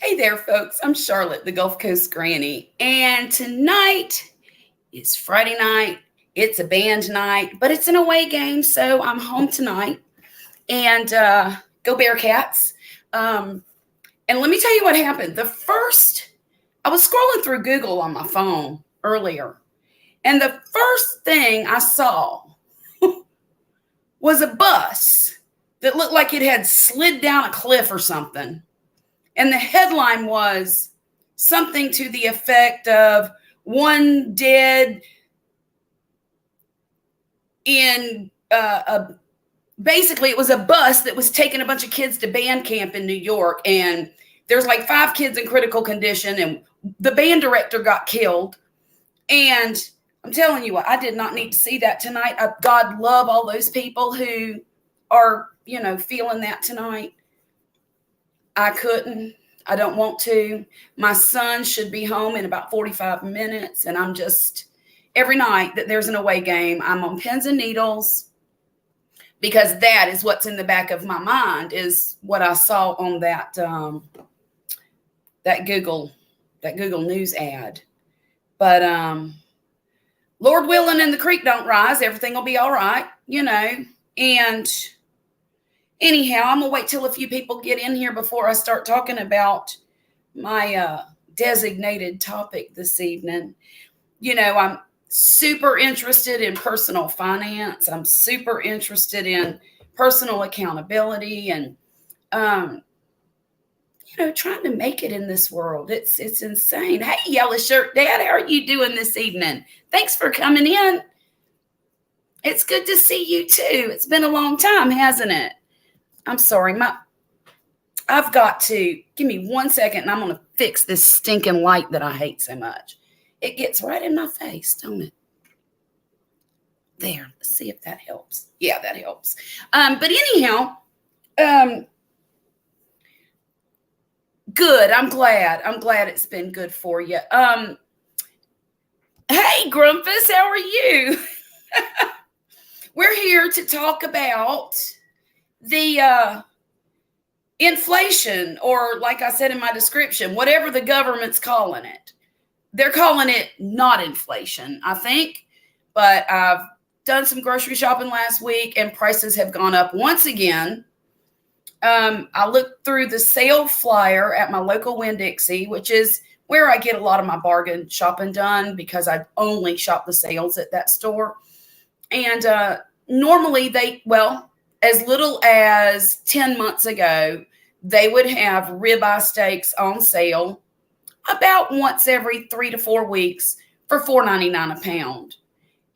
Hey there, folks. I'm Charlotte, the Gulf Coast Granny, and tonight is Friday night. It's a band night, but it's an away game, so I'm home tonight. And go Bearcats! And let me tell you what happened. I was scrolling through Google on my phone earlier, and the first thing I saw was a bus that looked like it had slid down a cliff or something. And the headline was something to the effect of one dead in basically it was a bus that was taking a bunch of kids to band camp in New York. And there's like 5 kids in critical condition, and the band director got killed. And I'm telling you what, I did not need to see that tonight. God love all those people who are, feeling that tonight. I couldn't. I don't want to. My son should be home in about 45 minutes. And I'm just, every night that there's an away game, I'm on pins and needles, because that is what's in the back of my mind, is what I saw on that Google News ad. But Lord willing and the creek don't rise, everything will be all right, And anyhow, I'm going to wait till a few people get in here before I start talking about my designated topic this evening. I'm super interested in personal finance. I'm super interested in personal accountability and, trying to make it in this world. It's insane. Hey, Yellow Shirt Dad, how are you doing this evening? Thanks for coming in. It's good to see you too. It's been a long time, hasn't it? I'm sorry, I've got to, give me 1 second and I'm going to fix this stinking light that I hate so much. It gets right in my face, don't it? There, let's see if that helps. Yeah, that helps. But anyhow, good. I'm glad it's been good for you. Hey, Grumpus, how are you? We're here to talk about the inflation, or like I said in my description, whatever the government's calling it. They're calling it not inflation, I think. But I've done some grocery shopping last week and prices have gone up once again. I looked through the sale flyer at my local Winn-Dixie, which is where I get a lot of my bargain shopping done, because I only shop the sales at that store. And normally as little as 10 months ago, they would have ribeye steaks on sale about once every 3 to 4 weeks for $4.99 a pound.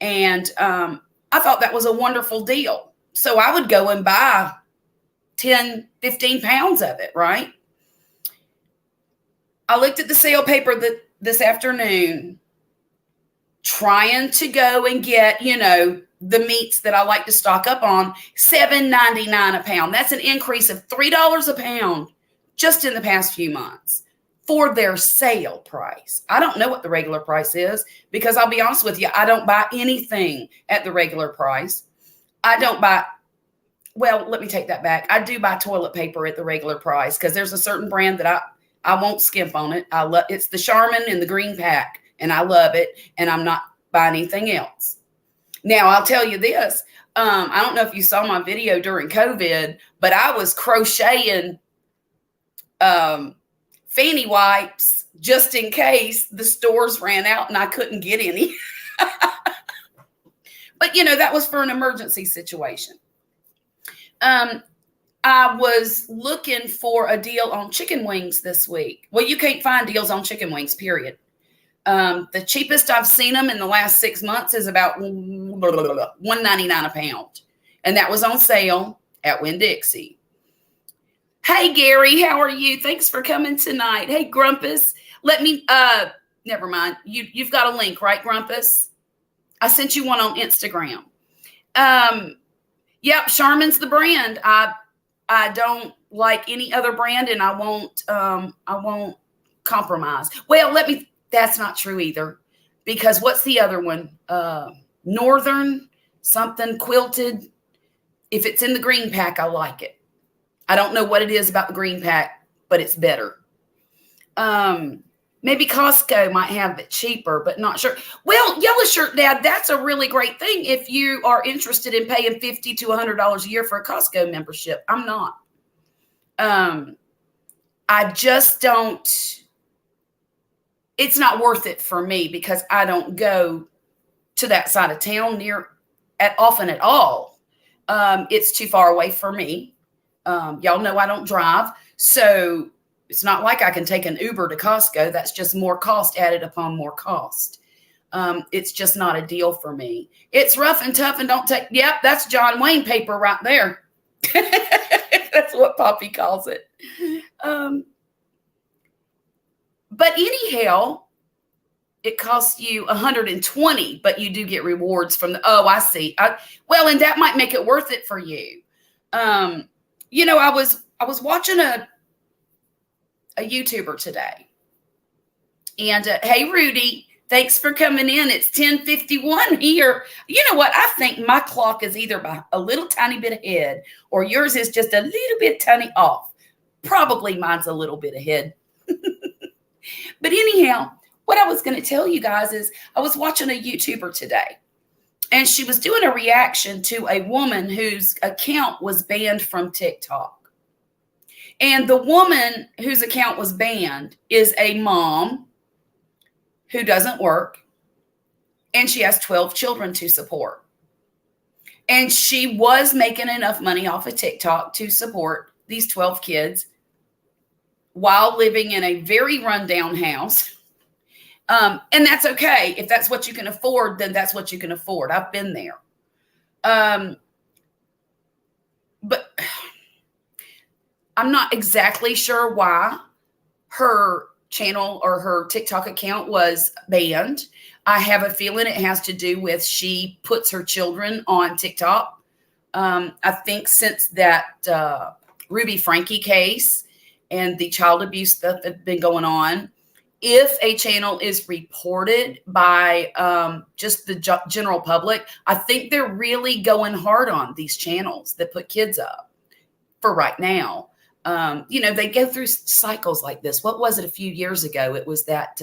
And I thought that was a wonderful deal. So I would go and buy 10, 15 pounds of it, right? I looked at the sale paper this afternoon, trying to go and get, the meats that I like to stock up on, $7.99 a pound. That's an increase of $3 a pound just in the past few months for their sale price. I don't know what the regular price is, because I'll be honest with you, I don't buy anything at the regular price. Let me take that back. I do buy toilet paper at the regular price, because there's a certain brand that I won't skimp on it. It's the Charmin in the green pack, and I love it, and I'm not buying anything else. Now, I'll tell you this. I don't know if you saw my video during COVID, but I was crocheting fanny wipes just in case the stores ran out and I couldn't get any. But, that was for an emergency situation. I was looking for a deal on chicken wings this week. Well, you can't find deals on chicken wings, period. The cheapest I've seen them in the last 6 months is about $1.99 a pound. And that was on sale at Winn-Dixie. Hey, Gary, how are you? Thanks for coming tonight. Hey, Grumpus, never mind. You've got a link, right, Grumpus? I sent you one on Instagram. Yep, Charmin's the brand. I don't like any other brand, and I won't compromise. Well, that's not true either, because what's the other one? Northern something quilted. If it's in the green pack, I like it. I don't know what it is about the green pack, but it's better. Maybe Costco might have it cheaper, but not sure. Well, Yellow Shirt Dad, that's a really great thing if you are interested in paying $50 to $100 a year for a Costco membership. I'm not. I just don't. It's not worth it for me because I don't go to that side of town often at all. It's too far away for me. Y'all know I don't drive, so it's not like I can take an Uber to Costco. That's just more cost added upon more cost. It's just not a deal for me. It's rough and tough and don't take. Yep, that's John Wayne paper right there. That's what Poppy calls it. But anyhow, it costs you $120, but you do get rewards from I see. Well, and that might make it worth it for you. I was watching a YouTuber today. And hey, Rudy, thanks for coming in. It's 10:51 here. You know what? I think my clock is either by a little tiny bit ahead or yours is just a little bit tiny off. Probably mine's a little bit ahead. But anyhow, what I was going to tell you guys is I was watching a YouTuber today. And she was doing a reaction to a woman whose account was banned from TikTok. And the woman whose account was banned is a mom who doesn't work. And she has 12 children to support. And she was making enough money off of TikTok to support these 12 kids while living in a very rundown house. And that's okay. If that's what you can afford, then that's what you can afford. I've been there. But I'm not exactly sure why her channel or her TikTok account was banned. I have a feeling it has to do with she puts her children on TikTok. I think since that Ruby Frankie case and the child abuse stuff that's been going on, if a channel is reported by just the general public, I think they're really going hard on these channels that put kids up for right now. They go through cycles like this. What was it a few years ago? It was that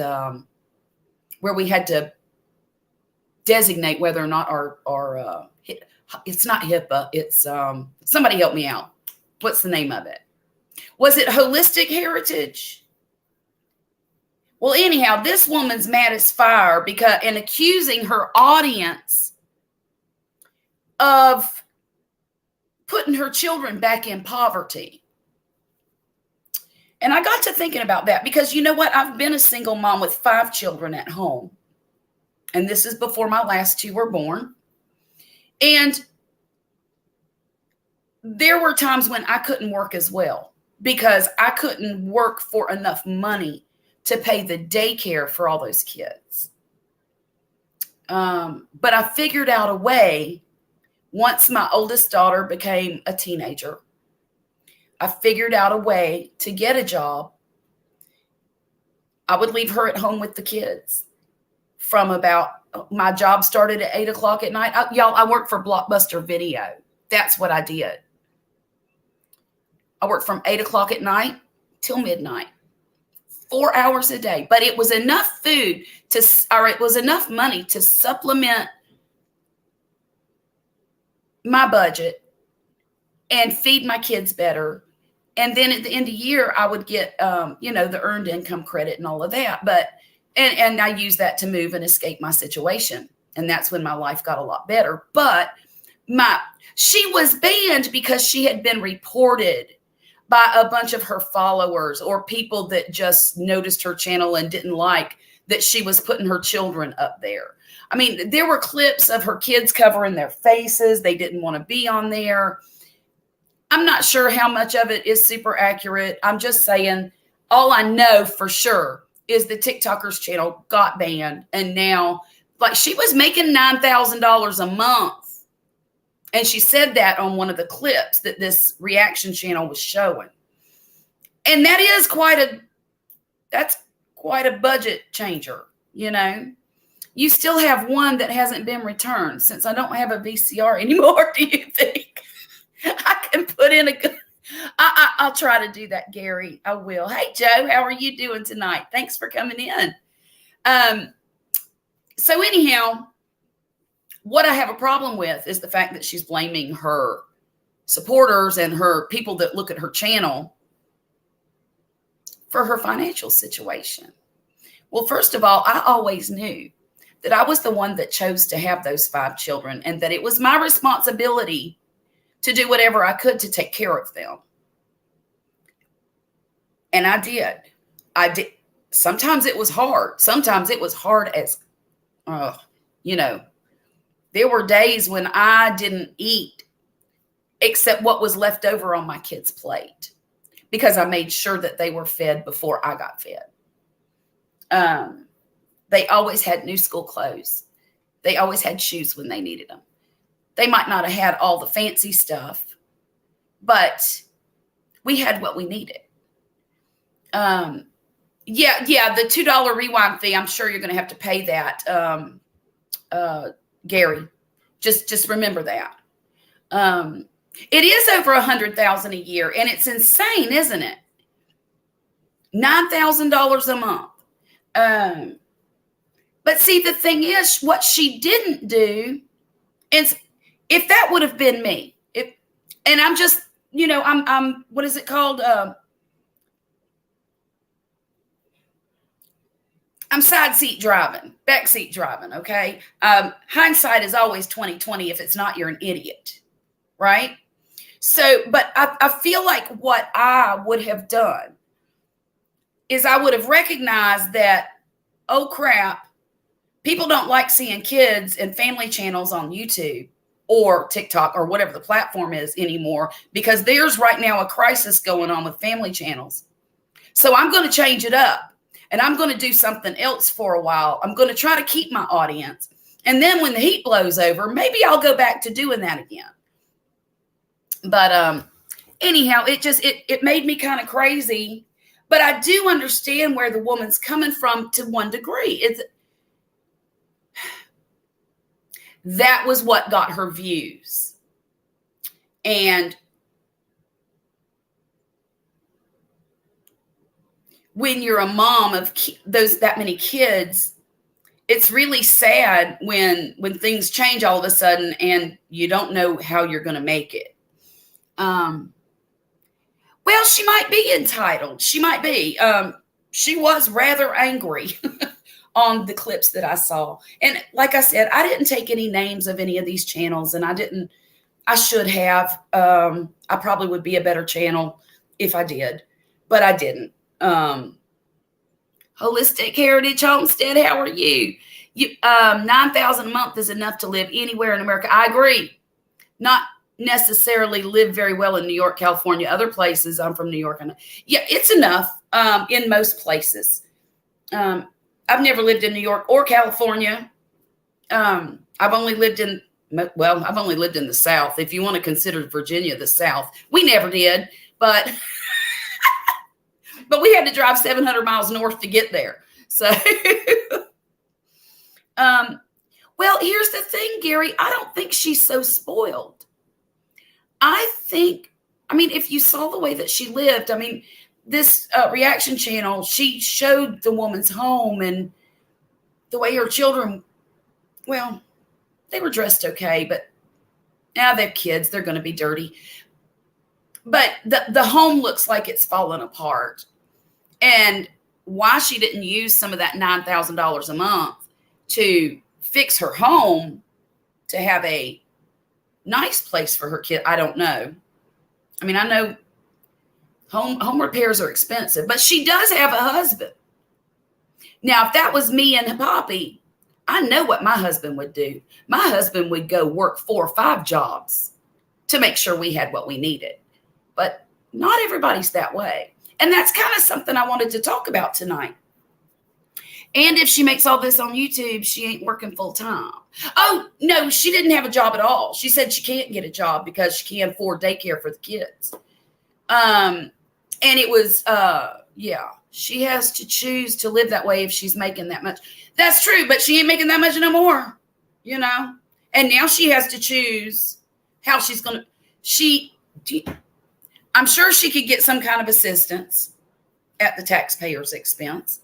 where we had to designate whether or not our it's not HIPAA. It's somebody help me out. What's the name of it? Was it Holistic Heritage? Well, anyhow, this woman's mad as fire and accusing her audience of putting her children back in poverty. And I got to thinking about that because you know what? I've been a single mom with 5 children at home. And this is before my last 2 were born. And there were times when I couldn't work as well because I couldn't work for enough money to pay the daycare for all those kids. But I figured out a way once my oldest daughter became a teenager. I figured out a way to get a job. I would leave her at home with the kids my job started at 8 o'clock at night. I worked for Blockbuster Video. That's what I did. I worked from 8 o'clock at night till midnight. 4 hours a day, but it was enough it was enough money to supplement my budget and feed my kids better. And then at the end of the year, I would get, the earned income credit and all of that. And I used that to move and escape my situation. And that's when my life got a lot better. But she was banned because she had been reported by a bunch of her followers or people that just noticed her channel and didn't like that she was putting her children up there. I mean, there were clips of her kids covering their faces. They didn't want to be on there. I'm not sure how much of it is super accurate. I'm just saying all I know for sure is the TikToker's channel got banned. And now, she was making $9,000 a month. And she said that on one of the clips that this reaction channel was showing. And that is that's quite a budget changer, You still have one that hasn't been returned. Since I don't have a VCR anymore, do you think I can put in I'll try to do that, Gary. I will. Hey, Joe, how are you doing tonight? Thanks for coming in. So anyhow, what I have a problem with is the fact that she's blaming her supporters and her people that look at her channel for her financial situation. Well, first of all, I always knew that I was the one that chose to have those 5 children and that it was my responsibility to do whatever I could to take care of them. And I did. Sometimes it was hard. Sometimes it was hard as, there were days when I didn't eat except what was left over on my kids' plate because I made sure that they were fed before I got fed. They always had new school clothes. They always had shoes when they needed them. They might not have had all the fancy stuff, but we had what we needed. The $2 rewind fee, I'm sure you're going to have to pay that, Gary. Just remember that. It is over $100,000 a year, and it's insane, isn't it? $9,000 a month. But see, the thing is, what she didn't do is, if that would have been me, and I'm just, I'm what is it called? I'm side seat driving, back seat driving. Okay. Hindsight is always 20/20. If it's not, you're an idiot. Right. So, but I feel like what I would have done is I would have recognized that, oh crap, people don't like seeing kids and family channels on YouTube or TikTok or whatever the platform is anymore, because there's right now a crisis going on with family channels. So I'm going to change it up and I'm going to do something else for a while. I'm going to try to keep my audience. And then when the heat blows over, maybe I'll go back to doing that again. But anyhow, it made me kind of crazy. But I do understand where the woman's coming from to one degree. That was what got her views. And when you're a mom of that many kids, it's really sad when things change all of a sudden and you don't know how you're going to make it. Well, she might be entitled. She might be. She was rather angry on the clips that I saw. And like I said, I didn't take any names of any of these channels, and I should have. I probably would be a better channel if I did, but I didn't. Holistic Heritage Homestead, how are you? $9,000 a month is enough to live anywhere in America. I agree. Not necessarily live very well in New York, California, other places. I'm from New York. And yeah, it's enough in most places. I've never lived in New York or California. I've only lived in the South. If you want to consider Virginia the South, we never did, but but we had to drive 700 miles north to get there. So, well, here's the thing, Gary. I don't think she's so spoiled. If you saw the way that she lived, this reaction channel, she showed the woman's home and the way her children, well, they were dressed okay, but now they're kids. They're going to be dirty. But the home looks like it's fallen apart. And why she didn't use some of that $9,000 a month to fix her home, to have a nice place for her kid, I don't know. I know home repairs are expensive, but she does have a husband. Now, if that was me and Poppy, I know what my husband would do. My husband would go work 4 or 5 jobs to make sure we had what we needed. But not everybody's that way. And that's kind of something I wanted to talk about tonight. And if she makes all this on YouTube, she ain't working full time. Oh, no, she didn't have a job at all. She said she can't get a job because she can't afford daycare for the kids. And it was, she has to choose to live that way if she's making that much. That's true, but she ain't making that much no more, And now she has to choose how she's going to, I'm sure she could get some kind of assistance at the taxpayer's expense.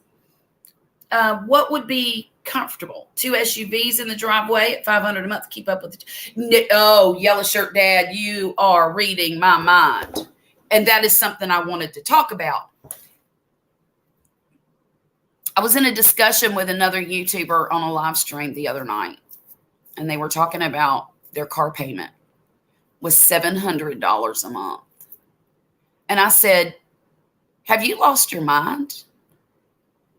What would be comfortable? 2 SUVs in the driveway at $500 a month to keep up with it. Oh, yellow shirt dad, you are reading my mind. And that is something I wanted to talk about. I was in a discussion with another YouTuber on a live stream the other night, and they were talking about their car payment was $700 a month. And I said, have you lost your mind?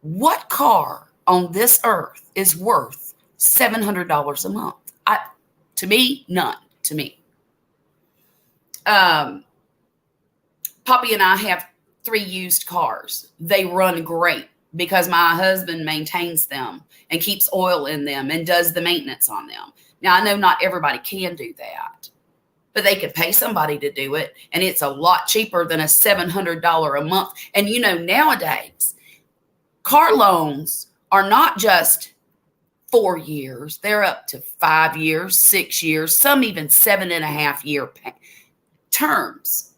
What car on this earth is worth $700 a month? To me, none. To me. Poppy and I have 3 used cars. They run great because my husband maintains them and keeps oil in them and does the maintenance on them. Now, I know not everybody can do that, but they could pay somebody to do it, and it's a lot cheaper than a $700 a month. And nowadays, car loans are not just 4 years. They're up to 5 years, 6 years, some even 7.5-year terms.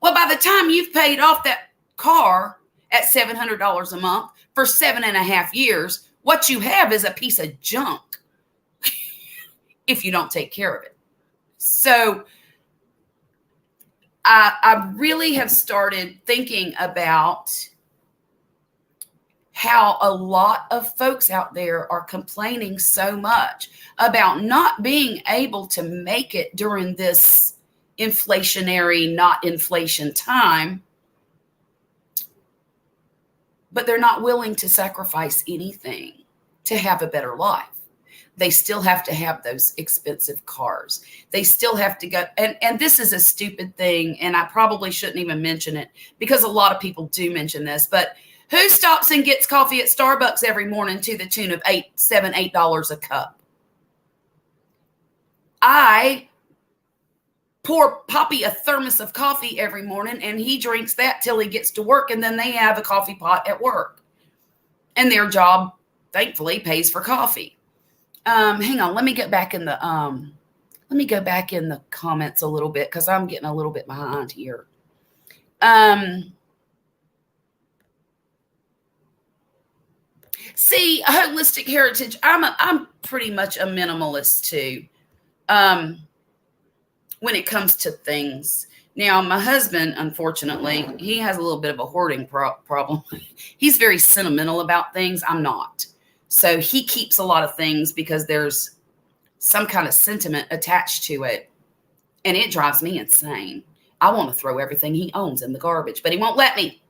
Well, by the time you've paid off that car at $700 a month for 7.5 years, what you have is a piece of junk if you don't take care of it. So I really have started thinking about how a lot of folks out there are complaining so much about not being able to make it during this inflationary, not inflation time, but they're not willing to sacrifice anything to have a better life. They still have to have those expensive cars. They still have to go. And this is a stupid thing, and I probably shouldn't even mention it because a lot of people do mention this, but who stops and gets coffee at Starbucks every morning to the tune of $8 a cup? I pour Poppy a thermos of coffee every morning, and he drinks that till he gets to work, and then they have a coffee pot at work. And their job, thankfully, pays for coffee. Hang on, let me get back in the comments a little bit because I'm getting a little bit behind here. See, holistic heritage. I'm pretty much a minimalist too. When it comes to things. Now, my husband, unfortunately, he has a little bit of a hoarding problem. He's very sentimental about things. I'm not. So he keeps a lot of things because there's some kind of sentiment attached to it. And it drives me insane. I want to throw everything he owns in the garbage, but he won't let me.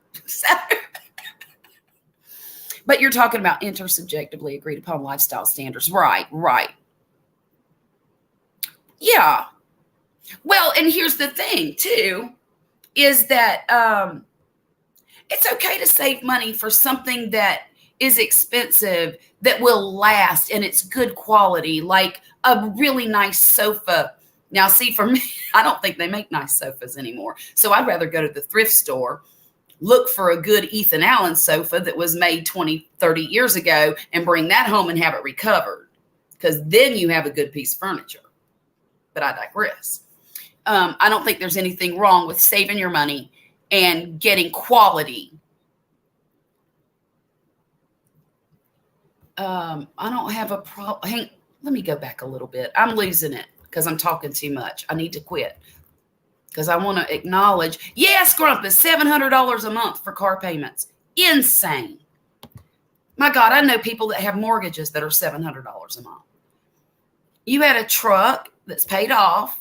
But you're talking about intersubjectively agreed upon lifestyle standards. Right. Yeah. Well, and here's the thing, too, is that it's okay to save money for something that is expensive, that will last, and it's good quality, like a really nice sofa. Now, see, for me, I don't think they make nice sofas anymore. So I'd rather go to the thrift store, look for a good Ethan Allen sofa that was made 20, 30 years ago, and bring that home and have it recovered, because then you have a good piece of furniture. But I digress. I don't think there's anything wrong with saving your money and getting quality. I don't have a problem. Let me go back a little bit. I'm losing it because I'm talking too much. I need to quit because I want to acknowledge, yes, Grumpus, $700 a month for car payments. Insane. My God, I know people that have mortgages that are $700 a month. You had a truck that's paid off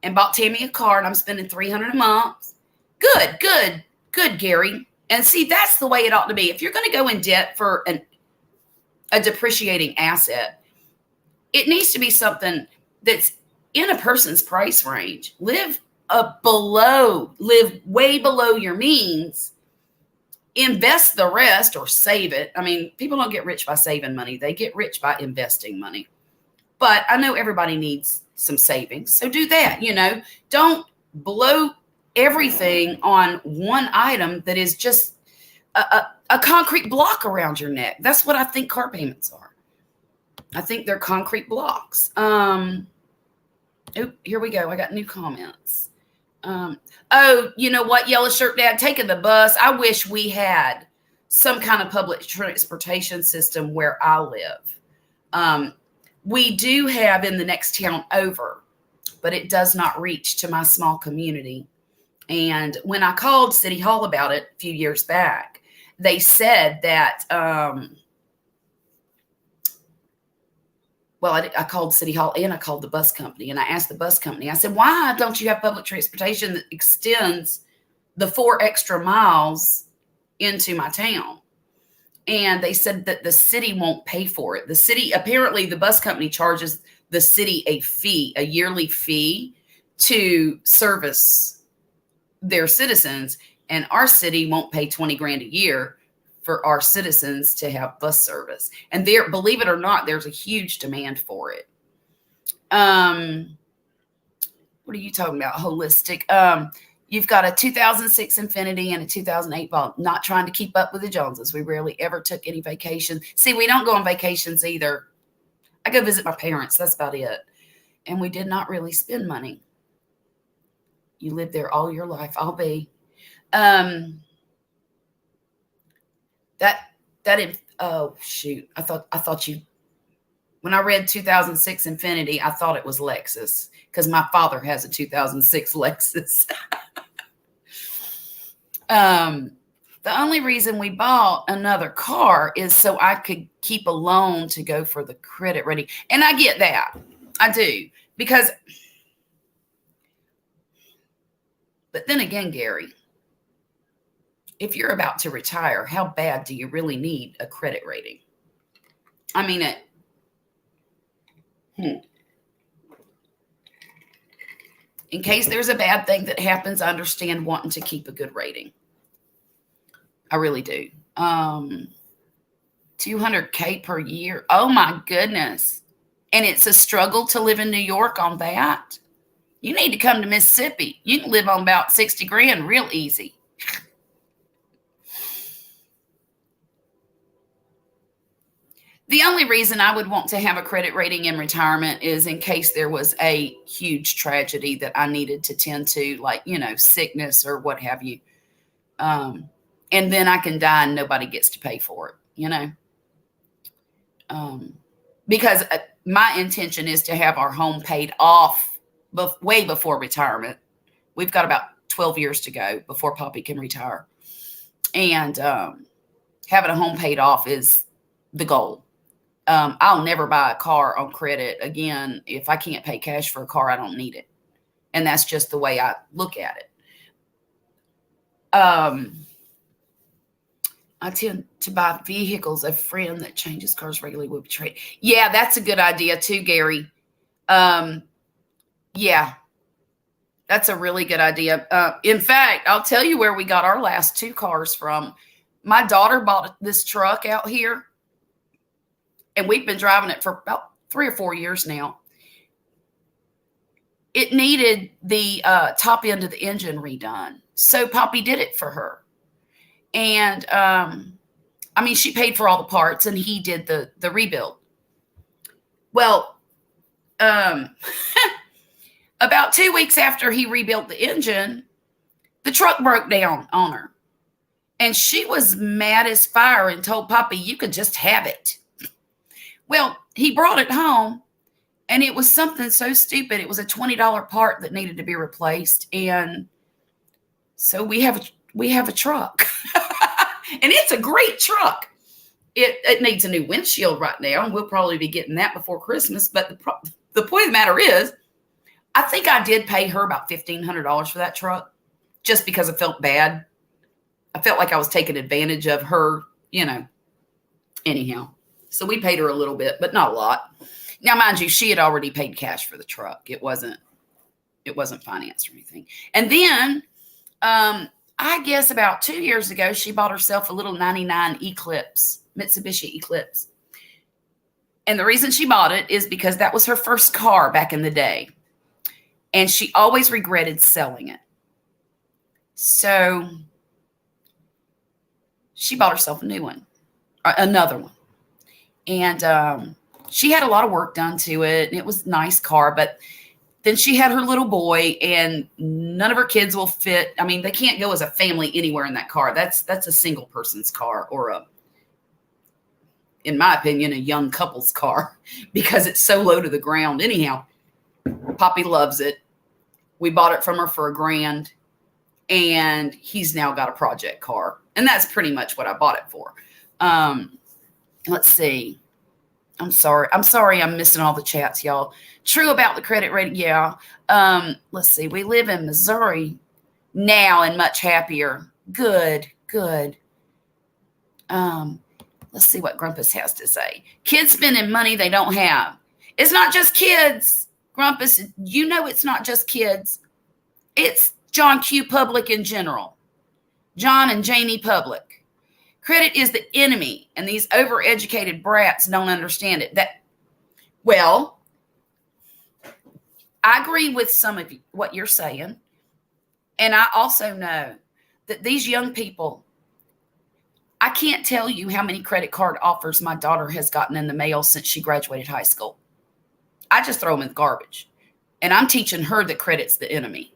and bought Tammy a car, and I'm spending $300 a month. Good, Gary. And see, that's the way it ought to be. If you're going to go in debt for a depreciating asset, it needs to be something that's in a person's price range. Live way below your means. Invest the rest or save it. I mean, people don't get rich by saving money. They get rich by investing money. But I know everybody needs some savings. So do that, Don't blow everything on one item that is just a concrete block around your neck. That's what I think car payments are. I think they're concrete blocks. Here we go. I got new comments. Oh, you know what, Yellow Shirt Dad, taking the bus. I wish we had some kind of public transportation system where I live. We do have in the next town over, but it does not reach to my small community. And when I called City Hall about it a few years back, they said that, I called City Hall and I called the bus company, and I asked the bus company, I said, why don't you have public transportation that extends the 4 extra miles into my town? And they said that the city won't pay for it. The city, apparently the bus company charges the city a fee, a yearly fee to service their citizens. And our city won't pay 20 grand a year for our citizens to have bus service. And there, believe it or not, there's a huge demand for it. What are you talking about? Holistic. You've got a 2006 Infiniti and a 2008 Volt. Not trying to keep up with the Joneses. We rarely ever took any vacation. See, we don't go on vacations either. I go visit my parents. That's about it. And we did not really spend money. You lived there all your life. I'll be. Oh shoot. I thought you, when I read 2006 Infiniti, I thought it was Lexus because my father has a 2006 Lexus. The only reason we bought another car is so I could keep a loan to go for the credit rating. And I get that. I do. Because, but then again, Gary, if you're about to retire, how bad do you really need a credit rating? I mean, in case there's a bad thing that happens, I understand wanting to keep a good rating. I really do. $200K per year. Oh my goodness. And it's a struggle to live in New York on that. You need to come to Mississippi. You can live on about 60 grand real easy. The only reason I would want to have a credit rating in retirement is in case there was a huge tragedy that I needed to tend to, like, sickness or what have you. And then I can die and nobody gets to pay for it, because my intention is to have our home paid off way before retirement. We've got about 12 years to go before Poppy can retire. And having a home paid off is the goal. I'll never buy a car on credit again. If I can't pay cash for a car, I don't need it. And that's just the way I look at it. I tend to buy vehicles. A friend that changes cars regularly would be trade. Yeah, that's a good idea too, Gary. Yeah, that's a really good idea. In fact, I'll tell you where we got our last 2 cars from. My daughter bought this truck out here, and we've been driving it for about 3 or 4 years now. It needed the top end of the engine redone. So Poppy did it for her. And, she paid for all the parts, and he did the rebuild. Well, about 2 weeks after he rebuilt the engine, the truck broke down on her. And she was mad as fire and told Poppy, you could just have it. Well, he brought it home, and it was something so stupid. It was a $20 part that needed to be replaced. And so we have a truck. And it's a great truck. It needs a new windshield right now, and we'll probably be getting that before Christmas. But the point of the matter is, I think I did pay her about $1,500 for that truck just because I felt bad. I felt like I was taking advantage of her, anyhow. So we paid her a little bit, but not a lot. Now, mind you, she had already paid cash for the truck. It wasn't financed or anything. And then, I guess about 2 years ago, she bought herself a little 99 Eclipse, Mitsubishi Eclipse. And the reason she bought it is because that was her first car back in the day. And she always regretted selling it. So she bought herself a new one, another one. And she had a lot of work done to it. And it was a nice car, but then she had her little boy, and none of her kids will fit. I mean, they can't go as a family anywhere in that car. That's a single person's car, or in my opinion, a young couple's car, because it's so low to the ground. Anyhow, Poppy loves it. We bought it from her for $1,000, and he's now got a project car. And that's pretty much what I bought it for. Let's see. I'm sorry. I'm missing all the chats, y'all. True about the credit rating. Yeah. Let's see. We live in Missouri now and much happier. Good. Let's see what Grumpus has to say. Kids spending money they don't have. It's not just kids, Grumpus. You know it's not just kids. It's John Q. Public in general. John and Janie Public. Credit is the enemy, and these overeducated brats don't understand it. Well, I agree with some of what you're saying, and I also know that these young people, I can't tell you how many credit card offers my daughter has gotten in the mail since she graduated high school. I just throw them in the garbage, and I'm teaching her that credit's the enemy.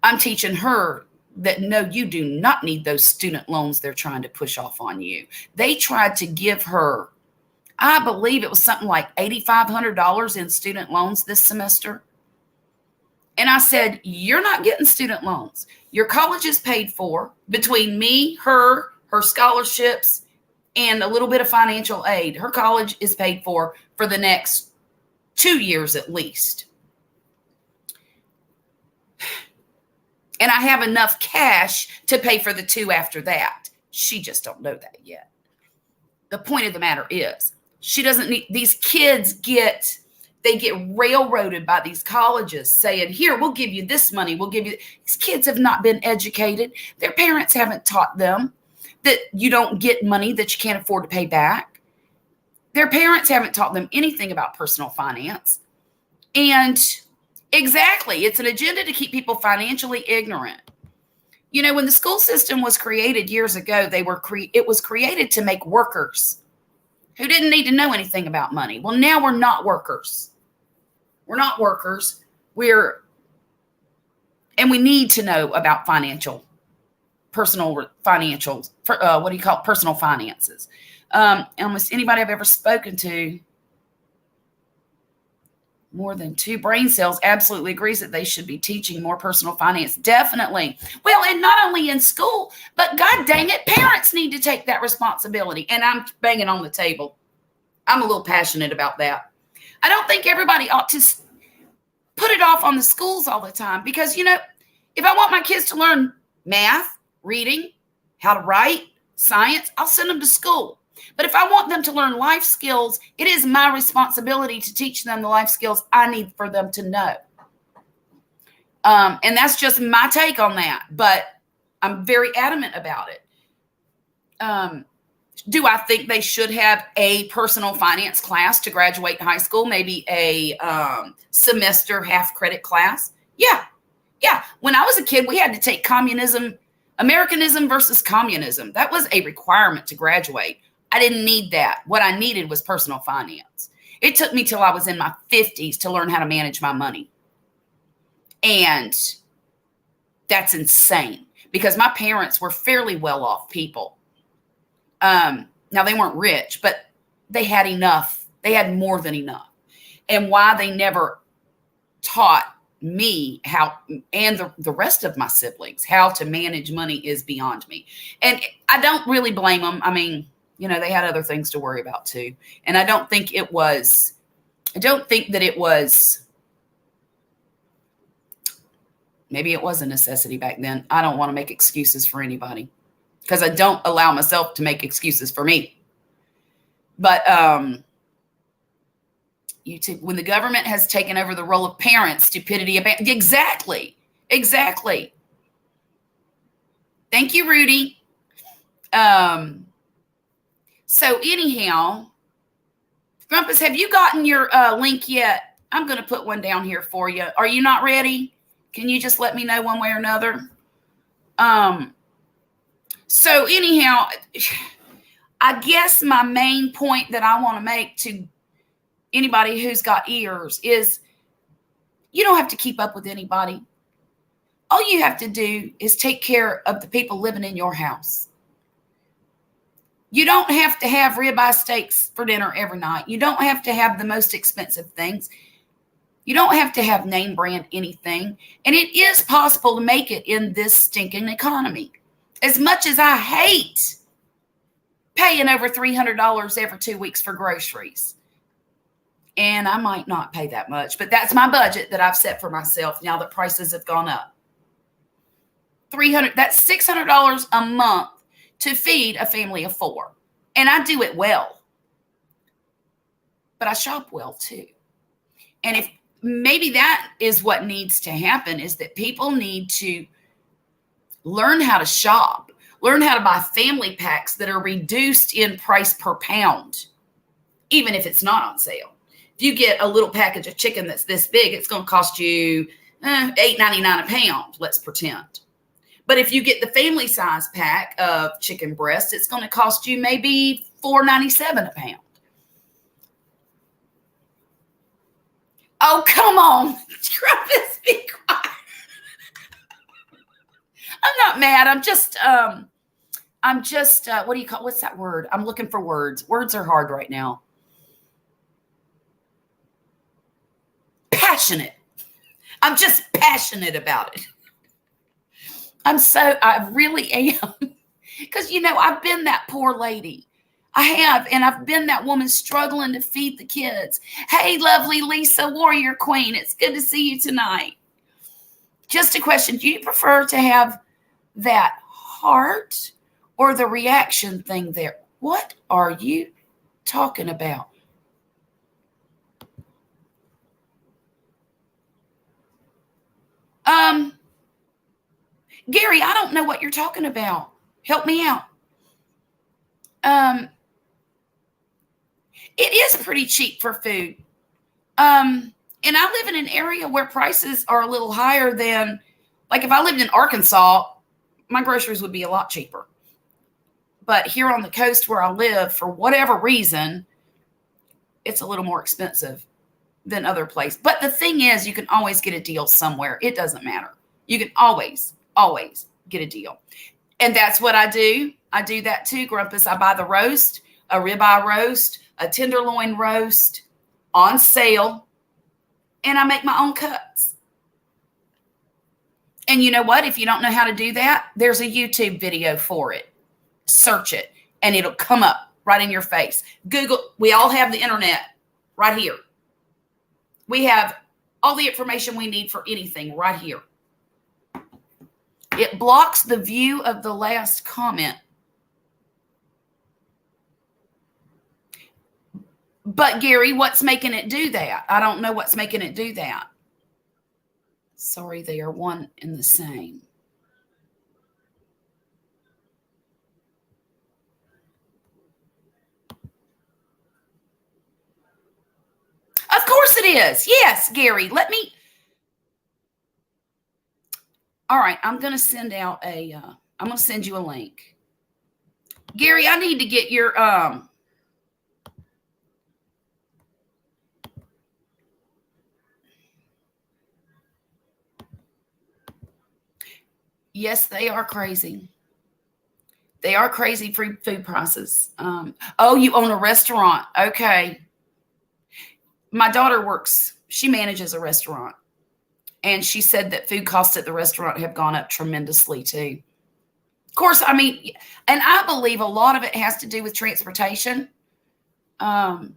I'm teaching her that, no, you do not need those student loans they're trying to push off on you. They tried to give her, I believe it was something like $8,500 in student loans this semester. And I said, you're not getting student loans. Your college is paid for between me, her scholarships, and a little bit of financial aid. Her college is paid for the next 2 years at least. And I have enough cash to pay for the 2 after that. She just don't know that yet. The point of the matter is, she doesn't need, these kids get railroaded by these colleges saying, here, we'll give you this money. We'll give you, these kids have not been educated. Their parents haven't taught them that you don't get money that you can't afford to pay back. Their parents haven't taught them anything about personal finance. And exactly, it's an agenda to keep people financially ignorant. You know, when the school system was created years ago, it was created to make workers who didn't need to know anything about money. Well, now we're not workers. We're not workers. And we need to know about personal finances. Almost anybody I've ever spoken to, more than 2 brain cells, absolutely agrees that they should be teaching more personal finance. Definitely. Well, and not only in school, but God dang it, parents need to take that responsibility. And I'm banging on the table. I'm a little passionate about that. I don't think everybody ought to put it off on the schools all the time, because, you know, if I want my kids to learn math, reading, how to write, science, I'll send them to school. But if I want them to learn life skills, it is my responsibility to teach them the life skills I need for them to know. And that's just my take on that. But I'm very adamant about it. Do I think they should have a personal finance class to graduate high school? Maybe a semester half credit class? Yeah. When I was a kid, we had to take Americanism versus communism. That was a requirement to graduate. I didn't need that. What I needed was personal finance. It took me till I was in my 50s to learn how to manage my money. And that's insane, because my parents were fairly well-off people. Now, they weren't rich, but they had enough. They had more than enough. And why they never taught me how, and the rest of my siblings, how to manage money is beyond me. And I don't really blame them. I mean, you know, they had other things to worry about too. And I don't think that it was, maybe it was a necessity back then. I don't want to make excuses for anybody, because I don't allow myself to make excuses for me. But when the government has taken over the role of parents, stupidity, exactly. Thank you, Rudy. So anyhow, Grumpus, have you gotten your link yet? I'm going to put one down here for you. Are you not ready? Can you just let me know one way or another? So anyhow, I guess my main point that I want to make to anybody who's got ears is You don't have to keep up with anybody. All you have to do is take care of the people living in your house. You don't have to have ribeye steaks for dinner every night. You don't have to have the most expensive things. You don't have to have name brand anything. And it is possible to make it in this stinking economy. As much as I hate paying over $300 every 2 weeks for groceries. And I might not pay that much, but that's my budget that I've set for myself now that prices have gone up. That's $600 a month to feed a family of 4. And I do it well. But I shop well too. And if maybe that is what needs to happen, is that people need to learn how to shop, learn how to buy family packs that are reduced in price per pound, even if it's not on sale. If you get a little package of chicken that's this big, it's going to cost you $8.99 a pound, let's pretend. But if you get the family size pack of chicken breast, it's going to cost you maybe $4.97 a pound. Oh, come on. Travis, be quiet. I'm not mad. I'm just, what do you call, what's that word? I'm looking for words. Words are hard right now. Passionate. I'm just passionate about it. I really am. Because, I've been that poor lady. I have, and I've been that woman struggling to feed the kids. Hey, lovely Lisa, Warrior Queen, it's good to see you tonight. Just a question, do you prefer to have that heart or the reaction thing there? What are you talking about? Gary, I don't know what you're talking about. Help me out. It is pretty cheap for food. And I live in an area where prices are a little higher than, like if I lived in Arkansas, my groceries would be a lot cheaper. But here on the coast where I live, for whatever reason, it's a little more expensive than other places. But the thing is, you can always get a deal somewhere. It doesn't matter. You can always get a deal. And that's what I do. I do that too, Grumpus. I buy the roast, a ribeye roast, a tenderloin roast on sale, and I make my own cuts. And you know what? If you don't know how to do that, there's a YouTube video for it. Search it, and it'll come up right in your face. Google. We all have the internet right here. We have all the information we need for anything right here. It blocks the view of the last comment. But Gary, what's making it do that? I don't know what's making it do that. Sorry, they are one and the same. Of course it is. Yes, Gary, let me. All right, I'm going to send out I'm going to send you a link. Gary, I need to get your, yes, they are crazy. They are crazy for food prices. Oh, you own a restaurant. Okay. My daughter she manages a restaurant. And she said that food costs at the restaurant have gone up tremendously too. Of course, I mean, and I believe a lot of it has to do with transportation. I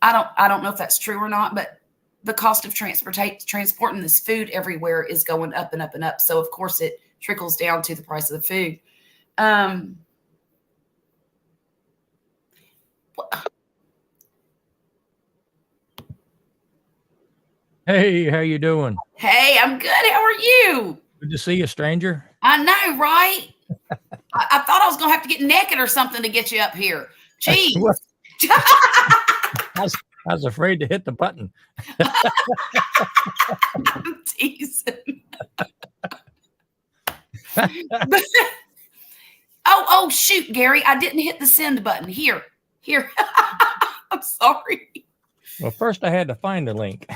don't know if that's true or not, but the cost of transporting this food everywhere is going up and up and up. So of course it trickles down to the price of the food. Hey, how you doing? Hey, I'm good. How are you? Good to see you, stranger. I know, right? I thought I was going to have to get naked or something to get you up here. Jeez. I was afraid to hit the button. I'm teasing. Oh, shoot, Gary. I didn't hit the send button. Here. I'm sorry. Well, first I had to find the link.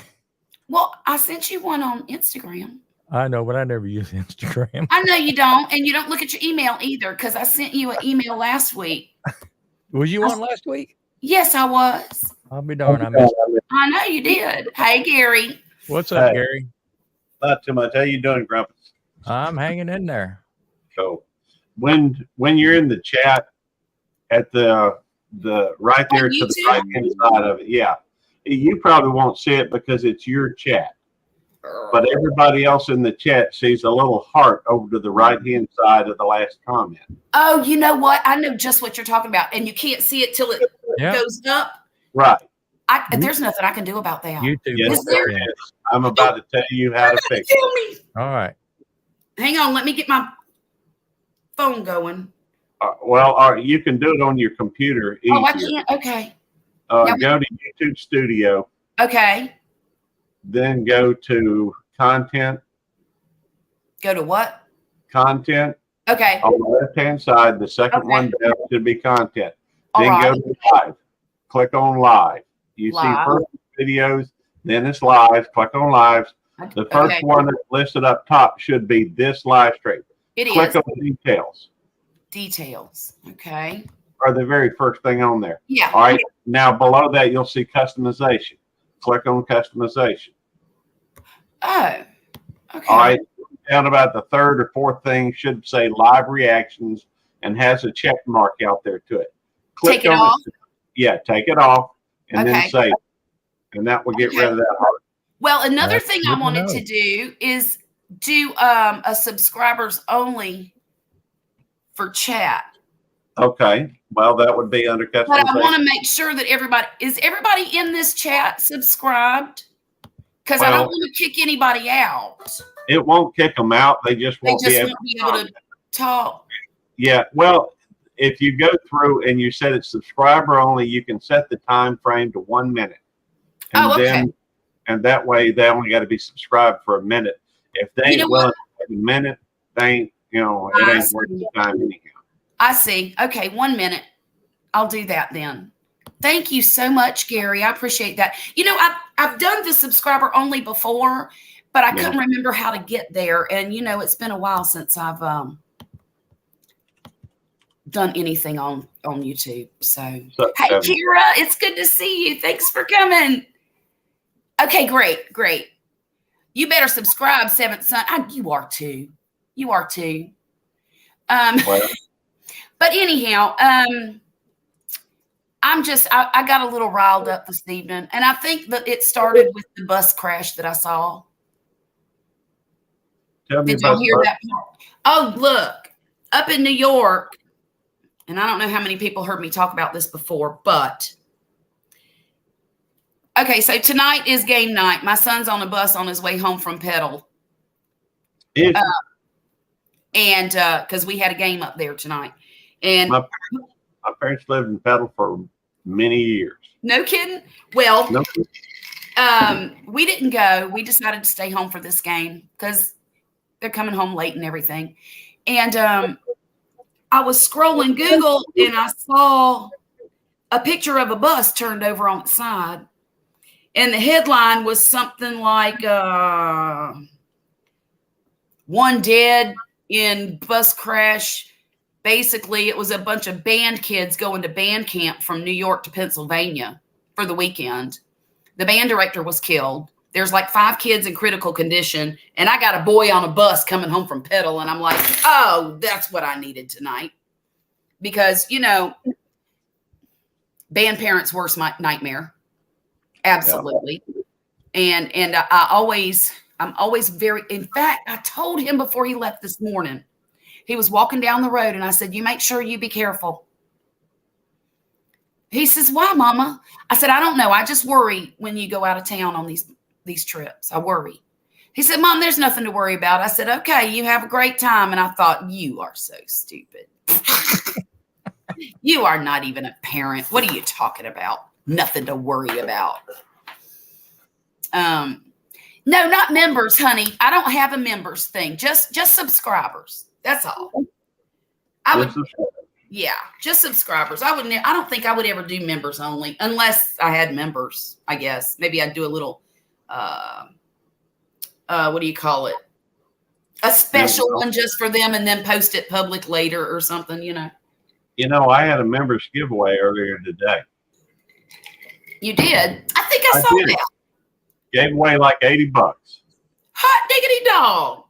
Well, I sent you one on Instagram. I know, but I never use Instagram. I know you don't, and you don't look at your email either because I sent you an email last week. Was you on last week? Yes, I was. I'll be darned. I missed it. I know you did. Hey, Gary. What's up, Hey. Gary? Not too much. How you doing, Grumpus? I'm hanging in there. So, when you're in the chat at the right there On to the YouTube? right hand side of it, yeah, you probably won't see it because it's your chat. But everybody else in the chat sees a little heart over to the right hand side of the last comment. Oh, you know what? I know just what you're talking about, and you can't see it till it Yeah, goes up. Right. There's nothing I can do about that. YouTube. Yes, Is there- there is. I'm about to tell you how to fix it. Tell me. All right. Hang on, let me get my phone going. You can do it on your computer easier. Oh, I can't. Okay. Go to YouTube Studio, Okay. then go to Content. Go to what? Content. Okay. On the left-hand side, the second Okay. one down should be Content. All Then go right. to Live. Click on Live. You Live. see first videos, then it's Live. Click on Lives. The first Okay. one that's listed up top should be this live stream. It Click is on Details, details. Okay. or the very first thing on there. Yeah. All right. Now below that, you'll see Customization. Click on Customization. Oh. Okay. All right. Down about the third or fourth thing should say Live Reactions and has a check mark out there to it. Click Take it on off? Yeah, take it off and Okay. then save it. And that will get Okay. rid of that heart. Well, another That's thing good I to wanted know. to do is do a subscribers only for chat. Okay. Well, that would be under But I want customization. to make sure that everybody in this chat subscribed? Because I Well- don't want to kick anybody out. It won't kick them out. They just They won't just be able won't be able to talk. Yeah. Well, if you go through and you set it subscriber only, you can set the time frame to 1 minute. And Oh, okay. And that way they only got to be subscribed for a minute. If they You ain't know willing to take a minute, they ain't, it I ain't worth see. the time anyhow. I see. Okay, 1 minute. I'll do that then. Thank you so much, Gary. I appreciate that. I've done the subscriber only before, but I couldn't remember how to get there. And it's been a while since I've done anything on YouTube. So hey, Kira, it's good to see you. Thanks for coming. Okay, great. You better subscribe, Seventh Son. You are too. You are too. Well, But anyhow, I got a little riled up this evening, and I think that it started with the bus crash that I saw. tell me Did y'all about hear that part? Oh, look, up in New York, and I don't know how many people heard me talk about this before, but okay, so tonight is game night. My son's on a bus on his way home from Petal. And because we had a game up there tonight. And My parents lived in Petal for many years. no kidding. Well, No, we didn't go. We decided to stay home for this game because they're coming home late and everything. And I was scrolling Google and I saw a picture of a bus turned over on its side. And the headline was something like one dead in bus crash. Basically, it was a bunch of band kids going to band camp from New York to Pennsylvania for the weekend. The band director was killed. There's like 5 kids in critical condition. And I got a boy on a bus coming home from Petal. And I'm like, oh, that's what I needed tonight. Because, band parents' worst nightmare. Absolutely. And I'm always very, in fact, I told him before he left this morning, he was walking down the road and I said, you make sure you be careful. He says, why, Mama? I said, I don't know. I just worry when you go out of town on these trips. I worry. He said, Mom, there's nothing to worry about. I said, okay, you have a great time. And I thought, you are so stupid. You are not even a parent. What are you talking about? Nothing to worry about. No, not members, honey. I don't have a members thing. Just subscribers. That's all. Just subscribers. I don't think I would ever do members only unless I had members, I guess. Maybe I'd do a little what do you call it? A special one just for them, and then post it public later or something, you know. You know, I had a members giveaway earlier today. You did? I think I saw did. that. Gave away like $80. Hot diggity dog.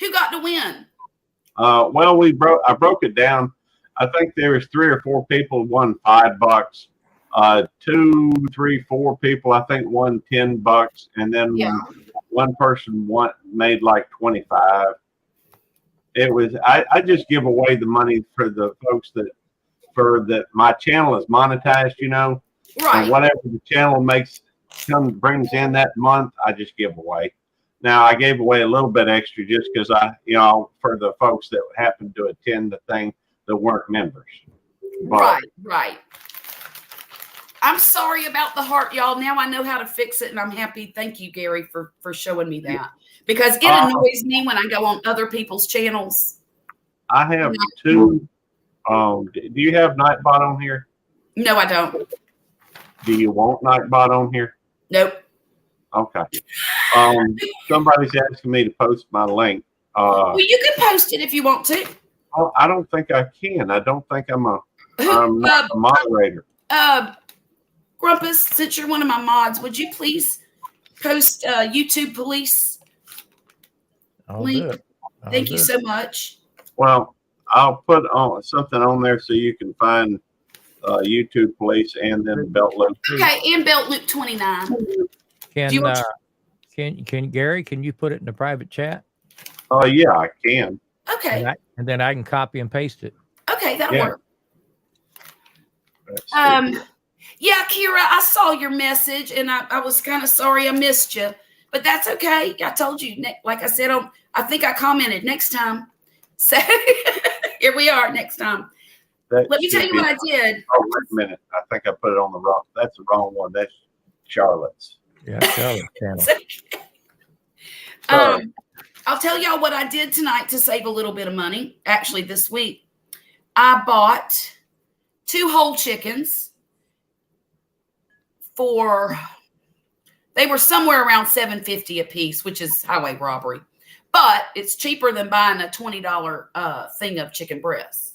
Who got to win? Well, I broke it down. I think there was 3 or 4 people won $5. 2, 3, 4 people I think won $10, and then one person made like 25. It was I just give away the money for the folks that my channel is monetized, you know. Right. And whatever the channel brings in that month, I just give away. Now I gave away a little bit extra just because for the folks that happened to attend the thing that weren't members. But, right. I'm sorry about the heart, y'all. Now I know how to fix it, and I'm happy. Thank you, Gary, for showing me that, because it annoys me when I go on other people's channels. I have 2. Do you have Nightbot on here? No, I don't. Do you want Nightbot on here? Nope. Okay. Somebody's asking me to post my link. Well, you can post it if you want to. Oh, I don't think I can. I don't think I'm not a moderator. Grumpus, since you're one of my mods, would you please post YouTube police link? Thank you so much. Well, I'll put something on there so you can find YouTube police and then Belt Loop. Okay, and Belt Loop 29. Can Gary? Can you put it in the private chat? Oh yeah, I can. Okay. And then I can copy and paste it. Okay, that'll work. Yeah, Kira, I saw your message, and I was kind of sorry I missed you, but that's okay. I told you, like I said, I think I commented next time. So here we are next time. Let me tell you what I did. Oh, wait a minute. I think I put it on the wrong. That's the wrong one. That's Charlotte's. Yeah, Charlotte's channel. I'll tell y'all what I did tonight to save a little bit of money. Actually, this week, I bought 2 whole chickens they were somewhere around $7.50 a piece, which is highway robbery, but it's cheaper than buying a $20 thing of chicken breasts.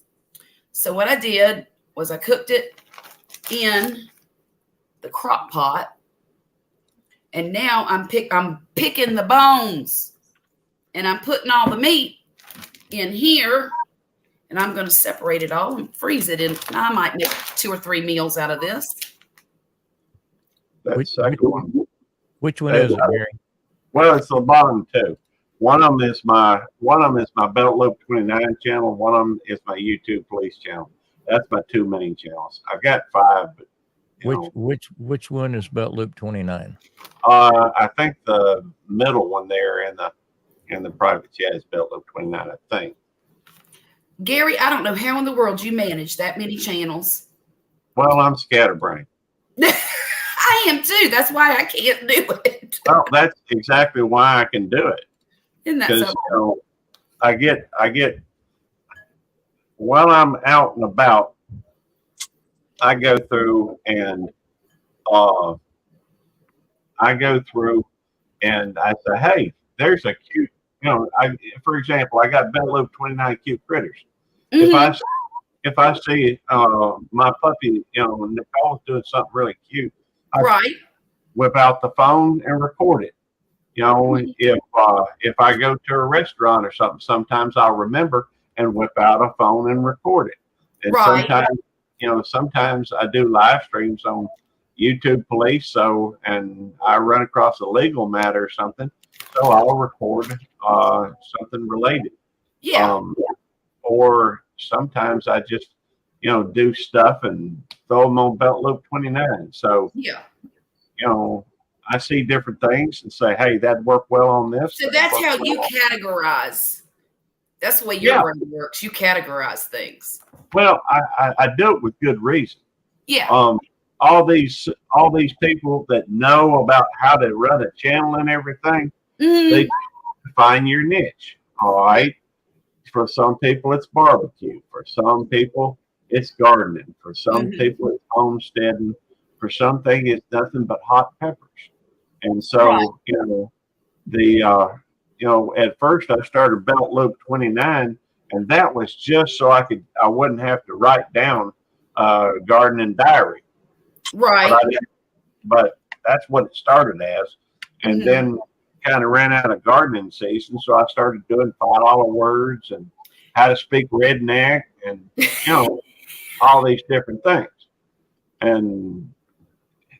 So what I did was I cooked it in the crock pot, and now I'm picking the bones, and I'm putting all the meat in here, and I'm going to separate it all and freeze it. And I might make 2 or 3 meals out of this. Which one is it, Gary? Well, it's the bottom 2. One of them is my Belt Loop 29 channel. One of them is my YouTube police channel. That's my 2 main channels. I've got 5, but which one is Belt Loop 29? I think the middle one there in the private chat is Belt Loop 29. I think. Gary, I don't know how in the world you manage that many channels. Well, I'm scatterbrained. I am too. That's why I can't do it. Well, that's exactly why I can do it. Isn't that so? I get while I'm out and about, I go through and I say, hey, there's a cute, for example, I got Belt Loop 29 cute critters. Mm-hmm. If I see my puppy, Nicole's doing something really cute, I whip out the phone and record it. If I go to a restaurant or something, sometimes I'll remember and whip out a phone and record it. And sometimes I do live streams on YouTube police. And I run across a legal matter or something, so I'll record something related. Yeah. Or sometimes I just do stuff and throw them on Belt Loop 29. So I see different things and say, hey, that'd work well on this. So that's how you categorize. That's the way your brain works. You categorize things. Well, I do it with good reason. Yeah. All these people that know about how to run a channel and everything, they find your niche. All right. For some people, it's barbecue. For some people, it's gardening. For some people, it's homesteading. For some things, it's nothing but hot peppers. And so, at first I started Belt Loop 29, and that was just so I wouldn't have to write down gardening diary. Right. But that's what it started as, and then kind of ran out of gardening season, so I started doing $5 words and how to speak redneck, and all these different things. And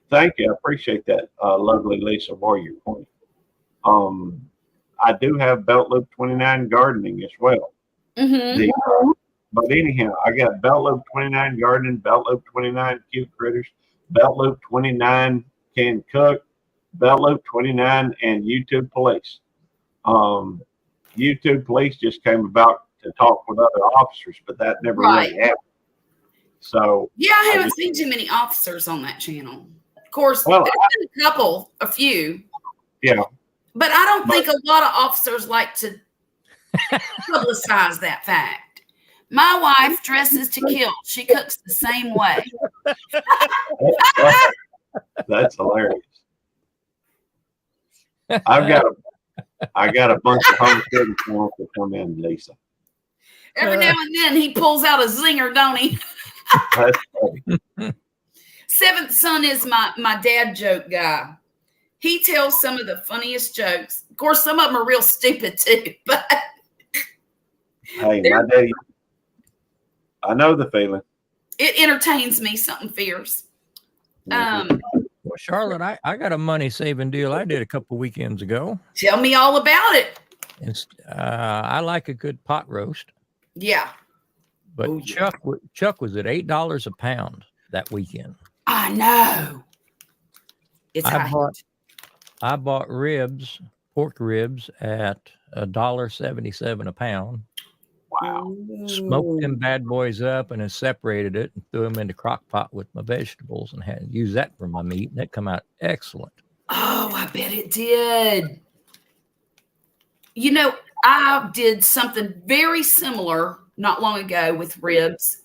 thank you, I appreciate that, lovely Lisa Warrior point. I do have Belt Loop 29 gardening as well. But anyhow, I got Belt Loop 29 gardening, Belt Loop 29 cute critters, Belt Loop 29 can cook, Belt Loop 29, and YouTube Police. YouTube Police just came about to talk with other officers, but that never really happened. So yeah, I haven't seen too many officers on that channel. Of course, there's been a few. Yeah. But I don't think a lot of officers like to publicize that fact. My wife dresses to kill. She cooks the same way. That's hilarious. I got a bunch of homesteading channels that come in, Lisa. Every now and then he pulls out a zinger, don't he? That's funny. Seventh son is my dad joke guy. He tells some of the funniest jokes. Of course, some of them are real stupid too, but hey, my daddy, I know the feeling. It entertains me, something fierce. Well, Charlotte, I got a money saving deal I did a couple weekends ago. Tell me all about it. I like a good pot roast. Yeah. But Chuck was at $8 a pound that weekend. I know. It's I bought pork ribs at $1.77 a pound. Wow. Smoked them bad boys up and then separated it and threw them in the crock pot with my vegetables and had used that for my meat, and that come out excellent. Oh, I bet it did. I did something very similar not long ago with ribs.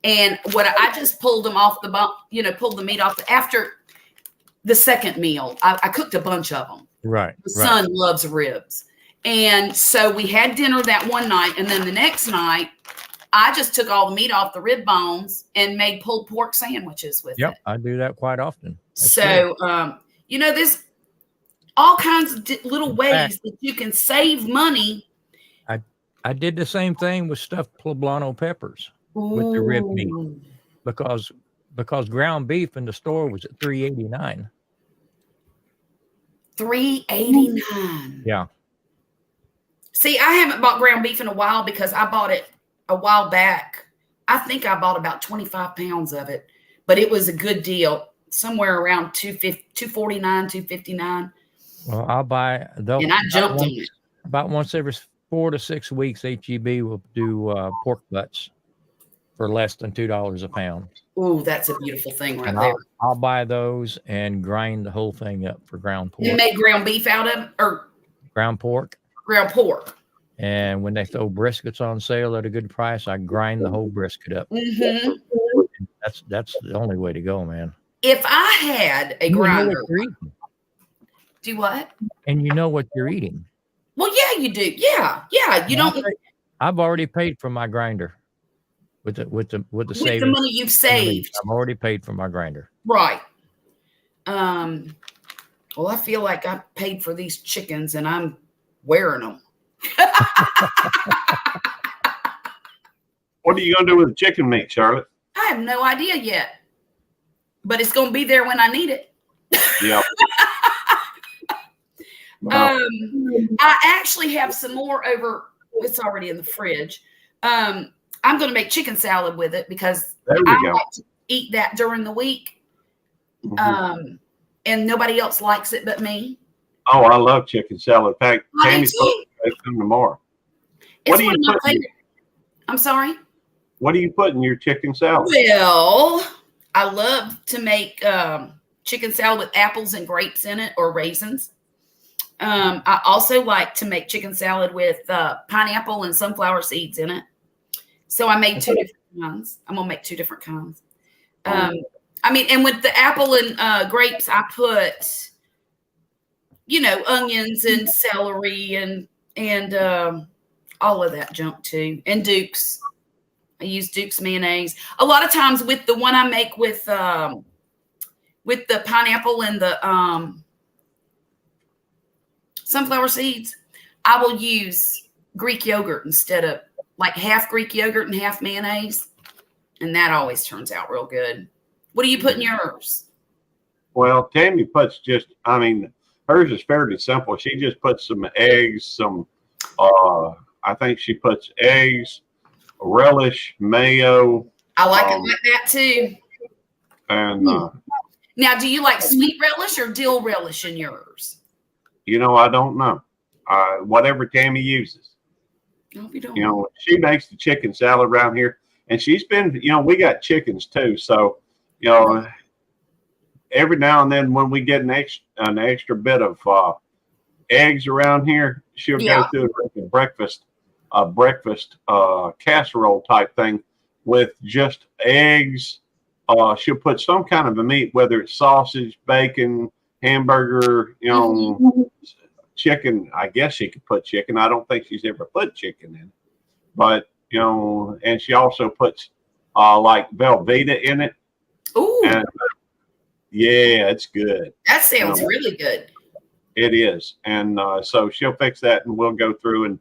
And I just pulled them off pulled the meat off after the second meal. I cooked a bunch of them. Right. The son loves ribs. And so we had dinner that one night. And then the next night, I just took all the meat off the rib bones and made pulled pork sandwiches with it. Yep, I do that quite often. That's there's all kinds of little ways that you can save money. I did the same thing with stuffed poblano peppers with the rib meat because ground beef in the store was at $3.89. $3.89. Yeah. See, I haven't bought ground beef in a while because I bought it a while back. I think I bought about 25 pounds of it, but it was a good deal, somewhere around $2.49, $2.59. Well, I'll buy those. And I jumped on it. About once every 4 to 6 weeks, HEB will do pork butts for less than $2 a pound. Oh, that's a beautiful thing right and there. I'll buy those and grind the whole thing up for ground pork. You make ground beef out of it, or ground pork? Ground pork. And when they throw briskets on sale at a good price, I grind the whole brisket up. Mm-hmm. That's the only way to go, man. If I had a grinder, do what? And you know what you're eating. Well, yeah, you do. Yeah. You don't. I've already paid for my grinder with the savings. The money you've saved. I've already paid for my grinder. Right. Well, I feel like I paid for these chickens and I'm wearing them. What are you going to do with the chicken meat, Charlotte? I have no idea yet, but it's going to be there when I need it. Yeah. I actually have some more over. It's already in the fridge. I'm going to make chicken salad with it because I like to eat that during the week. Mm-hmm. And nobody else likes it but me. Oh, I love chicken salad. In fact, Tammy's supposed to make some tomorrow. I'm sorry? What do you put in your chicken salad? Well, I love to make chicken salad with apples and grapes in it or raisins. I also like to make chicken salad with pineapple and sunflower seeds in it. So I made two different kinds. I'm going to make two different kinds. And with the apple and grapes, I put onions and celery and all of that junk too. And Duke's. I use Duke's mayonnaise. A lot of times with the one I make with the pineapple and the sunflower seeds, I will use Greek yogurt instead of like half Greek yogurt and half mayonnaise. And that always turns out real good. What do you put in yours? Well, Tammy puts hers is fairly simple. She just puts some eggs, I think she puts eggs, relish, mayo. I like it like that too. And now, do you like sweet relish or dill relish in yours? I don't know. Whatever Tammy uses. I hope you don't. She makes the chicken salad around here, and she's been, we got chickens too. So, every now and then when we get an extra bit of eggs around here, she'll go through a breakfast casserole type thing with just eggs. She'll put some kind of a meat, whether it's sausage, bacon, hamburger, chicken. I guess she could put chicken. I don't think she's ever put chicken in, but and she also puts like Velveeta in it. Ooh, and, yeah, it's good. That sounds really good. It is, and so she'll fix that, and we'll go through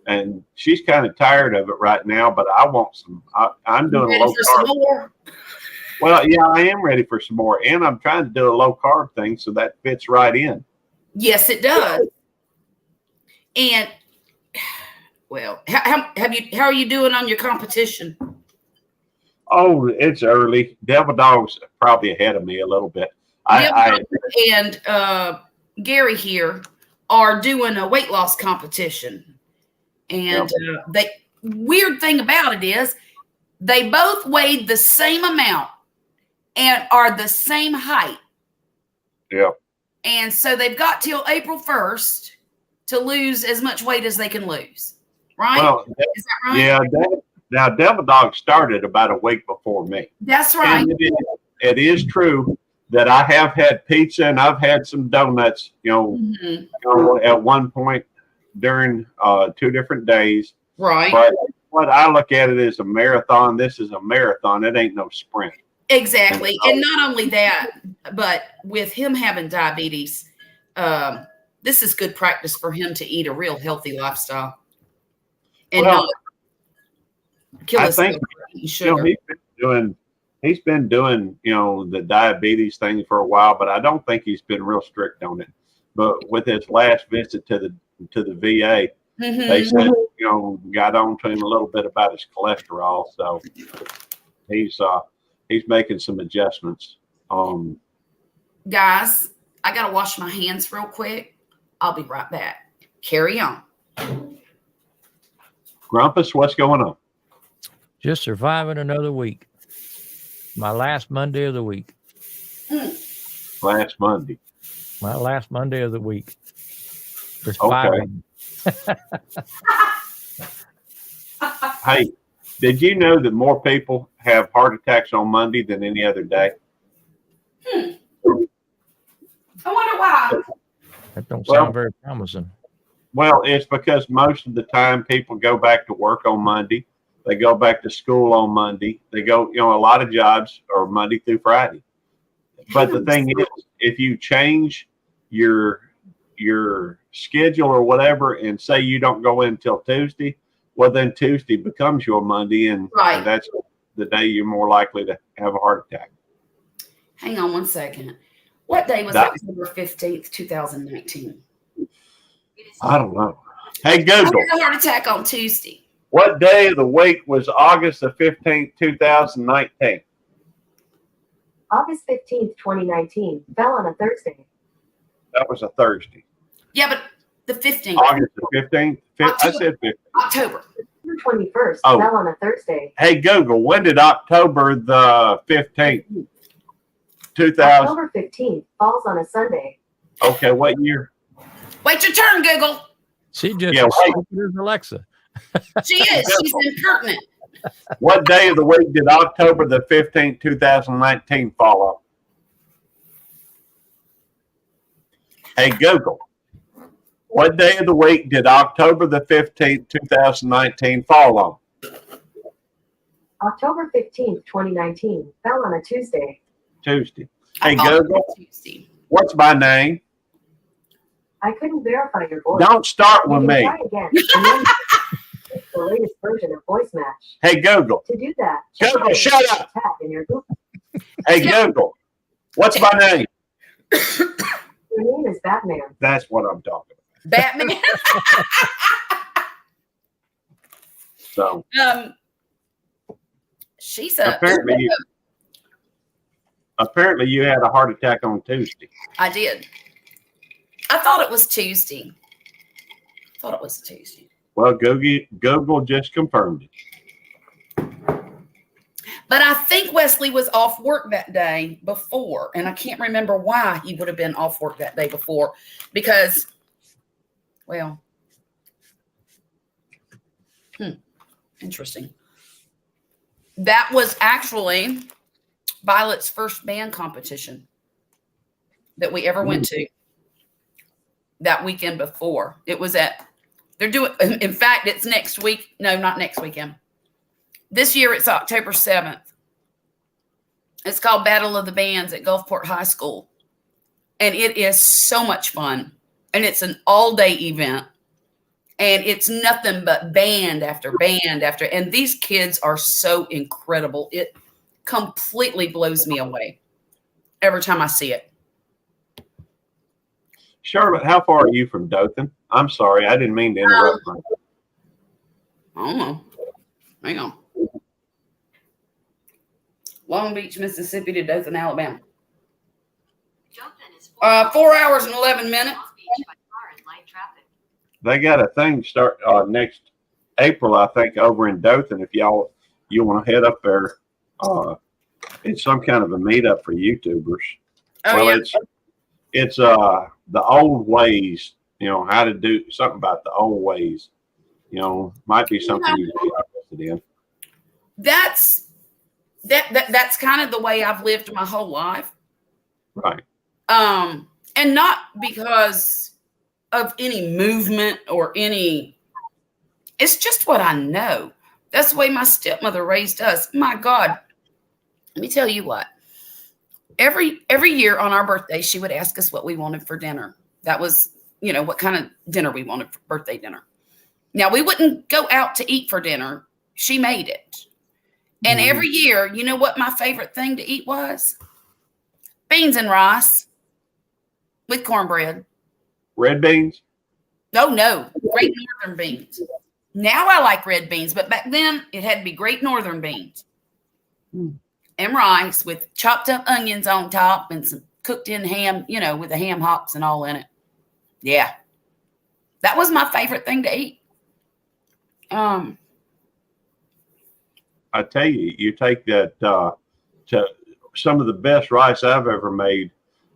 and she's kind of tired of it right now, but I want some. I'm doing a low carb. Some more? Well, yeah, I am ready for some more, and I'm trying to do a low carb thing, so that fits right in. Yes, it does. And well, how are you doing on your competition? Oh, it's early. Devil Dog's probably ahead of me a little bit. And Gary here are doing a weight loss competition, and the weird thing about it is they both weighed the same amount and are the same height. Yep. And so they've got till April 1st to lose as much weight as they can lose. Right? Well, is that right? Yeah. Now, Devil Dog started about a week before me. That's right. And it is true that I have had pizza and I've had some donuts, at one point during 2 different days. Right. But what I look at it as a marathon. This is a marathon. It ain't no sprint. Exactly. And not only that, but with him having diabetes, this is good practice for him to eat a real healthy lifestyle. And not kill himself eating sugar. He's been doing, the diabetes thing for a while, but I don't think he's been real strict on it. But with his last visit to the VA, they said, got on to him a little bit about his cholesterol. So he's making some adjustments. Guys, I got to wash my hands real quick. I'll be right back. Carry on. Grumpus, what's going on? Just surviving another week. My last Monday of the week. Last Monday. My last Monday of the week. There's Okay. 5 of them. Hey, did you know that more people have heart attacks on Monday than any other day? I wonder why. That don't sound very promising. Well, it's because most of the time people go back to work on Monday. They go back to school on Monday. They go, a lot of jobs are Monday through Friday. But the thing is, if you change your schedule or whatever and say you don't go in until Tuesday, well, then Tuesday becomes your Monday, and that's the day you're more likely to have a heart attack. Hang on one second. What day was October 15th, 2019? I don't know. Hey, Google. I had a heart attack on Tuesday. What day of the week was August the 15th, 2019? August 15th, 2019 fell on a Thursday. That was a Thursday. Yeah, but the 15th. August the 15th? I said 15th. October. September 21st fell on a Thursday. Hey, Google, when did October the 15th, 2000? October 15th falls on a Sunday. Okay, what year? Wait your turn, Google. She just stupid as Alexa. She is. She's impertinent. What day of the week did October the 15th, 2019 fall on? Hey, Google. What day of the week did October the 15th, 2019 fall on? October 15th, 2019 fell on a Tuesday. Tuesday. I Hey, thought it Google, was Tuesday. what's my name? I couldn't verify your voice. Don't start You with can me. try again. And then pick the latest version of Voice Match. Hey, Google. To do that, Google, the shut up. tab in your Google. Hey, Google, what's my name? Your name is Batman. That's what I'm talking Batman. about. So She's a. apparently you had a heart attack on Tuesday. I did. I thought it was Tuesday. Well, Google just confirmed it. But I think Wesley was off work that day before, and I can't remember why he would have been off work that day before because, well, interesting. That was actually Violet's first band competition that we ever went to that weekend before. It was they're doing, in fact, it's next week. No, not next weekend. This year it's October 7th. It's called Battle of the Bands at Gulfport High School. And it is so much fun. And it's an all-day event. And it's nothing but band after band after. And these kids are so incredible. It completely blows me away every time I see it. Charlotte, how far are you from Dothan? I'm sorry, I didn't mean to interrupt. I don't know. Hang on. Long Beach, Mississippi to Dothan, Alabama. 4 hours and 11 minutes. They got a thing start next April, I think, over in Dothan. If you want to head up there, it's some kind of a meetup for YouTubers. Oh, well, yeah. it's the old ways. You know how to do something about the old ways. You know, might be something you'd be interested in. That's kind of the way I've lived my whole life. Right. And not because of any movement or any, it's just what I know. That's the way my stepmother raised us. My God, let me tell you what. Every year on our birthday, she would ask us what we wanted for dinner. That was, what kind of dinner we wanted for birthday dinner. Now, we wouldn't go out to eat for dinner. She made it. And every year, you know what my favorite thing to eat was? Beans and rice with cornbread. Red beans? No, Great Northern beans. Now I like red beans, but back then it had to be Great Northern beans. And rice with chopped up onions on top and some cooked in ham, with the ham hocks and all in it. Yeah. That was my favorite thing to eat. I tell you, you take that to some of the best rice I've ever made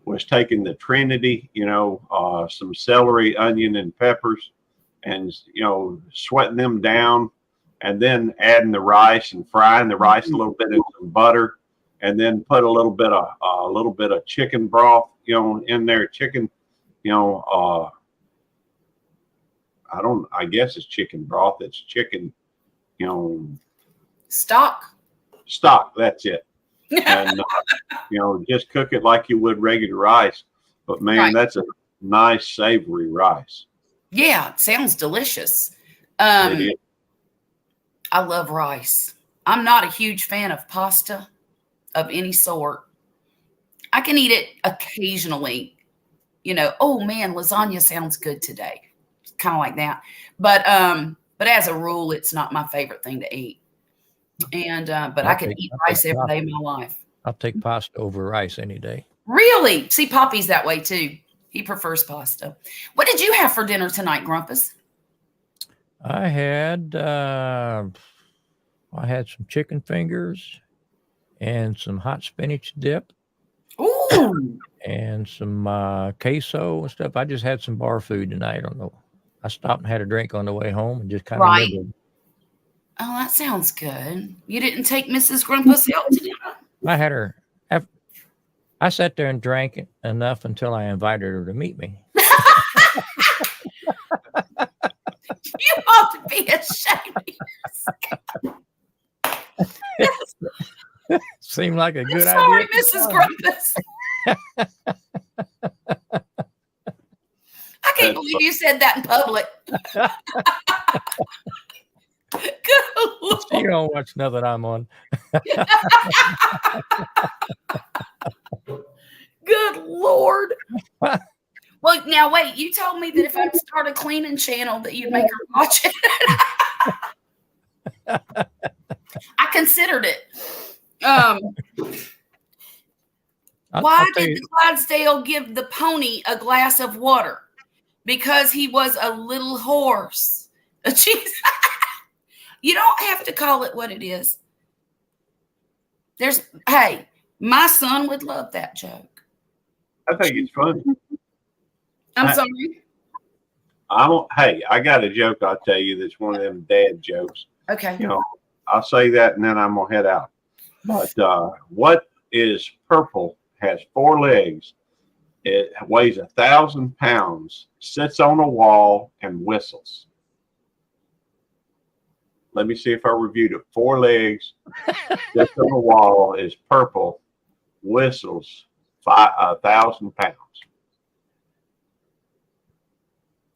was taking the Trinity, some celery, onion, and peppers, and sweating them down, and then adding the rice and frying the rice a little bit in some butter, and then put a little bit of chicken broth, in there. Chicken, I guess it's chicken broth. It's chicken, Stock. That's it. And just cook it like you would regular rice. But man, Right. That's a nice savory rice. Yeah, it sounds delicious. It is. I love rice. I'm not a huge fan of pasta of any sort. I can eat it occasionally. Oh man, lasagna sounds good today. Kind of like that. But as a rule, it's not my favorite thing to eat. And but I could eat rice every day of my life. I'll take pasta over rice any day. Really? See, Poppy's that way too. He prefers pasta. What did you have for dinner tonight, Grumpus? I had some chicken fingers and some hot spinach dip Ooh. and some queso and stuff. I just had some bar food tonight. I don't know. I stopped and had a drink on the way home and just kind of Right. nibbled. Oh, that sounds good. You didn't take Mrs. Grumpus out to dinner? I had her. I sat there and drank enough until I invited her to meet me. You ought to be ashamed of yourself. Seemed like a good Sorry, idea. Mrs. Grumpus. I can't believe you said that in public. Good Lord. You don't watch nothing I'm on. Good Lord. Well, now wait. You told me that if I start a cleaning channel, that you'd make her watch it. I considered it. Why did the Clydesdale give the pony a glass of water? Because he was a little horse. Jeez. You don't have to call it what it is. Hey, my son would love that joke. I think it's funny. I'm sorry. Hey, I got a joke I'll tell you that's one of them dad jokes. Okay. You know, I'll say that and then I'm going to head out. But what is purple, has 4 legs, it weighs 1,000 pounds, sits on a wall, and whistles? Let me see if I reviewed it. 4 legs, sits on a wall, is purple, whistles, 1,000 pounds.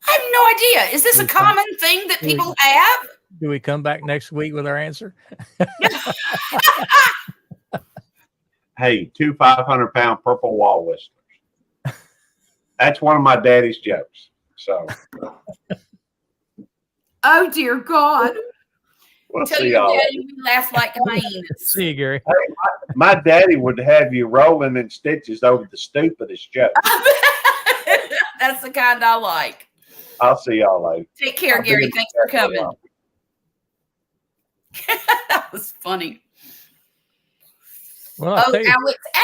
I have no idea. Is this a common thing that people have? Do we come back next week with our answer? Hey, 2 500-pound purple wall whistlers. That's one of my daddy's jokes. So, Oh, dear God. we'll Tell see your y'all. daddy we laugh like hyenas. See you, Gary. My daddy would have you rolling in stitches over the stoop of this joke. That's the kind I like. I'll see y'all later. Take care, I'll be Gary. in Thanks for touch. coming. That was funny. Well, I'll Oh, tell you,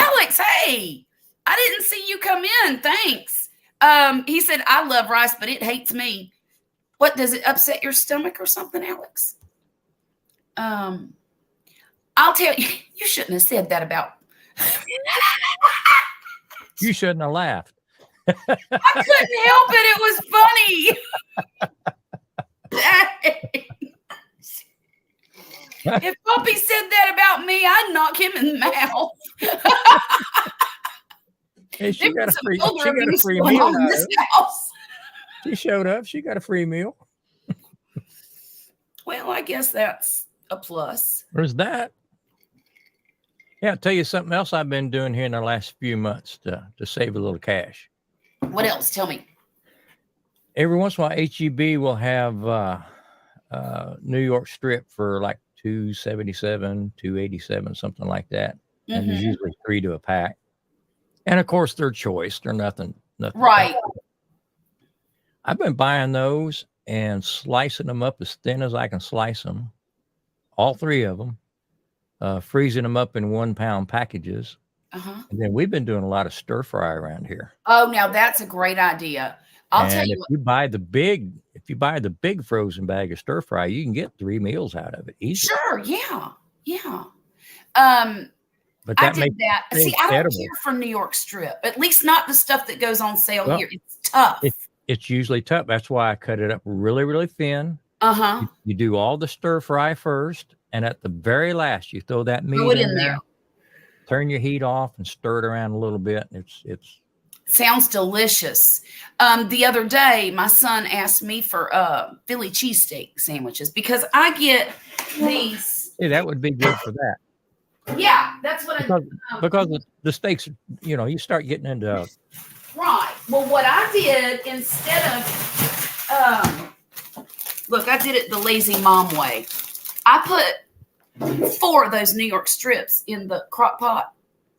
Alex, hey, I didn't see you come in. Thanks. He said, I love rice, but it hates me. What, does it upset your stomach or something, Alex? I'll tell you, you shouldn't have said that about. you shouldn't have laughed. I couldn't help it. It was funny. If Puppy said that about me, I'd knock him in the mouth. Hey, she got a There's free, builder she got a abuse free going meal. on in Out of this it. house. She showed up. She got a free meal. Well, I guess that's a plus. Where's that? Yeah, I'll tell you something else I've been doing here in the last few months to save a little cash. What else? Tell me. Every once in a while, HEB will have New York strip for like $2.77, $2.87, something like that. And there's usually 3 to a pack. And of course, they're choice. They're nothing. Right. I've been buying those and slicing them up as thin as I can slice them. All 3 of them. Freezing them up in 1 pound packages. Uh-huh. And then we've been doing a lot of stir fry around here. Oh, now that's a great idea. I'll tell you if what. you buy the big frozen bag of stir fry, you can get 3 meals out of it easy. Sure. Yeah. Yeah. But I that did makes that. it See, I don't edible. care for New York strip. At least not the stuff that goes on sale Well, here. It's tough. It's usually tough. That's why I cut it up really, really thin. Uh-huh. You do all the stir fry first, and at the very last, you throw that meat Throw it in in there. there. Turn your heat off and stir it around a little bit. It's Sounds delicious. The other day, my son asked me for Philly cheesesteak sandwiches because I get these. yeah, that would be good for that. Yeah, that's what Because the steaks, you start getting into right. Well, what I did instead of look, I did it the lazy mom way. I put 4 of those New York strips in the crock pot,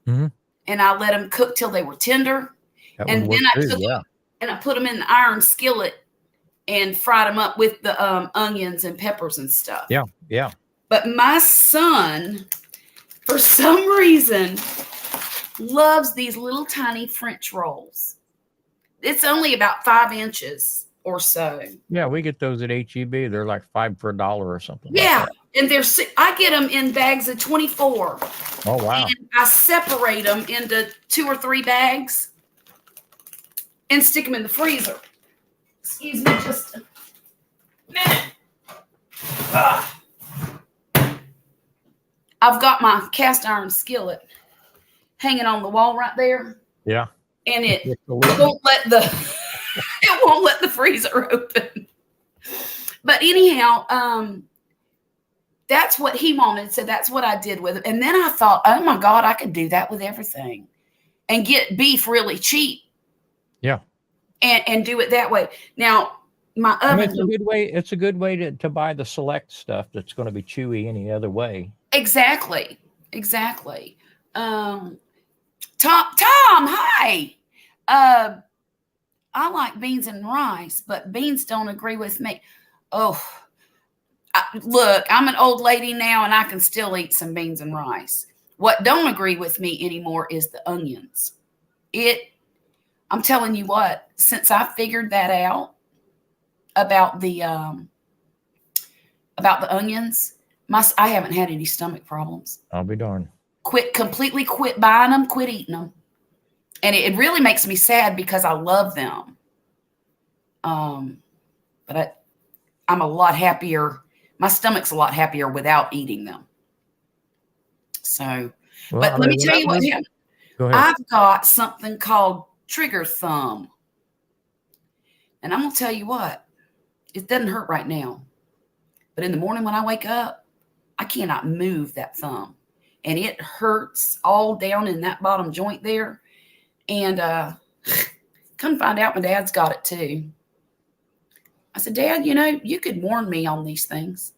Mhm. and I let them cook till they were tender. that And would then work I too, took yeah. and I put them in the iron skillet and fried them up with the onions and peppers and stuff. Yeah, yeah. But my son, for some reason, loves these little tiny French rolls. It's only about 5 inches or so. Yeah, we get those at HEB. They're like 5 for $1 or something. Yeah, Like and I get them in bags of 24. that. Oh, wow. And I separate them into 2 or 3 bags and stick them in the freezer. Excuse me, just I've got my cast iron skillet hanging on the wall right there, Yeah. and it won't let the it won't let the freezer open. But anyhow, that's what he wanted, so that's what I did with it. And then I thought, oh my God, I could do that with everything, and get beef really cheap. Yeah. And do it that way. Now my oven. It's a good way. It's a good way to buy the select stuff that's going to be chewy any other way. Exactly. Tom, hi. I like beans and rice, but beans don't agree with me. Oh, look, I'm an old lady now, and I can still eat some beans and rice. What don't agree with me anymore is the onions. I'm telling you what, since I figured that out about the onions, I haven't had any stomach problems. I'll be darned. Completely quit buying them, quit eating them. And it really makes me sad because I love them. But I'm a lot happier. My stomach's a lot happier without eating them. So, Well, but let me tell you what happened. Go ahead. I've got something called trigger thumb. And I'm going to tell you what, it doesn't hurt right now. But in the morning when I wake up, I cannot move that thumb. And it hurts all down in that bottom joint there. And come find out my dad's got it too. I said, Dad, you could warn me on these things.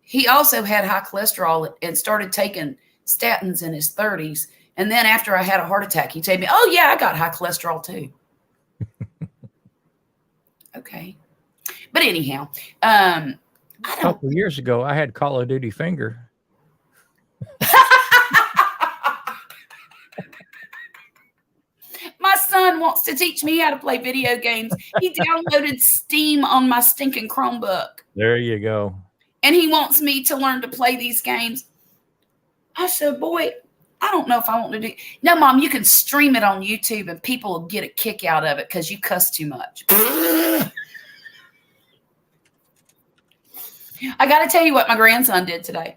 He also had high cholesterol and started taking statins in his 30s. And then after I had a heart attack, he told me, oh, yeah, I got high cholesterol too. Okay. But anyhow, A couple of years ago, I had Call of Duty finger. My son wants to teach me how to play video games. He downloaded Steam on my stinking Chromebook. There you go. And he wants me to learn to play these games. I said, boy, I don't know if I want to do. No, Mom, you can stream it on YouTube and people will get a kick out of it because you cuss too much. I got to tell you what my grandson did today.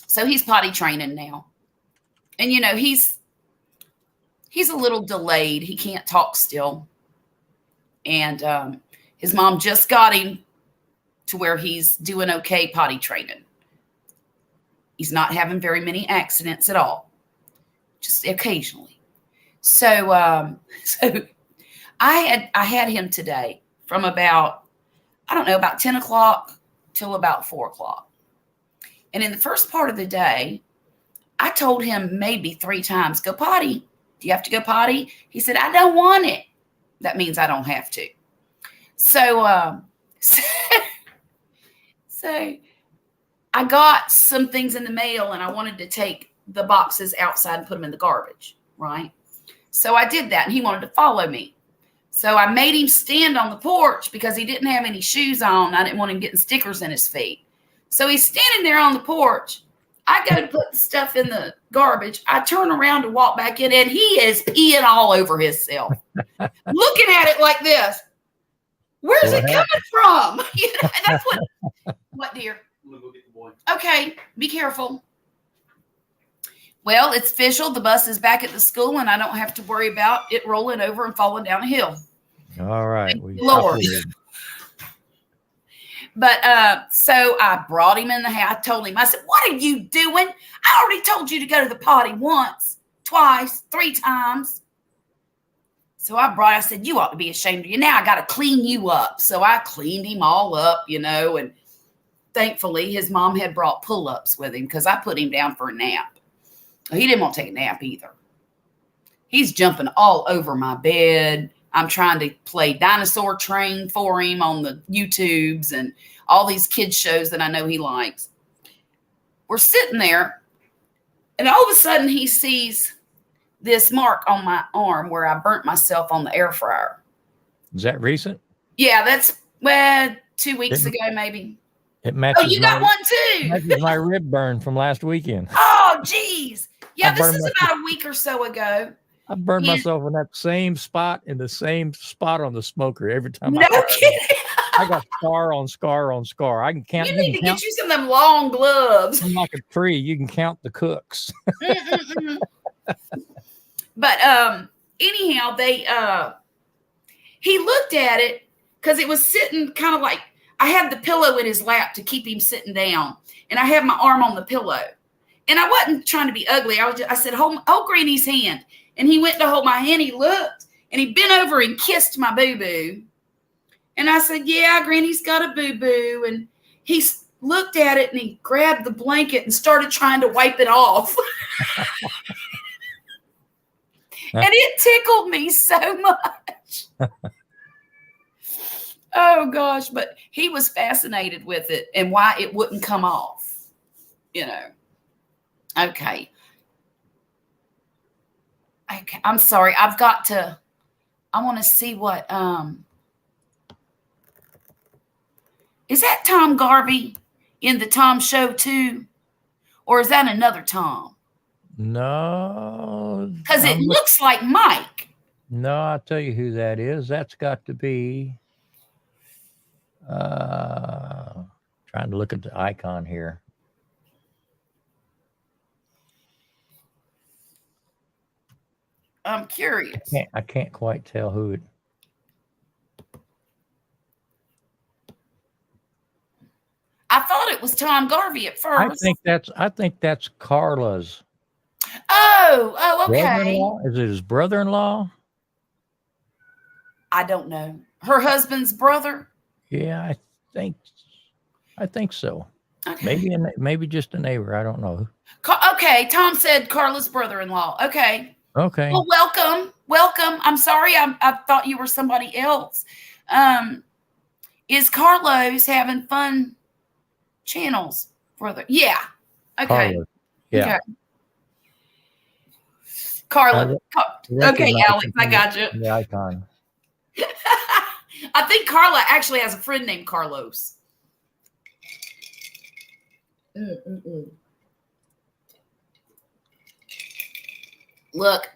So he's potty training now. And, he's a little delayed. He can't talk still. And his mom just got him to where he's doing okay potty training. He's not having very many accidents at all, just occasionally. So I had him today from about 10 o'clock till about 4 o'clock. And in the first part of the day, I told him maybe 3 times, go potty. Do you have to go potty? He said, I don't want it. That means I don't have to. So I got some things in the mail and I wanted to take the boxes outside and put them in the garbage, right? So I did that and he wanted to follow me. So I made him stand on the porch because he didn't have any shoes on. I didn't want him getting stickers in his feet. So he's standing there on the porch. I go to put the stuff in the garbage. I turn around to walk back in and he is peeing all over himself. Looking at it like this. Where's it coming from? That's what, dear? We'll go get the boy. Okay, be careful. Well, it's official. The bus is back at the school and I don't have to worry about it rolling over and falling down a hill. All right. Lord. But so I brought him in the house. I told him, I said, what are you doing? I already told you to go to the potty once, twice, 3 times. So I said, you ought to be ashamed of you. Now I got to clean you up. So I cleaned him all up, and thankfully his mom had brought pull-ups with him because I put him down for a nap. He didn't want to take a nap either. He's jumping all over my bed. I'm trying to play Dinosaur Train for him on the YouTubes and all these kids shows that I know he likes. We're sitting there and all of a sudden he sees this mark on my arm where I burnt myself on the air fryer. Is that recent? Yeah, that's 2 weeks ago, maybe. It matches. Oh, you got one too. Matches my rib burn from last weekend. Oh, geez. Yeah, this is burned about a week or so ago. I burned myself in that same spot on the smoker every time. No kidding. I got scar on scar on scar. I can count. You You need can to count get you some of them long gloves. I'm like a tree. You can count the cooks. Mm-mm-mm. But anyhow, he looked at it because it was sitting kind of like I had the pillow in his lap to keep him sitting down, and I had my arm on the pillow. And I wasn't trying to be ugly. I said, hold Granny's hand. And he went to hold my hand. He looked and he bent over and kissed my boo-boo. And I said, yeah, Granny's got a boo-boo. And he looked at it and he grabbed the blanket and started trying to wipe it off. And it tickled me so much. Oh, gosh. But he was fascinated with it and why it wouldn't come off, you know. Okay. I'm sorry. I want to see what, is that Tom Garvey in the Tom Show too? Or is that another Tom? No. Because it looks like Mike. No, I'll tell you who that is. That's got to be, trying to look at the icon here. I'm curious. I can't quite tell who it. I thought it was Tom Garvey at first. I think that's Carla's Oh, okay. brother-in-law. Is it his brother-in-law? I don't know. Her husband's brother? Yeah, I think so. Okay. Maybe just a neighbor. I don't know. Okay, Tom said Carla's brother-in-law. Okay. Okay. Well, welcome. I'm sorry. I thought you were somebody else. Is Carlos having fun channels, brother? Yeah. Okay. Carla. Yeah. Okay. Carla. Okay, Alex, I got you. The icon. I think Carla actually has a friend named Carlos. Look,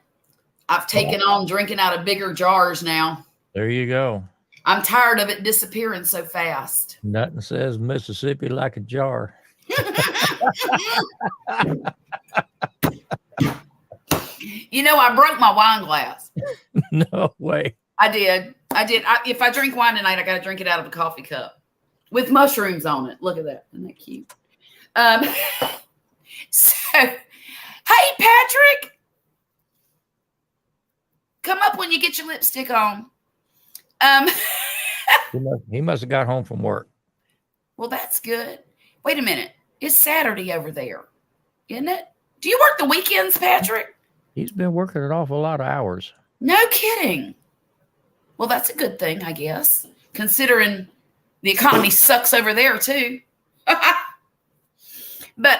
I've taken on drinking out of bigger jars now. There you go. I'm tired of it disappearing so fast. Nothing says Mississippi like a jar. You know, I broke my wine glass. No way. I did. If I drink wine tonight, I got to drink it out of a coffee cup with mushrooms on it. Look at that. Isn't that cute? So, hey, Patrick. Come up when you get your lipstick on. He must have got home from work. Well, that's good. Wait a minute. It's Saturday over there, isn't it? Do you work the weekends, Patrick? He's been working an awful lot of hours. No kidding. Well, that's a good thing, I guess, considering the economy sucks over there too. But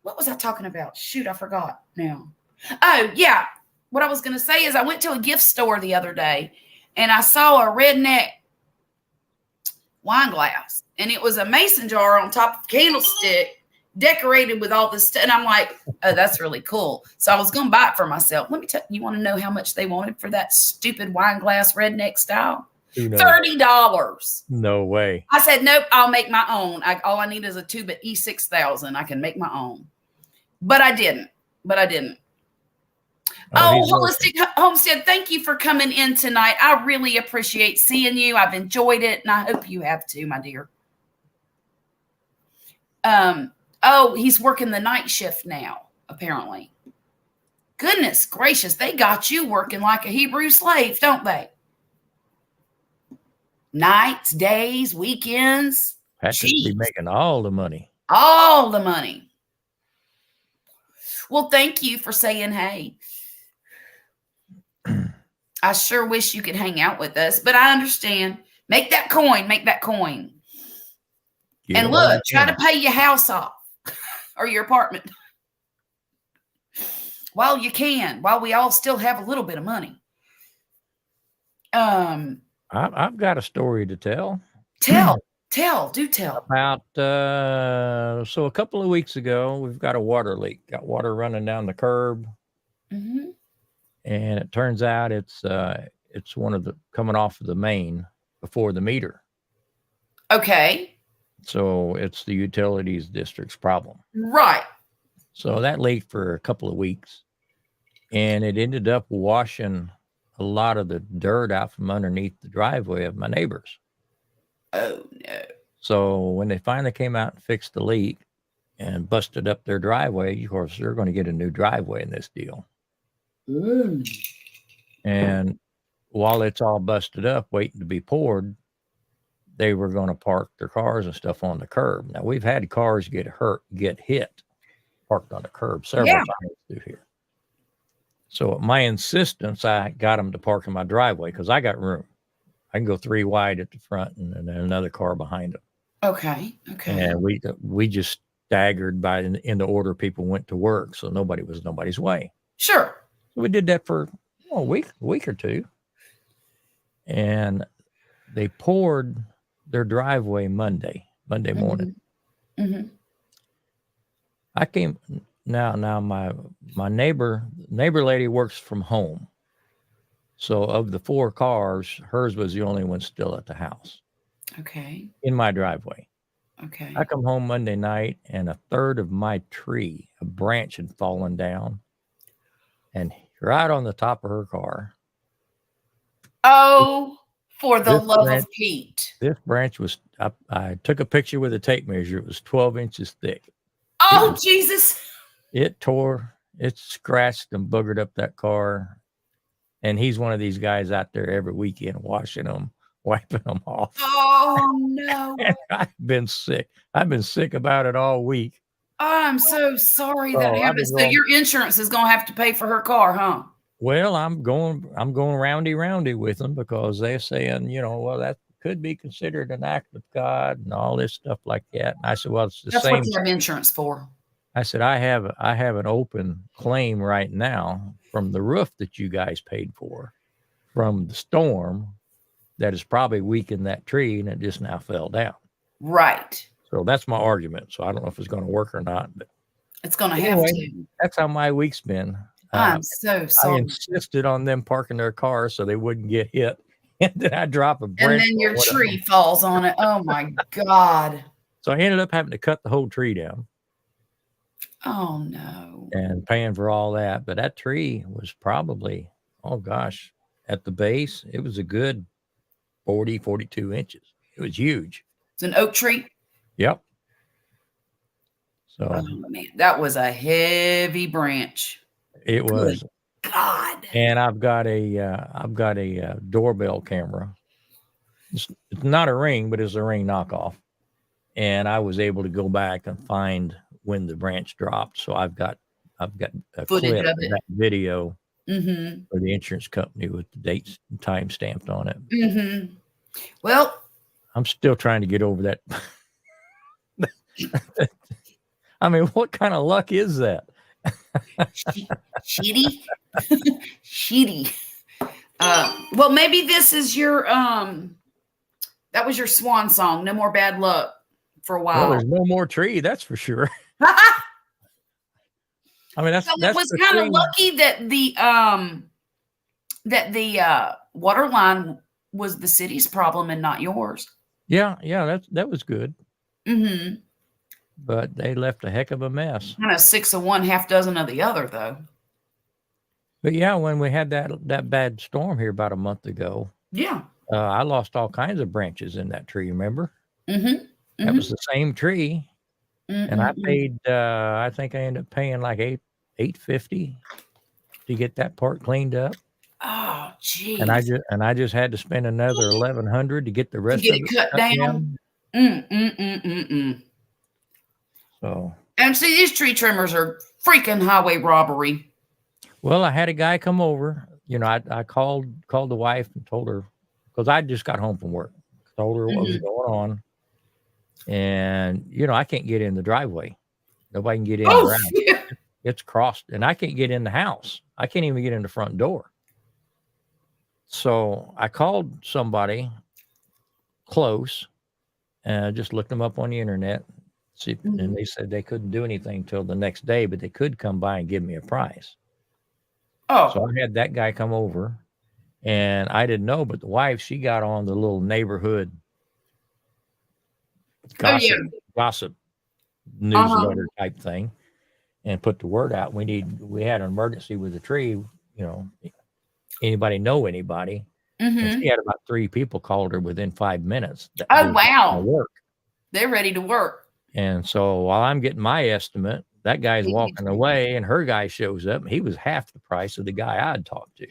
what was I talking about? Shoot, I forgot now. Oh, yeah. What I was going to say is I went to a gift store the other day and I saw a redneck wine glass, and it was a mason jar on top of a candlestick decorated with all this stuff. And I'm like, oh, that's really cool. So I was going to buy it for myself. Let me tell you, want to know how much they wanted for that stupid wine glass redneck style? $30. No way. I said, nope, I'll make my own. All I need is a tube at E6000. I can make my own. But I didn't. Oh, Holistic Homestead, thank you for coming in tonight. I really appreciate seeing you. I've enjoyed it, and I hope you have too, my dear. Oh, he's working the night shift now, apparently. Goodness gracious, they got you working like a Hebrew slave, don't they? Nights, days, weekends. Patrick be making all the money. All the money. Well, thank you for saying hey. I sure wish you could hang out with us, but I understand. Make that coin. Yeah, and look, try to pay your house off or your apartment while you can, while we all still have a little bit of money. I've got a story to tell. Do tell. About so a couple of weeks ago, we've got a water leak. Got water running down the curb. Mm-hmm. And it turns out it's one of the coming off of the main before the meter. Okay. So it's the utilities district's problem. Right. So that leaked for a couple of weeks, and it ended up washing a lot of the dirt out from underneath the driveway of my neighbors. Oh no. So when they finally came out and fixed the leak and busted up their driveway, of course, they're going to get a new driveway in this deal. And while it's all busted up, waiting to be poured, they were going to park their cars and stuff on the curb. Now, we've had cars get hit, parked on the curb several times through here. So at my insistence, I got them to park in my driveway because I got room. I can go 3 wide at the front and then another car behind them. Okay. Okay. And we just staggered in the order people went to work, so nobody was nobody's way. Sure. So we did that for a week or two, and they poured their driveway Monday morning. Mm-hmm. I came now my neighbor lady works from home, so of the 4 cars, hers was the only one still at the house. Okay. In my driveway. Okay. I come home Monday night, and a third of my tree, a branch had fallen down, and right on the top of her car. Oh, for the This love branch- of Pete. This branch was, I took a picture with a tape measure. It was 12 inches thick. Oh, Jesus. It scratched and boogered up that car. And he's one of these guys out there every weekend washing them, wiping them off. Oh, no. And I've been sick. I've been sick about it all week. I'm so sorry Oh, that I've happened. been So going- your insurance is going to have to pay for her car, huh? Well, I'm going roundy with them because they're saying, well, that could be considered an act of God and all this stuff like that. And I said, well, it's the That's same. what you have insurance for. I said, I have an open claim right now from the roof that you guys paid for from the storm that has probably weakened that tree and it just now fell down. Right. So that's my argument. So I don't know if it's going to work or not, but It's going to have anyway, to. that's how my week's been. I'm so I sorry. insisted on them parking their car so they wouldn't get hit. And then I drop a And branch. then your on one of tree them. falls on it. Oh, my God. So I ended up having to cut the whole tree down Oh, no. and paying for all that. But that tree was probably, oh gosh, at the base, it was a good 40, 42 inches. It was huge. It's an oak tree. Yep. So Oh, man. That was a heavy branch. it was, God. and I've got a doorbell camera. It's not a Ring, but it's a Ring knockoff. And I was able to go back and find when the branch dropped. So I've got a Footage clip of of it. that video Mm-hmm. for the insurance company with the dates and time stamped on it. Mm-hmm. Well, I'm still trying to get over that. I mean, what kind of luck is that? shitty. Shitty. Well, maybe this is your that was your swan song. No more bad luck for a Well, while. there's no more tree, that's for sure. I mean, that's Well, it that's was the kind of tree. lucky that the water line was the city's problem and not yours. Yeah, that was good, Mm-hmm. but they left a heck of a mess. Kind of 6 of one, half dozen of the other, though. But yeah, when we had that bad storm here about a month ago, Yeah. I lost all kinds of branches in that tree. Remember? Mm-hmm. That was the same tree, and I Mm-hmm. paid. I think I ended up paying like $850 to get that part cleaned up. Oh, geez. And I just had to spend another $1,100 to get the rest get of it it cut down? So, And see, these tree trimmers are freaking highway robbery. well, I had a guy come over. I called the wife and told her because I just got home from work. Told her what was going on, and I can't get in the driveway. Nobody can get in Oh, around. yeah. It's crossed, and I can't get in the house. I can't even get in the front door. So I called somebody close and just looked them up on the internet. See, and they said they couldn't do anything till the next day, but they could come by and give me a price. Oh, So I had that guy come over And I didn't know, but the wife, she got on the little neighborhood gossip newsletter type thing and put the word out. We had an emergency with the tree, you know, anybody know anybody? And she had about 3 people called her within 5 minutes. Oh, wow. Work. They're ready to work. And so while I'm getting my estimate, that guy's walking away and her guy shows up and he was half the price of the guy I'd talked to.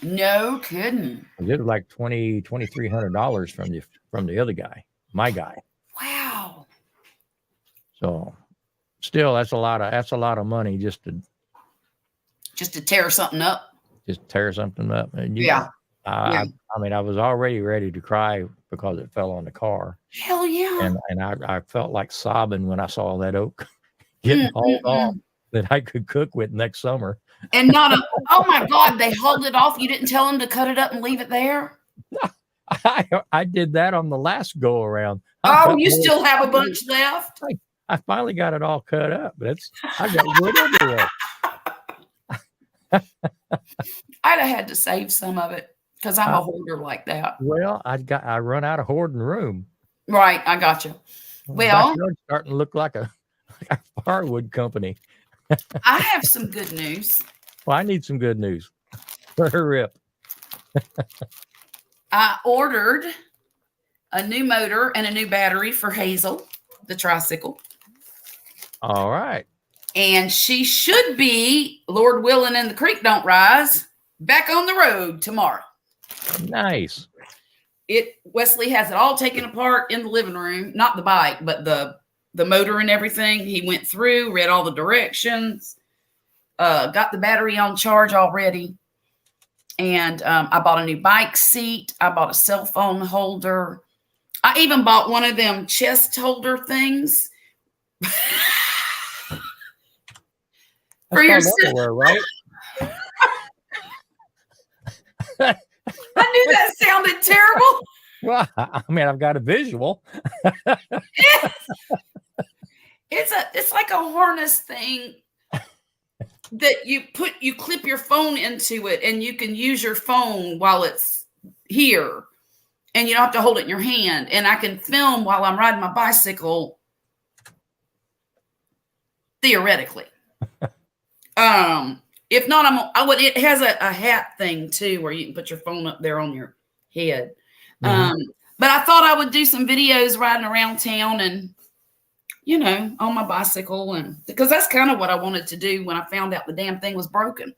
No kidding. It was like $2,300 from the other guy, my guy. Wow. So still that's a lot of money just to tear something up. And I mean, I was already ready to cry because it fell on the car. Hell yeah. And I felt like sobbing when I saw that oak getting hauled off that I could cook with next summer. And oh my God, they hauled it off. You didn't tell them to cut it up and leave it there? I did that on the last go around. Oh, you still have a bunch left? I finally got it all cut up, but I got wood everywhere. I'd have had to save some of it because I'm a hoarder like that. Well, I run out of hoarding room. Right, I got you. Well, starting to look like a firewood company. I have some good news. Well, I need some good news. Hurry up. I ordered a new motor and a new battery for Hazel, the tricycle. All right. And she should be, Lord willing and the creek don't rise, back on the road tomorrow. Nice. Wesley has it all taken apart in the living room, not the bike, but the motor and everything. He went through, read all the directions, got the battery on charge already. And I bought a new bike seat. I bought a cell phone holder. I even bought one of them chest holder things. For your underwear, right? I knew that sounded terrible. Well, I mean, I've got a visual. It's like a harness thing that you clip your phone into it and you can use your phone while it's here and you don't have to hold it in your hand. And I can film while I'm riding my bicycle, theoretically. If not, it has a hat thing too, where you can put your phone up there on your head. But I thought I would do some videos riding around town and, on my bicycle, and because that's kind of what I wanted to do when I found out the damn thing was broken.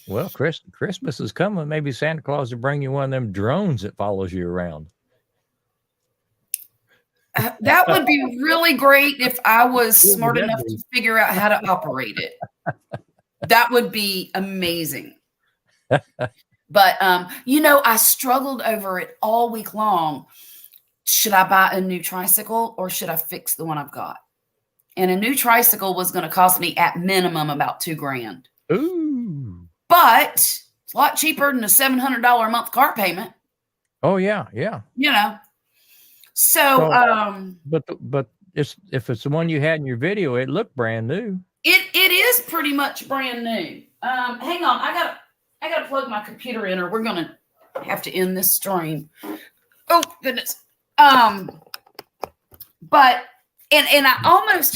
Well, Christmas is coming. Maybe Santa Claus will bring you one of them drones that follows you around. That would be really great if I was smart enough to figure out how to operate it. That would be amazing. But, I struggled over it all week long. Should I buy a new tricycle or should I fix the one I've got? And a new tricycle was going to cost me at minimum about $2,000. Ooh. But it's a lot cheaper than a $700 a month car payment. Oh, yeah. Yeah. So, but if it's the one you had in your video, it looked brand new. It is pretty much brand new. Hang on, I gotta plug my computer in, or we're gonna have to end this stream. Oh goodness. But I almost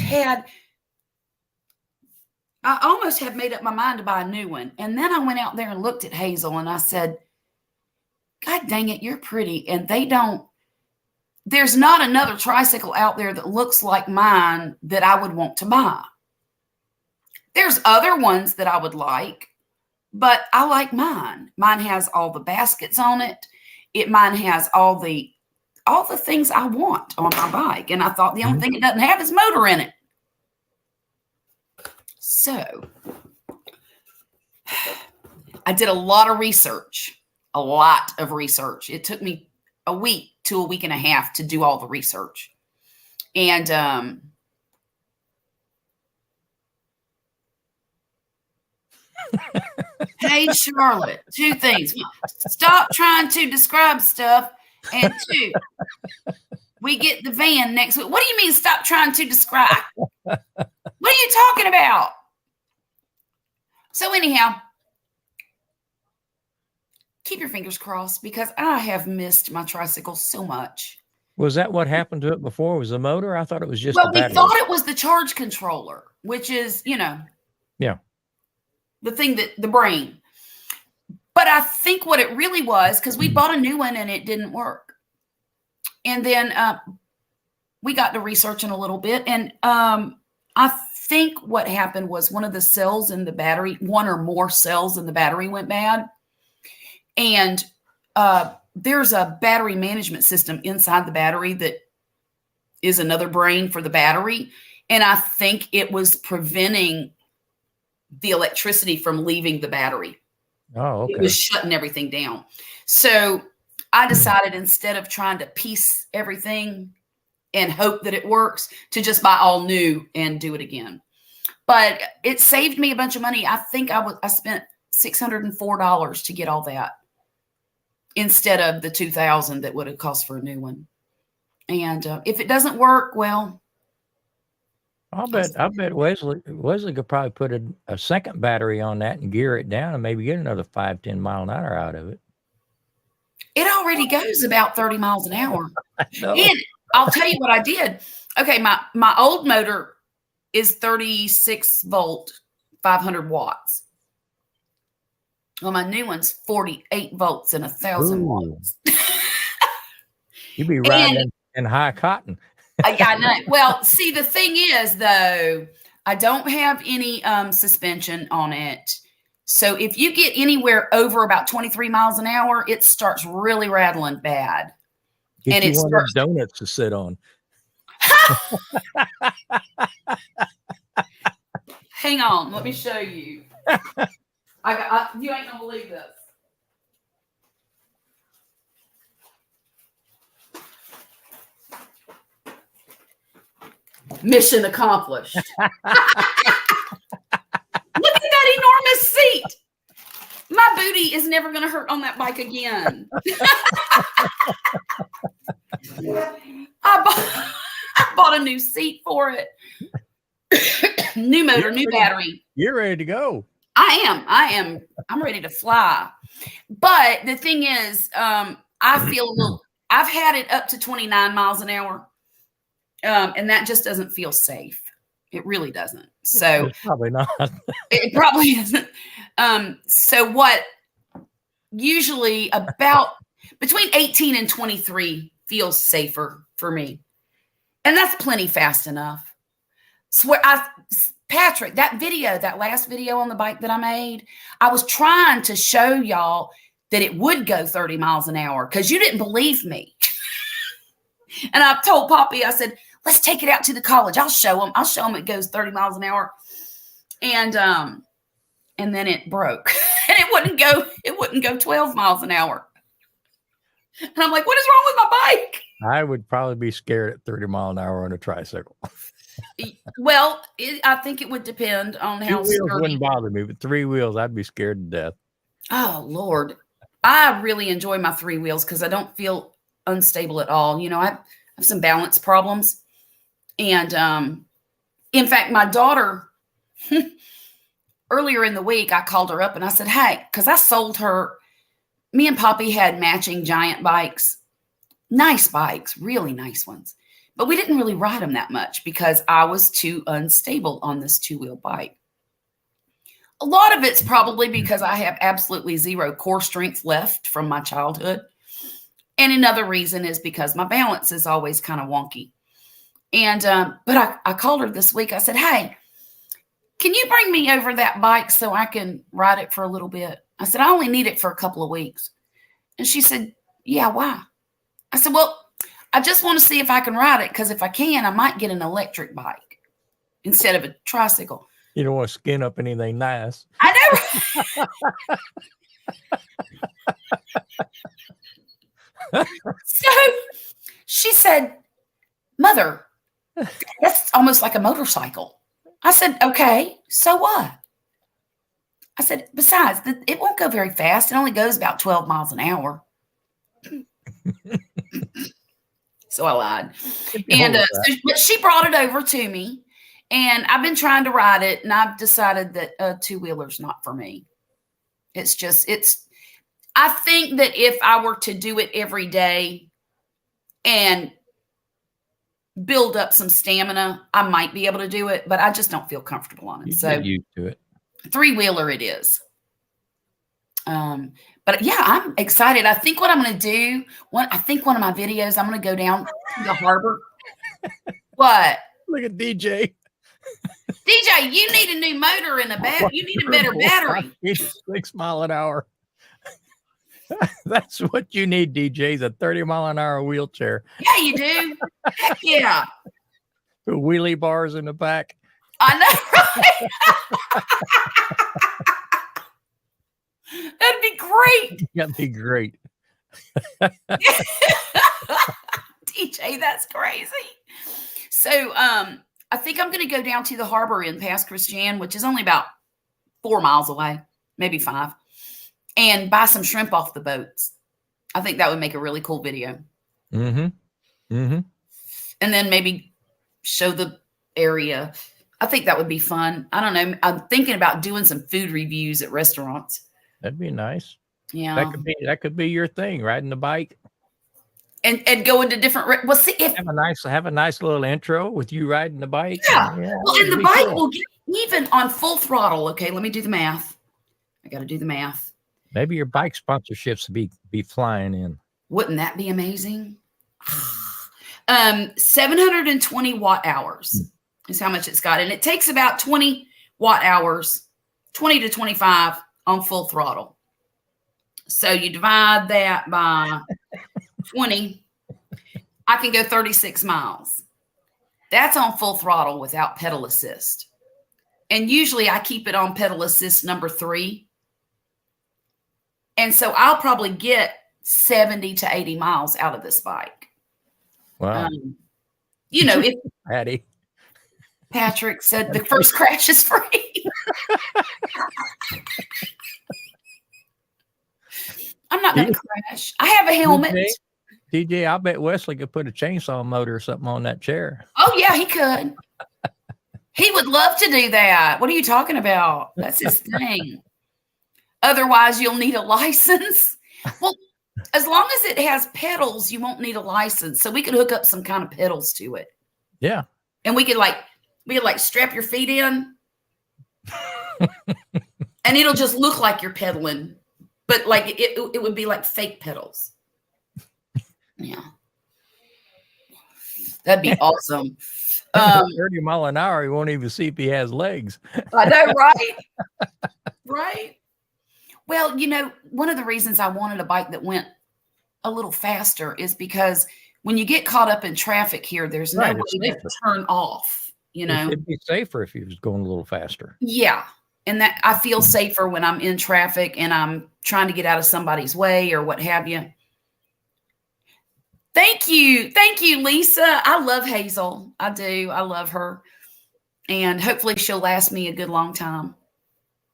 had made up my mind to buy a new one, and then I went out there and looked at Hazel, and I said, "God dang it, you're pretty," and there's not another tricycle out there that looks like mine that I would want to buy. There's other ones that I would like, but I like mine. Mine has all the baskets on it. Mine has all the things I want on my bike. And I thought the only thing it doesn't have is motor in it. So I did a lot of research. It took me a week to a week and a half to do all the research. And hey, Charlotte, 2 things. Stop trying to describe stuff. And 2, we get the van next week. What do you mean stop trying to describe? What are you talking about? So anyhow, keep your fingers crossed because I have missed my tricycle so much. Was that what happened to it before? Was the motor? I thought it was just Well, the we battery. thought it was the charge controller, which is, Yeah. the thing that the brain. But I think what it really was, because we bought a new one and it didn't work. And then we got to researching a little bit. And I think what happened was one of the cells in the battery, one or more cells in the battery went bad. And there's a battery management system inside the battery that is another brain for the battery. And I think it was preventing the electricity from leaving the battery. Oh, okay. It was shutting everything down. So I decided instead of trying to piece everything and hope that it works, to just buy all new and do it again. But it saved me a bunch of money. I think I spent $604 to get all that instead of the $2,000 that would have cost for a new one. And if it doesn't work, well, I bet Wesley could probably put a second battery on that and gear it down and maybe get another 5-10 mile an hour out of it. it already goes about 30 miles an hour. No. And I'll tell you what I did. Okay, my old motor is 36 volt, 500 watts. Well, my new one's 48 volts and 1,000 Ooh. watts. You'd be riding in high cotton. I know. Well, see, the thing is, though, I don't have any suspension on it. So if you get anywhere over about 23 miles an hour, it starts really rattling bad. Get And you it one of those donuts to sit on. Hang on, let me show you. You ain't gonna believe this. Mission accomplished. Look at that enormous seat. My booty is never going to hurt on that bike again. I bought a new seat for it. New motor, new battery. You're ready to go. I'm ready to fly. But the thing is, I feel a little, I've had it up to 29 miles an hour. And that just doesn't feel safe. It really doesn't. So It's probably not. it probably isn't. So what usually about between 18 and 23 feels safer for me. And that's plenty fast enough. Patrick, that last video on the bike that I made, I was trying to show y'all that it would go 30 miles an hour because you didn't believe me. And I told Poppy, I said, let's take it out to the college. I'll show them it goes 30 miles an hour. And then it broke. And it wouldn't go 12 miles an hour. And I'm like, what is wrong with my bike? I would probably be scared at 30 mile an hour on a tricycle. Well, I think it would depend on how 2 wheels sturdy. wouldn't bother me, but 3 wheels, I'd be scared to death. Oh, Lord. I really enjoy my 3 wheels because I don't feel unstable at all. You know, I have some balance problems. And in fact, my daughter, earlier in the week, I called her up and I said, hey, because I sold her, me and Poppy had matching giant bikes, nice bikes, really nice ones. But we didn't really ride them that much because I was too unstable on this 2-wheel bike. A lot of it's probably because I have absolutely zero core strength left from my childhood. And another reason is because my balance is always kind of wonky. And, but I called her this week. I said, hey, can you bring me over that bike so I can ride it for a little bit? I said, I only need it for a couple of weeks. And she said, yeah, why? I said, well, I just want to see if I can ride it. Because if I can, I might get an electric bike instead of a tricycle. You don't want to skin up anything nice. I know. So she said, Mother, that's almost like a motorcycle. I said, okay, so what? I said, besides, it won't go very fast. It only goes about 12 miles an hour. So I lied. And but she brought it over to me. And I've been trying to ride it. And I've decided that a 2-wheeler's not for me. I think that if I were to do it every day and build up some stamina, I might be able to do it, but I just don't feel comfortable on it. You So get used to it. 3-wheeler it is. But yeah, I'm excited. I think what I'm going to do, I think one of my videos, I'm going to go down to the harbor. What? Look at DJ. DJ, you need a new motor and you need a better battery. 6 mile an hour. That's what you need, DJ, is a 30-mile-an-hour wheelchair. Yeah, you do. Heck yeah. With wheelie bars in the back. I know, right? That'd be great. That'd be great. DJ, that's crazy. So I think I'm going to go down to the harbor in Pass Christian, which is only about 4 miles away, maybe 5, and buy some shrimp off the boats. I think that would make a really cool video. Mm-hmm. Mm-hmm. And then maybe show the area. I think that would be fun. I don't know. I'm thinking about doing some food reviews at restaurants. That'd be nice. Yeah. That could be your thing, riding the bike. And go into different. Well, see, if have a nice little intro with you riding the bike. Yeah. Well, and the bike will get even on full throttle. Okay, let me do the math. I got to do the math. Maybe your bike sponsorships be flying in. Wouldn't that be amazing? 720 watt hours is how much it's got, and it takes about 20 watt hours, 20 to 25 on full throttle. So you divide that by 20, I can go 36 miles. That's on full throttle without pedal assist. And usually I keep it on pedal assist number 3. And so I'll probably get 70 to 80 miles out of this bike. Wow. You know, if Patty. Patrick said the first crash is free. I'm not going to crash. I have a helmet. DJ, I bet Wesley could put a chainsaw motor or something on that chair. Oh, yeah, he could. He would love to do that. What are you talking about? That's his thing. Otherwise, you'll need a license. Well, as long as it has pedals, you won't need a license. So we could hook up some kind of pedals to it. Yeah. And we could strap your feet in. And it'll just look like you're pedaling. But like it would be like fake pedals. Yeah. That'd be awesome. 30 mile an hour, you won't even see if he has legs. I know, right? Right. Well, you know, one of the reasons I wanted a bike that went a little faster is because when you get caught up in traffic here, there's no way to turn off, you know. It'd be safer if he was going a little faster. Yeah. And that I feel safer when I'm in traffic and I'm trying to get out of somebody's way or what have you. Thank you. Thank you, Lisa. I love Hazel. I do. I love her. And hopefully she'll last me a good long time.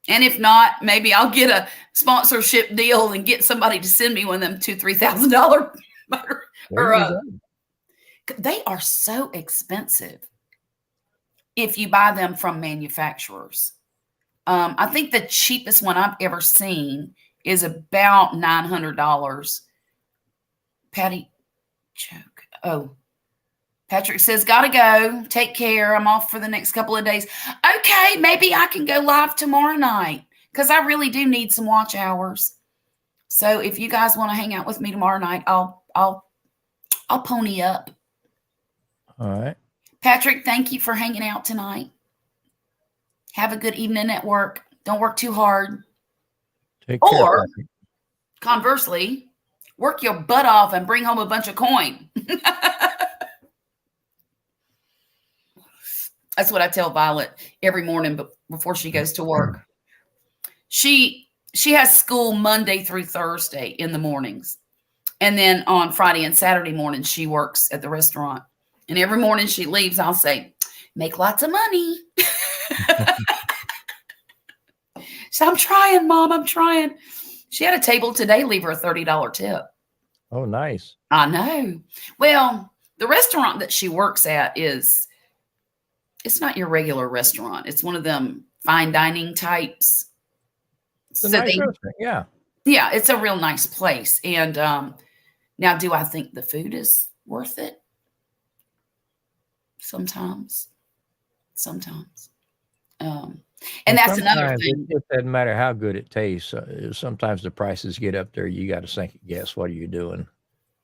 And if not, maybe I'll get a sponsorship deal and get somebody to send me one of them $2,000-$3,000 motor. They are so expensive if you buy them from manufacturers. I think the cheapest one I've ever seen is about $900. Patty joke. Oh, Patrick says, gotta go. Take care. I'm off for the next couple of days. Okay, maybe I can go live tomorrow night because I really do need some watch hours. So if you guys want to hang out with me tomorrow night, I'll pony up. All right. Patrick, thank you for hanging out tonight. Have a good evening at work. Don't work too hard. Take care, or Patrick. Conversely, work your butt off and bring home a bunch of coin. That's what I tell Violet every morning before she goes to work. She has school Monday through Thursday in the mornings. And then on Friday and Saturday mornings, she works at the restaurant. And every morning she leaves, I'll say, make lots of money. So I'm trying, Mom. I'm trying. She had a table today leave her a $30 tip. Oh, nice. I know. Well, the restaurant that she works at it's not your regular restaurant. It's one of them fine dining types. It's a nice restaurant. Yeah. Yeah, it's a real nice place. And now, do I think the food is worth it? Sometimes. And that's another Sometimes thing. it doesn't matter how good it tastes. Sometimes the prices get up there. You got to second guess. What are you doing?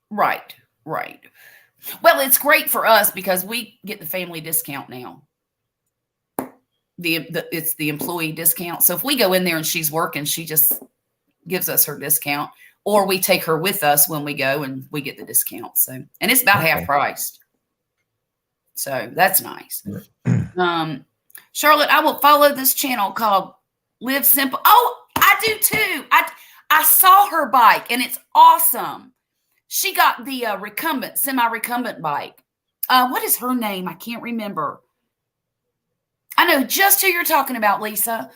Right. Well, it's great for us because we get the family discount now. It's the employee discount. So if we go in there and she's working, she just gives us her discount, or we take her with us when we go and we get the discount. So, and it's about half priced. So that's nice. Charlotte, I will follow this channel called Live Simple. Oh, I do too. I saw her bike and it's awesome. She got the semi-recumbent bike. What is her name? I can't remember. I know just who you're talking about, Lisa.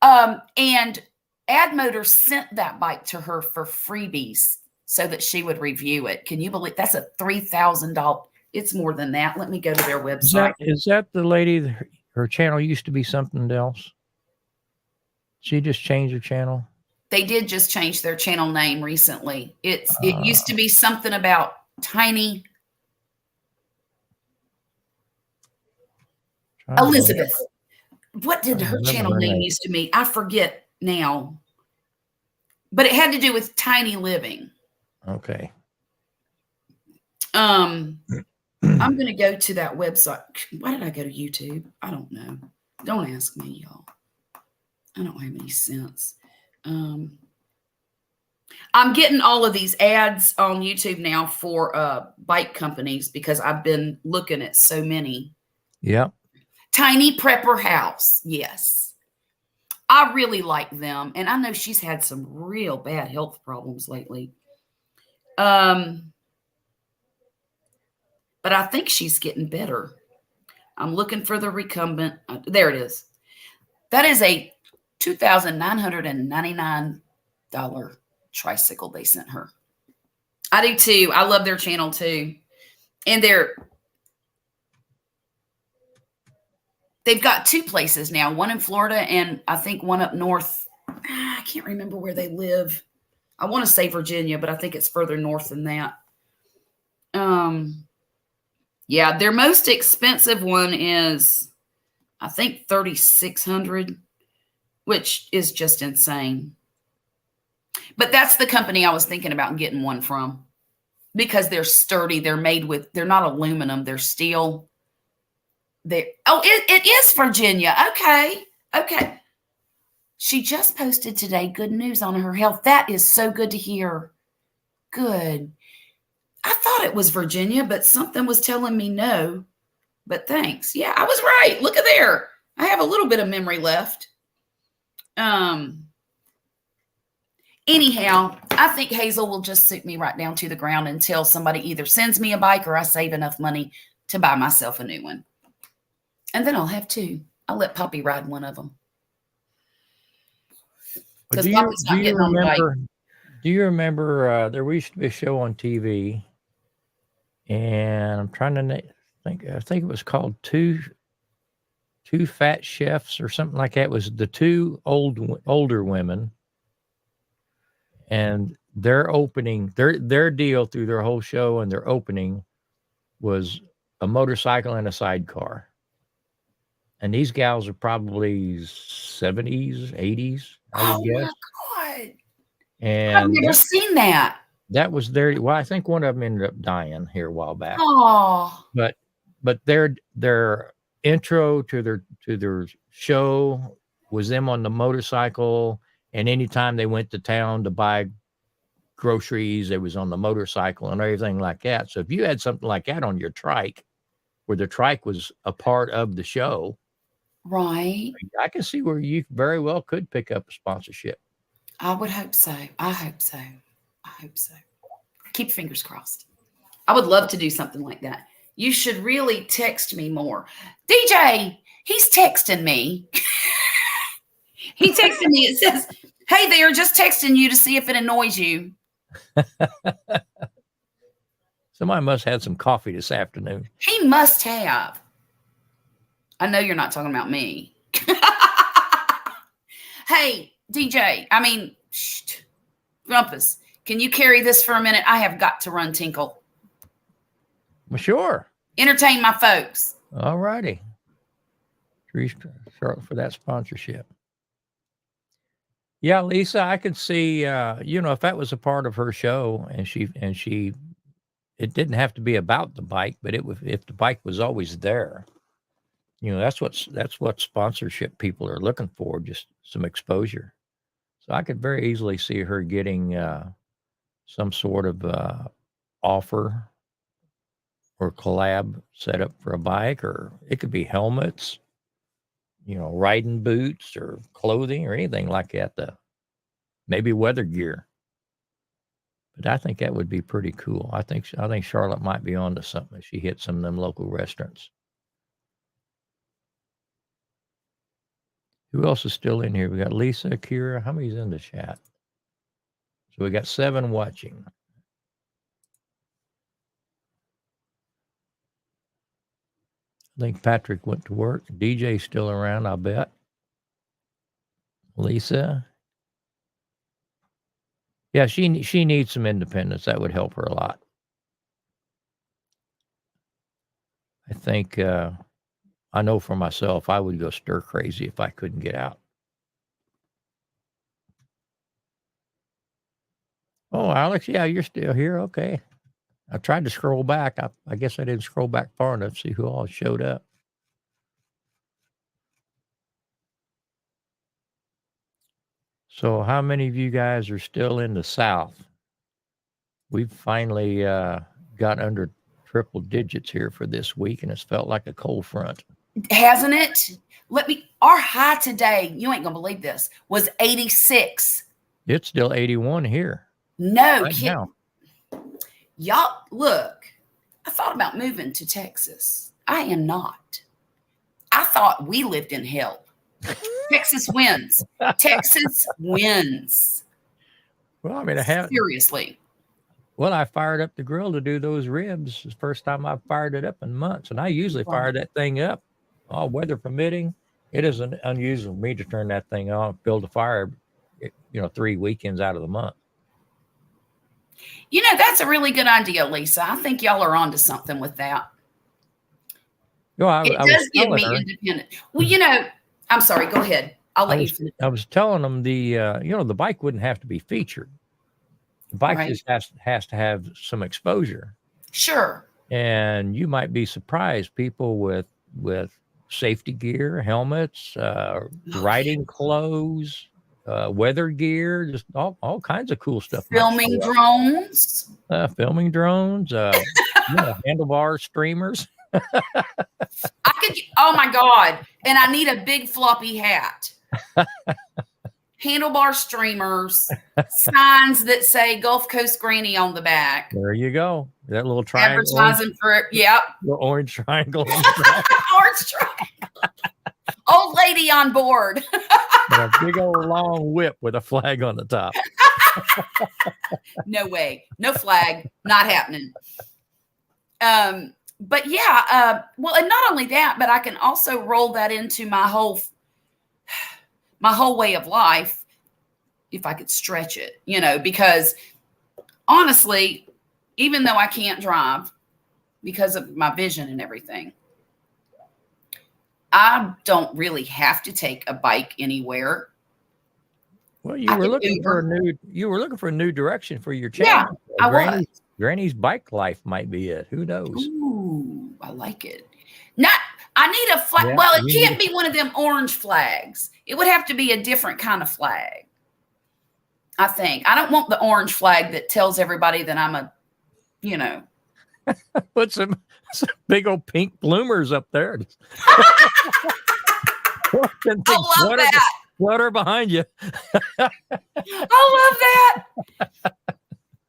And Ad Motor sent that bike to her for freebies so that she would review it. Can you believe that's a $3,000? It's more than that. Let me go to their website. Is that the lady? Her channel used to be something else. She just changed her channel. They did just change their channel name recently. It used to be something about Tiny Elizabeth. What did her channel name used to be? I forget now. But it had to do with tiny living. Okay. I'm going to go to that website. Why did I go to YouTube? I don't know. Don't ask me, y'all. I don't have any sense. I'm getting all of these ads on YouTube now for bike companies because I've been looking at so many. Yep. Tiny Prepper House. Yes. I really like them. And I know she's had some real bad health problems lately. But I think she's getting better. I'm looking for the recumbent. There it is. That is a $2,999 tricycle they sent her. I do too. I love their channel too. And they've got two places now, one in Florida and I think one up north. I can't remember where they live. I want to say Virginia, but I think it's further north than that. Yeah, their most expensive one is, I think, $3,600, which is just insane. But that's the company I was thinking about getting one from because they're sturdy. They're not aluminum. They're steel. It is Virginia. Okay. She just posted today good news on her health. That is so good to hear. Good. I thought it was Virginia, but something was telling me no. But thanks. Yeah, I was right. Look at there. I have a little bit of memory left. Anyhow, I think Hazel will just suit me right down to the ground until somebody either sends me a bike or I save enough money to buy myself a new one. And then I'll have two. I'll let Poppy ride one of them. Do you remember there used to be a show on TV, and I'm trying to think. I think it was called Two Fat Chefs or something like that. It was the two older women, and their deal through their whole show and their opening was a motorcycle and a sidecar. And these gals are probably 70s, 80s, I would guess. My God. And I've never seen that. That was well, I think one of them ended up dying here a while back. Oh. But their intro to their show was them on the motorcycle, and anytime they went to town to buy groceries, they was on the motorcycle and everything like that. So if you had something like that on your trike, where the trike was a part of the show, right, I can see where you very well could pick up a sponsorship. I would hope so. I hope so. Keep fingers crossed. I would love to do something like that. You should really text me more. DJ, he's texting me. He texted me. It says, "Hey there, just texting you to see if it annoys you." Somebody must have had some coffee this afternoon. He must have. I know you're not talking about me. Hey, DJ, Shh. Grumpus, can you carry this for a minute? I have got to run tinkle. Well, sure. Entertain my folks. All righty. Charlotte for that sponsorship. Yeah, Lisa, I could see, if that was a part of her show and it didn't have to be about the bike, but if the bike was always there, that's what sponsorship people are looking for, just some exposure. So I could very easily see her getting some sort of offer or collab set up for a bike, or it could be helmets, riding boots or clothing or anything like that. Maybe weather gear. But I think that would be pretty cool. I think Charlotte might be onto something if she hits some of them local restaurants. Who else is still in here? We got Lisa, Kira. How many's in the chat? So we got 7 watching. I think Patrick went to work. DJ's still around, I'll bet. Lisa. Yeah, she needs some independence. That would help her a lot. I think, I know for myself, I would go stir crazy if I couldn't get out. Oh, Alex, yeah, you're still here. Okay. I tried to scroll back. I guess I didn't scroll back far enough to see who all showed up. So how many of you guys are still in the South? We've finally got under triple digits here for this week, and it's felt like a cold front. Hasn't it? Our high today, you ain't gonna believe this, was 86. It's still 81 here. No right kidding. now. Y'all, look, I thought about moving to Texas. I am not. I thought we lived in hell. Texas wins. Texas wins. Well, I mean, Seriously. Well, I fired up the grill to do those ribs. It's the first time I've fired it up in months, and I usually fire that thing up, all weather permitting. It isn't unusual for me to turn that thing on, build a fire, 3 weekends out of the month. That's a really good idea, Lisa. I think y'all are onto something with that. It does give me independent. Well, I'm sorry. Go ahead. I'll let you finish. I was telling them the bike wouldn't have to be featured. The bike just has to have some exposure. Sure. And you might be surprised, people with safety gear, helmets, riding clothes, weather gear, just all kinds of cool stuff. Filming drones. Handlebar streamers. Oh my God. And I need a big floppy hat. Handlebar streamers, signs that say Gulf Coast Granny on the back. There you go. That little triangle. Advertising for it. Yep. The orange triangle. Orange triangle. Old lady on board. And a big old long whip with a flag on the top. No way. No flag. Not happening. But yeah, well, and not only that, but I can also roll that into my whole way of life if I could stretch it, because honestly, even though I can't drive because of my vision and everything, I don't really have to take a bike anywhere. Well, you were looking for a new direction for your channel. Yeah, I was. Granny's bike life might be it. Who knows? Ooh, I like it. I need a flag. Yeah, well, it can't be one of them orange flags. It would have to be a different kind of flag. I think. I don't want the orange flag that tells everybody that I'm a, Put some big old pink bloomers up there. I love that. Flutter behind you. I love that.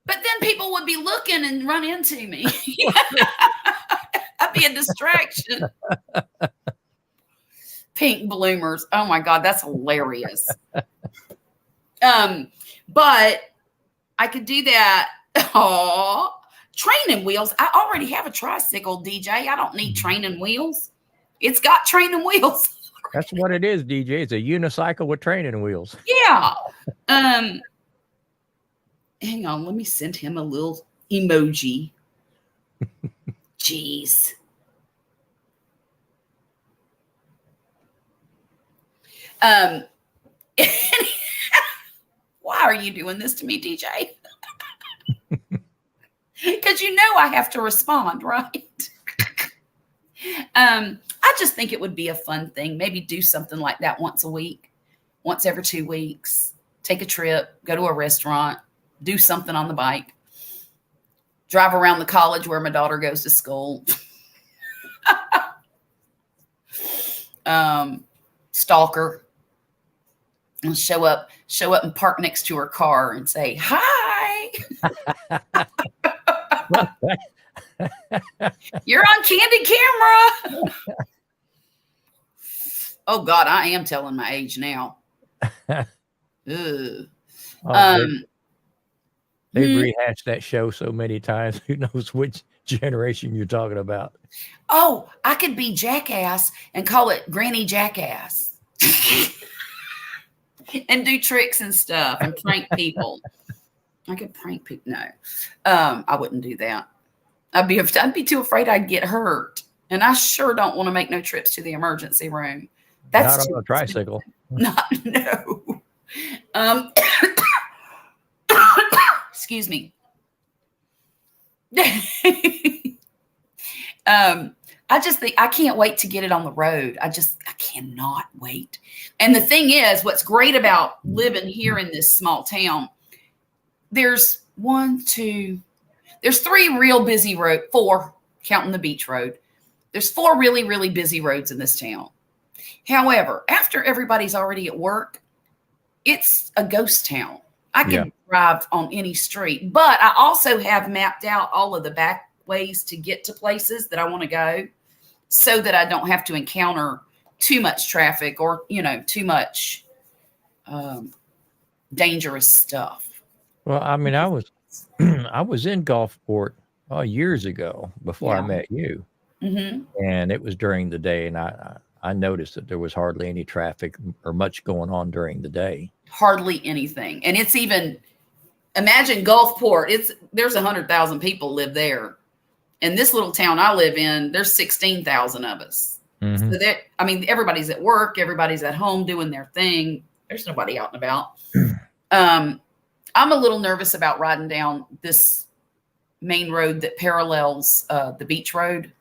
But then people would be looking and run into me. I'd be a distraction. Pink bloomers. Oh my God, that's hilarious. But I could do that. Oh, training wheels. I already have a tricycle, DJ. I don't need training wheels. It's got training wheels. That's what it is, DJ. It's a unicycle with training wheels. Yeah. hang on, let me send him a little emoji. Jeez. Why are you doing this to me, DJ? Because you know I have to respond, right? I just think it would be a fun thing. Maybe do something like that once a week, once every 2 weeks. Take a trip, go to a restaurant, do something on the bike, drive around the college where my daughter goes to school. Stalker. And show up and park next to her car and say, hi. You're on candid camera. Oh God, I am telling my age now. They've rehashed that show so many times. Who knows which generation you're talking about? Oh, I could be Jackass and call it Granny Jackass. And do tricks and stuff and prank people. I could prank people. No, I wouldn't do that. I'd be too afraid I'd get hurt. And I sure don't want to make no trips to the emergency room. That's not on a tricycle. No. Excuse me. I just think I can't wait to get it on the road. I cannot wait. And the thing is, what's great about living here in this small town, there's 3 real busy roads, 4, counting the beach road. There's 4 really, really busy roads in this town. However, after everybody's already at work, it's a ghost town. I can drive on any street, but I also have mapped out all of the back ways to get to places that I want to go so that I don't have to encounter too much traffic or, too much dangerous stuff. Well, I mean, I was in Gulfport years ago before I met you. Mm-hmm. And it was during the day, and I noticed that there was hardly any traffic or much going on during the day. Hardly anything. And it's even, imagine Gulfport, there's 100,000 people live there. And this little town I live in, there's 16,000 of us. Mm-hmm. So everybody's at work, everybody's at home doing their thing. There's nobody out and about. I'm a little nervous about riding down this main road that parallels the beach road.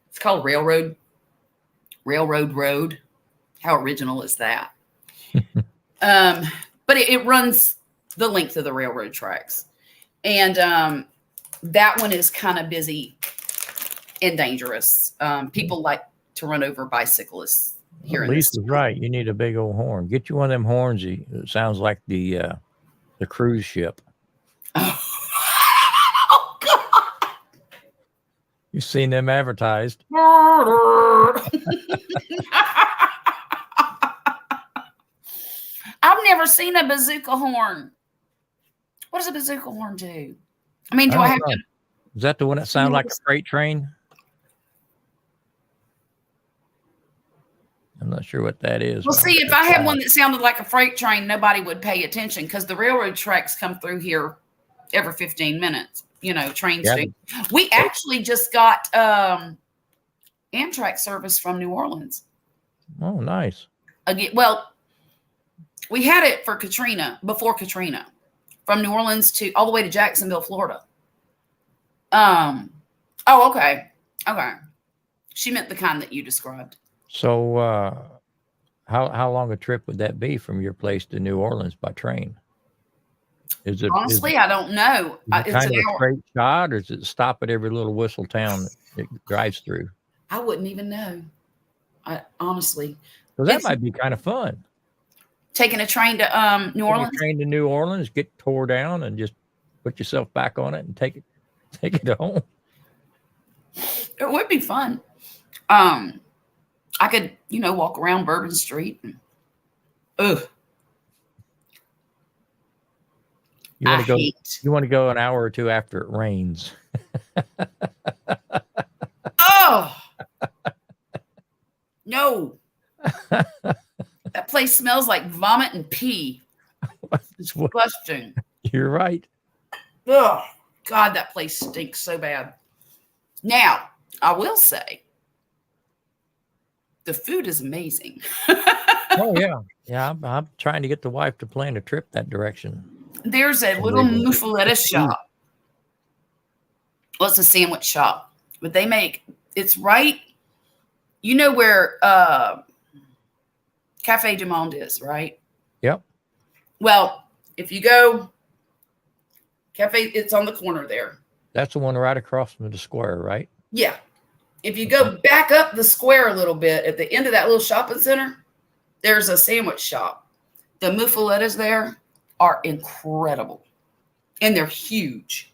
It's called Railroad Road. How original is that? But it runs the length of the railroad tracks. And that one is kind of busy and dangerous. People like to run over bicyclists here. Lisa's right. You need a big old horn. Get you one of them horns. It sounds like the cruise ship. Oh, God. You've seen them advertised. I've never seen a bazooka horn. What does a bazooka horn do? I mean, do I have to? Is that the one that sounds like a freight train? I'm not sure what that is. Well, see, if I had one that sounded like a freight train, nobody would pay attention because the railroad tracks come through here every 15 minutes. Trains do. We actually just got Amtrak service from New Orleans. Oh, nice. Again, well, we had it for before Katrina, from New Orleans all the way to Jacksonville, Florida. Oh, okay. Okay. She meant the kind that you described. So, how long a trip would that be from your place to New Orleans by train? Honestly, I don't know. It's kind of a straight shot, or does it stop at every little whistle town it drives through? I wouldn't even know. Honestly. So that might be kind of fun. Taking a train to New Orleans. Train to New Orleans, get tore down, and just put yourself back on it and take it home. It would be fun. I could, walk around Bourbon Street. Ugh. You want to go an hour or two after it rains. Oh no. That place smells like vomit and pee. It's disgusting. You're right. Oh, God, that place stinks so bad. Now, I will say, the food is amazing. Oh yeah, yeah. I'm trying to get the wife to plan a trip that direction. There's a little muffaletta shop. Well, it's a sandwich shop, but they make, it's right, you know where Cafe du Monde is, right? Yep. Well, if you go, Cafe, it's on the corner there. That's the one right across from the square, right? Yeah. If you go back up the square a little bit, at the end of that little shopping center, there's a sandwich shop. The muffalettas there are incredible. And they're huge.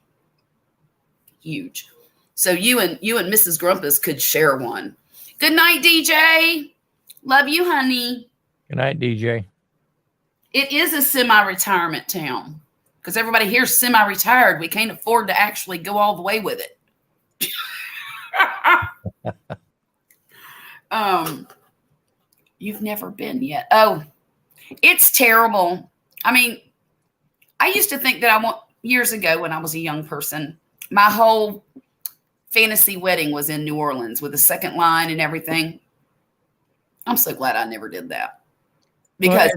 Huge. So you and Mrs. Grumpus could share one. Good night, DJ. Love you, honey. Good night, DJ. It is a semi-retirement town because everybody here's semi-retired. We can't afford to actually go all the way with it. You've never been yet. Oh, it's terrible. I mean, I used to think that years ago when I was a young person, my whole fantasy wedding was in New Orleans with the second line and everything. I'm so glad I never did that because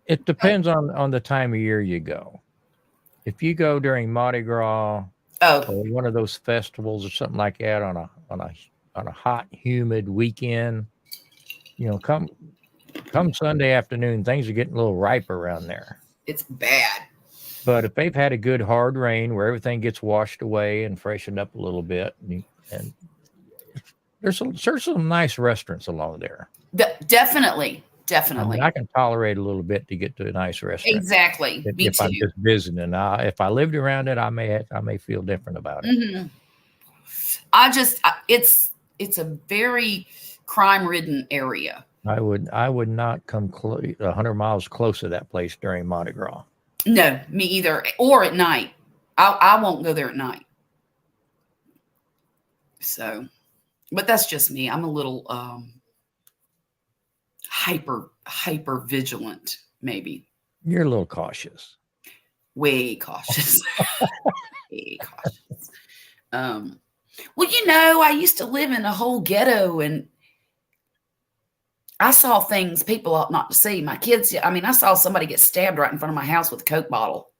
it depends on the time of year you go. If you go during Mardi Gras or one of those festivals or something like that on a hot, humid weekend, you know, come Sunday afternoon, things are getting a little ripe around there. It's bad. But if they've had a good hard rain where everything gets washed away and freshened up a little bit, and there's some nice restaurants along there. Definitely. I mean, I can tolerate a little bit to get to a nice restaurant. Exactly. If I'm just visiting, if I lived around it, I may feel different about it. Mm-hmm. It's a very crime-ridden area. I would not come 100 miles close to that place during Mardi Gras. No, me either. Or at night. I won't go there at night. So, but that's just me. I'm a little hyper vigilant, maybe. You're a little cautious. Way cautious. Way cautious. Well, you know, I used to live in a whole ghetto and I saw things people ought not to see. My kids, I mean, I saw somebody get stabbed right in front of my house with a Coke bottle.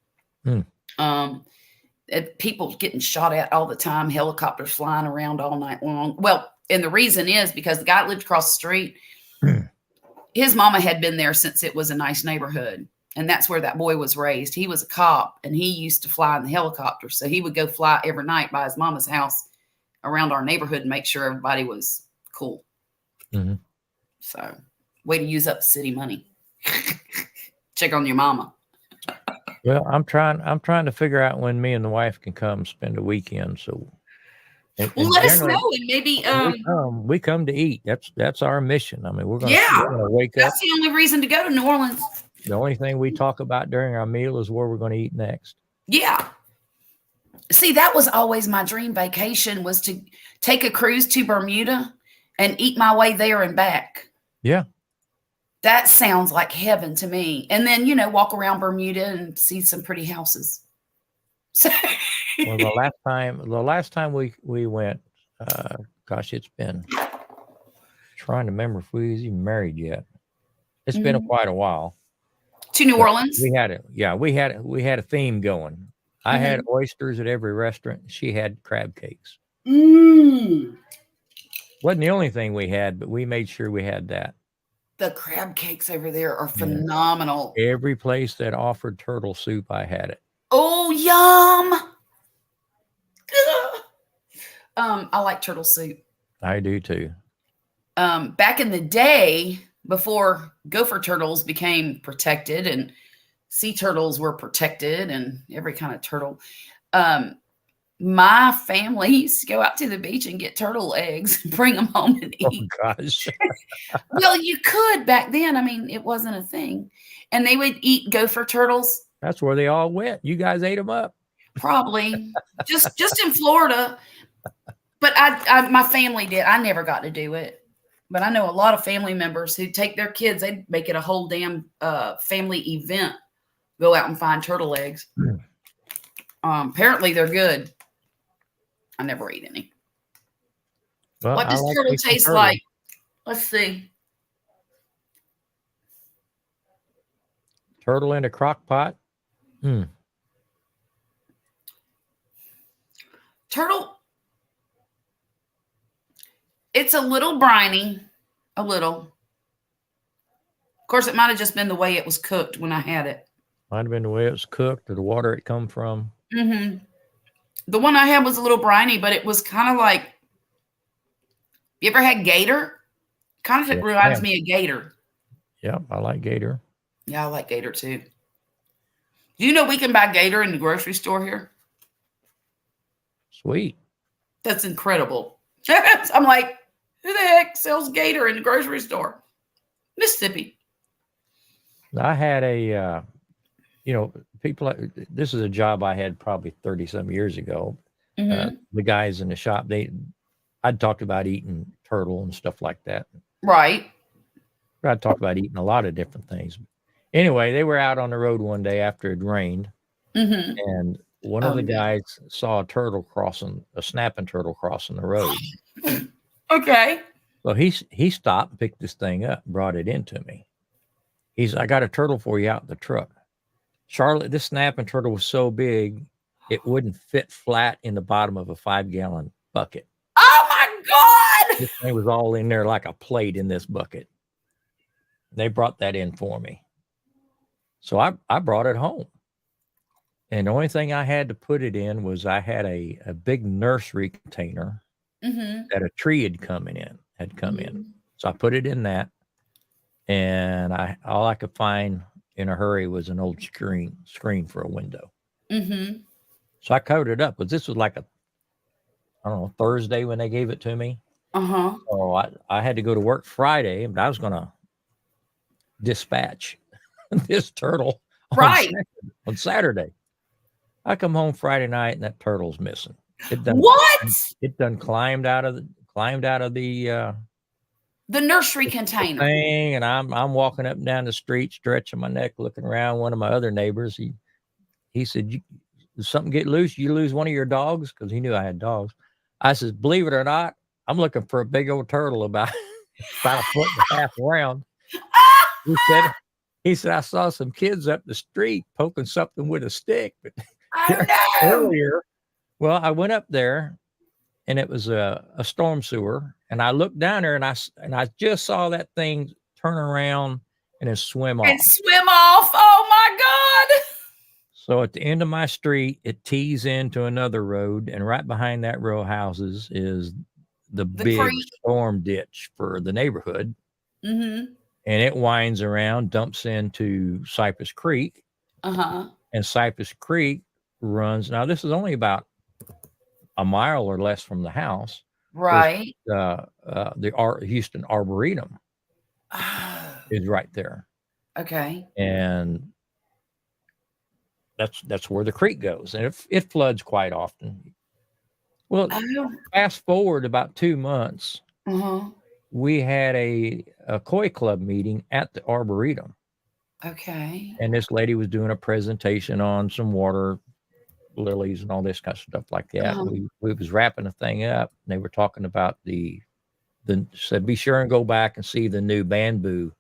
People getting shot at all the time, helicopters flying around all night long. Well, and the reason is because the guy lived across the street. His mama had been there since it was a nice neighborhood. And that's where that boy was raised. He was a cop and he used to fly in the helicopter. So he would go fly every night by his mama's house around our neighborhood and make sure everybody was cool. Mm-hmm. So way to use up city money. Check on your mama. Well, I'm trying to figure out when me and the wife can come spend a weekend. So well, let us know and maybe we come to eat. That's our mission. I mean, we're gonna wake up. That's the only reason to go to New Orleans. The only thing we talk about during our meal is where we're going to eat next. Yeah. See, that was always my dream vacation, was to take a cruise to Bermuda and eat my way there and back. Yeah. That sounds like heaven to me. And then, you know, walk around Bermuda and see some pretty houses. So well, the last time we went, gosh, it's been trying to remember if we was even married yet. It's been quite a while. To New Orleans? We had a theme going. I had oysters at every restaurant. She had crab cakes. Wasn't the only thing we had, but we made sure we had that. The crab cakes over there are phenomenal. Every place that offered turtle soup, I had it. Oh, yum. I like turtle soup. I do too. Back in the day, before gopher turtles became protected and sea turtles were protected and every kind of turtle, my family used to go out to the beach and get turtle eggs and bring them home and eat. Oh, gosh. Well, you could back then. I mean, it wasn't a thing. And they would eat gopher turtles. That's where they all went. You guys ate them up. Probably. just in Florida. But my family did. I never got to do it. But I know a lot of family members who take their kids, they make it a whole damn family event. Go out and find turtle eggs. Apparently they're good. I never eat any. Well, What I does like turtle me some taste turtle. like? Let's see. Turtle in a crock pot. Turtle. It's a little briny. A little. Of course, it might have just been the way it was cooked when I had it. Might have been the way it was cooked or the water it come from. Mm-hmm. The one I had was a little briny, but it was kind of like, you ever had gator? Kind of Yes, reminds ma'am. me of gator. Yep, I like gator. Yeah, I like gator too. Do you know we can buy gator in the grocery store here? Sweet. That's incredible. I'm like, who the heck sells gator in the grocery store? Mississippi. I had a, people. This is a job I had probably 30 some years ago. Mm-hmm. The guys in the shop, I'd talked about eating turtle and stuff like that. Right. I'd talked about eating a lot of different things. Anyway, they were out on the road one day after it rained, Mm-hmm. and one of the guys saw a snapping turtle crossing the road. Okay. So he stopped and picked this thing up, brought it into me. I got a turtle for you out in the truck. Charlotte, this snapping turtle was so big, it wouldn't fit flat in the bottom of a 5-gallon bucket. Oh my God. This thing was all in there like a plate in this bucket. They brought that in for me. So I brought it home. And the only thing I had to put it in was I had a big nursery container that a tree had come in. So I put it in that. And all I could find in a hurry was an old screen for a window. Mm-hmm. So I covered it up, but this was like Thursday when they gave it to me. Uh-huh. So I had to go to work Friday, but I was going to dispatch this turtle on Saturday. I come home Friday night and that turtle's missing. It done climbed out of the nursery container thing, and I'm walking up and down the street, stretching my neck, looking around. One of my other neighbors, he said, "Did something get loose? You lose one of your dogs?" Because he knew I had dogs. I said, "Believe it or not, I'm looking for a big old turtle about a foot and a half around." He said, "I saw some kids up the street poking something with a stick." But earlier, well, I went up there, and it was a storm sewer, and I looked down there, and I just saw that thing turn around and then swim off. Oh my God! So at the end of my street, it tees into another road, and right behind that row of houses is the big creek. Storm ditch for the neighborhood. Mm-hmm. And it winds around, dumps into Cypress Creek. Uh-huh. And Cypress Creek runs. Now, this is only about a mile or less from the house. Right. The Houston Arboretum is right there. Okay. And that's where the creek goes. And it floods quite often. Well, fast forward about 2 months. Uh-huh. We had a koi club meeting at the Arboretum. Okay. And this lady was doing a presentation on some water lilies and all this kind of stuff like that. Uh-huh. We was wrapping the thing up, and they were talking about said, be sure and go back and see the new bamboo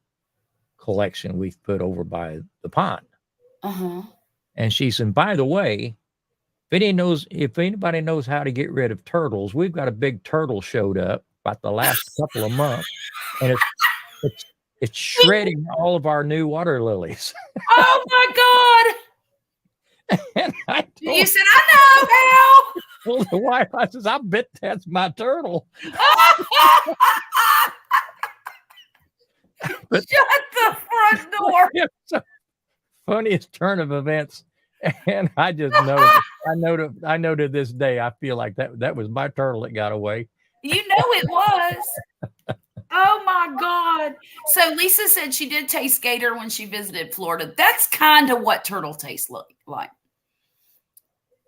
collection we've put over by the pond. Uh-huh. And she said, by the way, if anybody knows how to get rid of turtles, we've got a big turtle showed up about the last couple of months, and it's shredding all of our new water lilies. Oh my God! And You said, I know, told the wife, I says, I bet that's my turtle. But shut the front door. It's the funniest turn of events. And I just know, I know to this day, I feel like that was my turtle that got away. You know it was. Oh my God. So Lisa said she did taste gator when she visited Florida. That's kind of what turtle tastes like.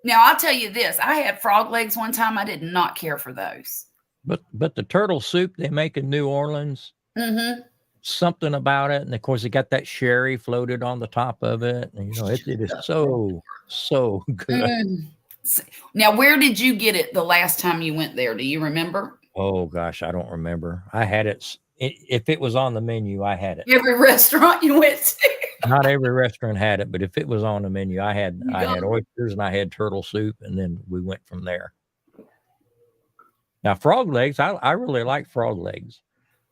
Now, I'll tell you this. I had frog legs one time. I did not care for those. But the turtle soup they make in New Orleans, something about it, and of course, it got that sherry floated on the top of it, and it is so good. Now, where did you get it the last time you went there? Do you remember? Oh gosh, I don't remember. I had it. If it was on the menu, I had it. Every restaurant you went to. Not every restaurant had it, but if it was on the menu, I had got it. oysters and I had turtle soup, and then we went from there. Now, frog legs, I really like frog legs.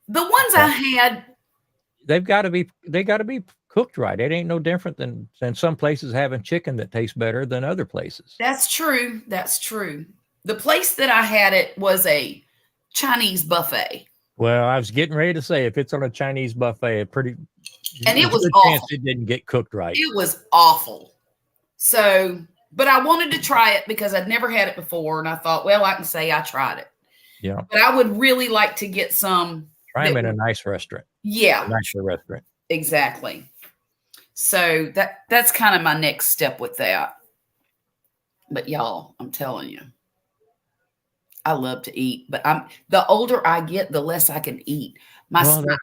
The ones I had, They got to be cooked right. It ain't no different than some places having chicken that tastes better than other places. that's true. That's true. The place that I had it was a Chinese buffet. Well, I was getting ready to say, if it's on a Chinese buffet, And it there's a was good chance awful. it didn't get cooked right. It was awful. So, but I wanted to try it because I'd never had it before. And I thought, well, I can say I tried it. Yeah. But I would really like to get some. Try them in a nice restaurant. Yeah, A nicer restaurant. exactly. So that's kind of my next step with that. But y'all, I'm telling you, I love to eat, but the older I get, the less I can eat. My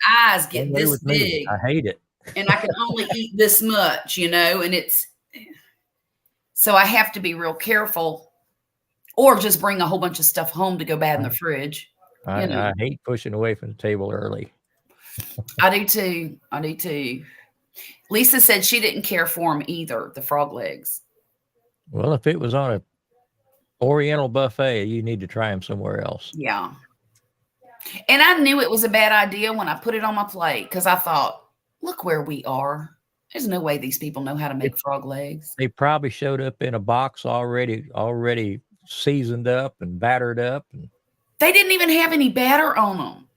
eyes get Same way this with me. big, I hate it. and I can only eat this much, and so I have to be real careful, or just bring a whole bunch of stuff home to go bad in the fridge. I hate pushing away from the table early. I do too. Lisa said she didn't care for them either, the frog legs. Well, if it was on a Oriental buffet, you need to try them somewhere else. Yeah. And I knew it was a bad idea when I put it on my plate because I thought, look where we are. There's no way these people know how to make frog legs. They probably showed up in a box already seasoned up and battered up. And They didn't even have any batter on them.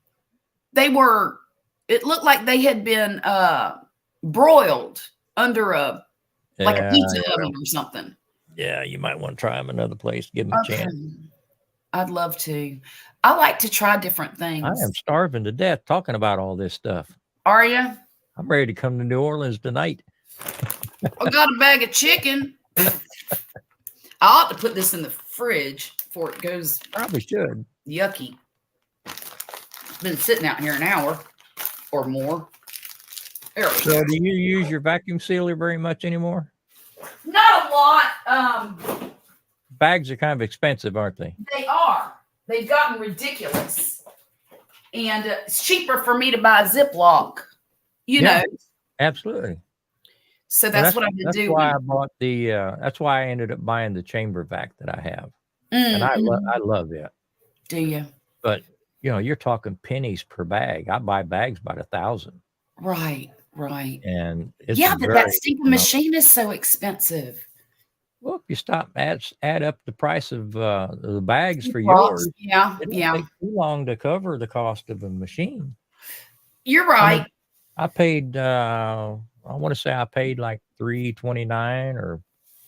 It looked like they had been broiled under a pizza oven or something. Yeah, you might want to try them another place. Give them a chance. I'd love to. I like to try different things. I am starving to death talking about all this stuff. Are you? I'm ready to come to New Orleans tonight. I got a bag of chicken. I ought to put this in the fridge before it goes Probably should. yucky. It's been sitting out here an hour or more. There we So go. do you use your vacuum sealer very much anymore? Not a lot. Bags are kind of expensive, aren't they? They are. They've gotten ridiculous. And it's cheaper for me to buy a Ziploc, Yeah. Absolutely. So that's what I've been doing. Why I bought that's why I ended up buying the chamber vac that I have. And I love it. Do you? But you're talking pennies per bag. I buy bags by 1,000. Right. And it's But that stinking machine is so expensive. Well, if you stop add up the price of the bags for Box. yours, Yeah. it don't take too long to cover the cost of a machine. You're right. I paid I want to say I paid like $3.29 or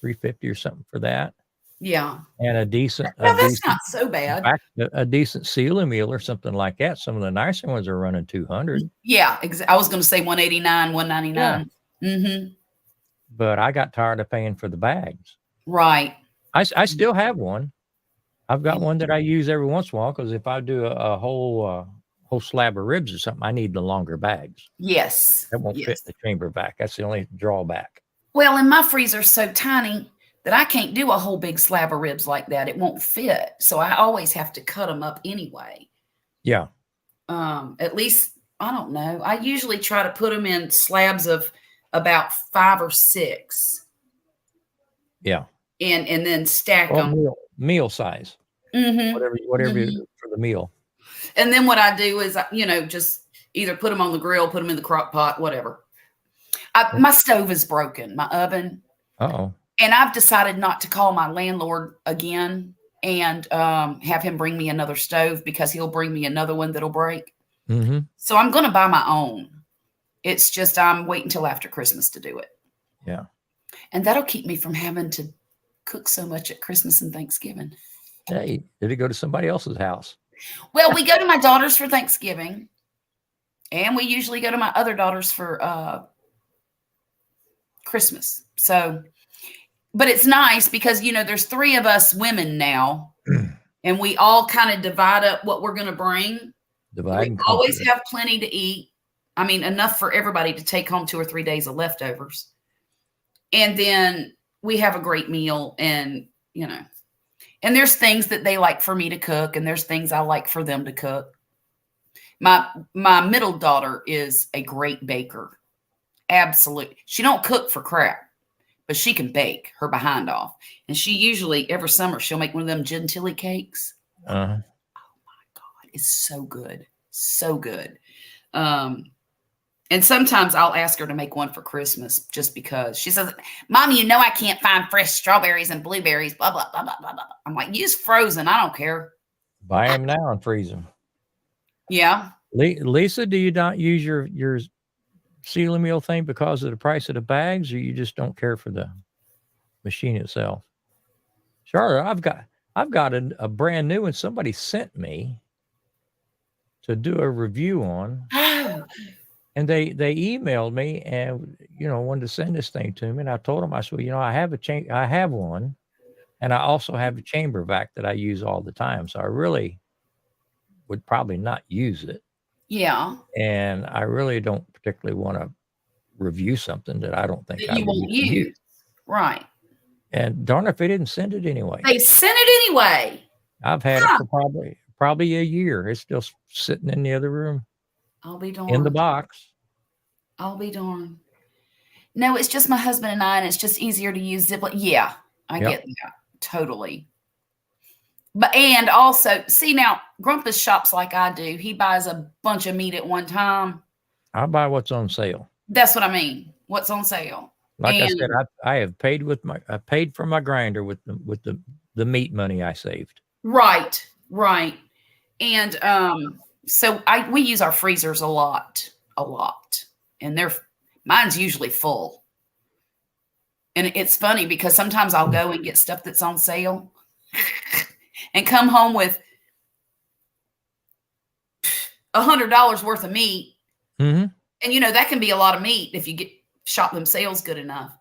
$3.50 or something for that. Yeah. And a decent That's not so bad. a decent Sealer meal or something like that. Some of the nicer ones are running $200. Yeah, I was going to say 189, 199. Mm-hmm. But I got tired of paying for the bags. Right. I still have one. I've got one that I use every once in a while because if I do a whole slab of ribs or something, I need the longer bags. Yes. That won't fit the chamber vac. That's the only drawback. Well, and my freezer's so tiny that I can't do a whole big slab of ribs like that. It won't fit. So I always have to cut them up anyway. Yeah. At least, I don't know. I usually try to put them in slabs of about 5 or 6. Yeah. And then stack them. Meal size. Mm-hmm. Whatever you do for the meal. And then what I do is, just either put them on the grill, put them in the crock pot, whatever. My stove is broken, my oven. Uh-oh. And I've decided not to call my landlord again and have him bring me another stove because he'll bring me another one that'll break. Mm-hmm. So I'm going to buy my own. It's just I'm waiting until after Christmas to do it. Yeah. And that'll keep me from having to cook so much at Christmas and Thanksgiving. Hey, did it go to somebody else's house? Well, we go to my daughter's for Thanksgiving. And we usually go to my other daughter's for Christmas. So, but it's nice because, there's 3 of us women now. And we all kind of divide up what we're going to bring. We always have plenty to eat. I mean, enough for everybody to take home 2 or 3 days of leftovers. And then we have a great meal, and, you know, and there's things that they like for me to cook, and there's things I like for them to cook. My middle daughter is a great baker. Absolutely. She don't cook for crap, but she can bake her behind off. And she usually, every summer, she'll make one of them Gentilly cakes. Uh-huh. Oh my God. It's so good. So good. And sometimes I'll ask her to make one for Christmas just because she says, Mom, you know I can't find fresh strawberries and blueberries, blah, blah, blah, blah, blah, blah. I'm like, use frozen. I don't care. Buy them now and freeze them. Yeah. Lisa, do you not use your ceiling meal thing because of the price of the bags, or you just don't care for the machine itself? Charlotte, I've got a brand new one somebody sent me to do a review on. Oh, And they emailed me and, you know, wanted to send this thing to me. And I told them, I said, you know, I have one, and I also have a chamber vac that I use all the time. So I really would probably not use it. yeah. And I really don't particularly want to review something that I don't think That I you would won't use. use. Right. And darn if they didn't send it anyway. They sent it anyway. I've had it for probably a year. It's still sitting in the other room I'll be darned. in the box. I'll be darned. No, it's just my husband and I, and it's just easier to use Ziploc. Yeah, I Yep. get that. Totally. But, and also, see, now, Grumpus shops like I do. He buys a bunch of meat at one time. I buy what's on sale. That's what I mean. What's on sale? Like I And- said, I have paid I paid for my grinder with the meat money I saved. Right, right. And so we use our freezers a lot. And mine's usually full. And it's funny because sometimes I'll go and get stuff that's on sale and come home with $100 worth of meat. Mm-hmm. And you know, that can be a lot of meat if you shop them sales good enough.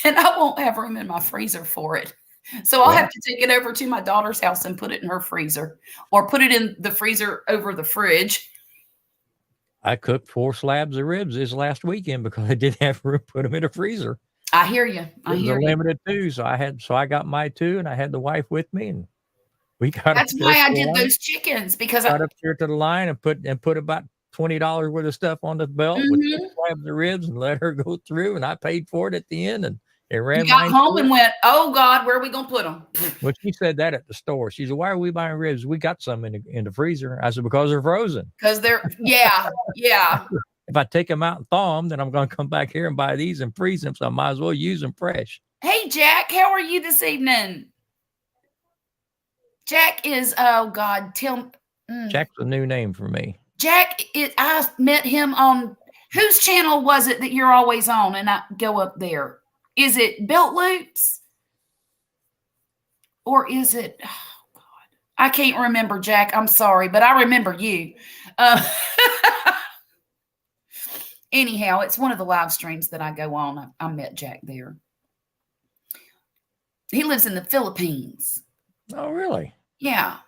And I won't have room in my freezer for it. So I'll have to take it over to my daughter's house and put it in her freezer, or put it in the freezer over the fridge. I cooked 4 slabs of ribs this last weekend because I didn't have room to put them in a freezer. I hear you. It was a limited 2, so I got my 2, and I had the wife with me, and we got. That's why I did those chickens, because got up here to the line and put about $20 worth of stuff on the belt with 4 slabs of ribs, and let her go through, and I paid for it at the end, and it ran. You got home and went, "Oh God, where are we gonna put them?" Well, she said that at the store. She said, "Why are we buying ribs? We got some in the freezer." I said, "Because they're frozen. Because they're yeah. If I take them out and thaw them, then I'm going to come back here and buy these and freeze them. So I might as well use them fresh." Hey Jack, how are you this evening? Jack is Jack's a new name for me. Jack, I met him on whose channel was it that you're always on? And I go up there. Is it Built Loops? Or is it, oh God, I can't remember, Jack. I'm sorry, but I remember you. Anyhow, it's one of the live streams that I go on. I met Jack there. He lives in the Philippines. Oh, really? Yeah.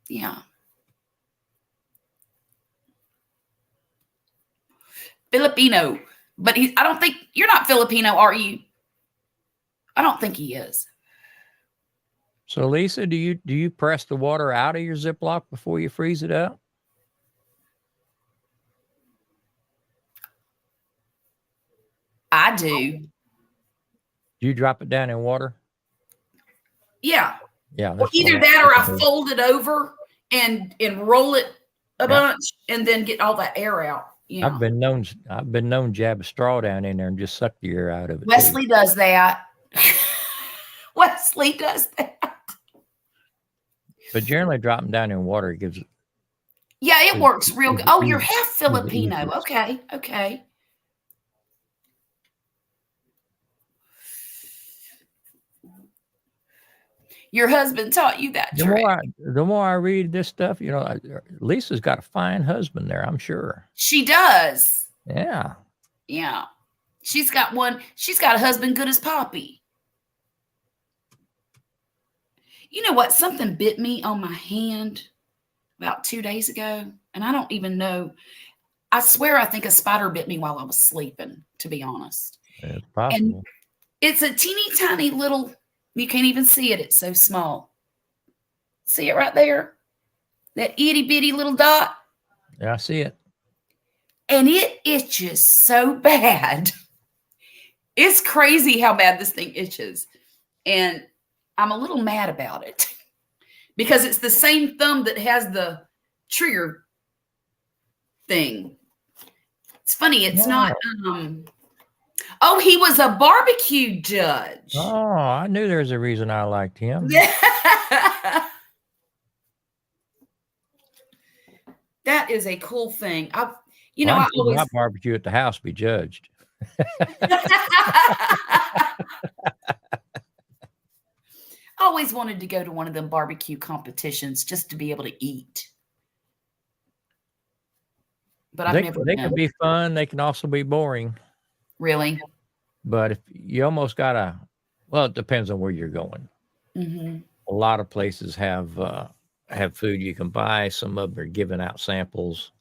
Yeah. Filipino. But I don't think you're not Filipino, are you? I don't think he is. So Lisa, do you press the water out of your Ziploc before you freeze it out? I do. Do you drop it down in water? Yeah. Yeah. Well, either that or I fold it over and roll it a bunch and then get all that air out. Yeah. I've been known to jab a straw down in there and just suck the air out of it. Wesley does that. Wesley does that. But generally dropping down in water gives it. Yeah, it works real good. Oh, you're half Filipino. Okay. Okay. Your husband taught you that trick. The more I read this stuff, you know, Lisa's got a fine husband there, I'm sure. She does. Yeah. Yeah. She's got a husband good as Poppy. You know what? Something bit me on my hand about 2 days ago, and I don't even know. I swear I think a spider bit me while I was sleeping, to be honest. It's possible. It's a teeny tiny little, you can't even see it. It's so small. See it right there? That itty bitty little dot. Yeah, I see it. And it itches so bad. It's crazy how bad this thing itches. And I'm a little mad about it because it's the same thumb that has the trigger thing. It's funny. It's not. Oh, he was a barbecue judge. Oh, I knew there was a reason I liked him. Yeah. That is a cool thing. I always not barbecue at the house be judged. always wanted to go to one of them barbecue competitions just to be able to eat. But I've never They been. can be fun. They can also be boring. Really? But if you almost gotta, well, it depends on where you're going. Mm-hmm. A lot of places have food you can buy. Some of them are giving out samples.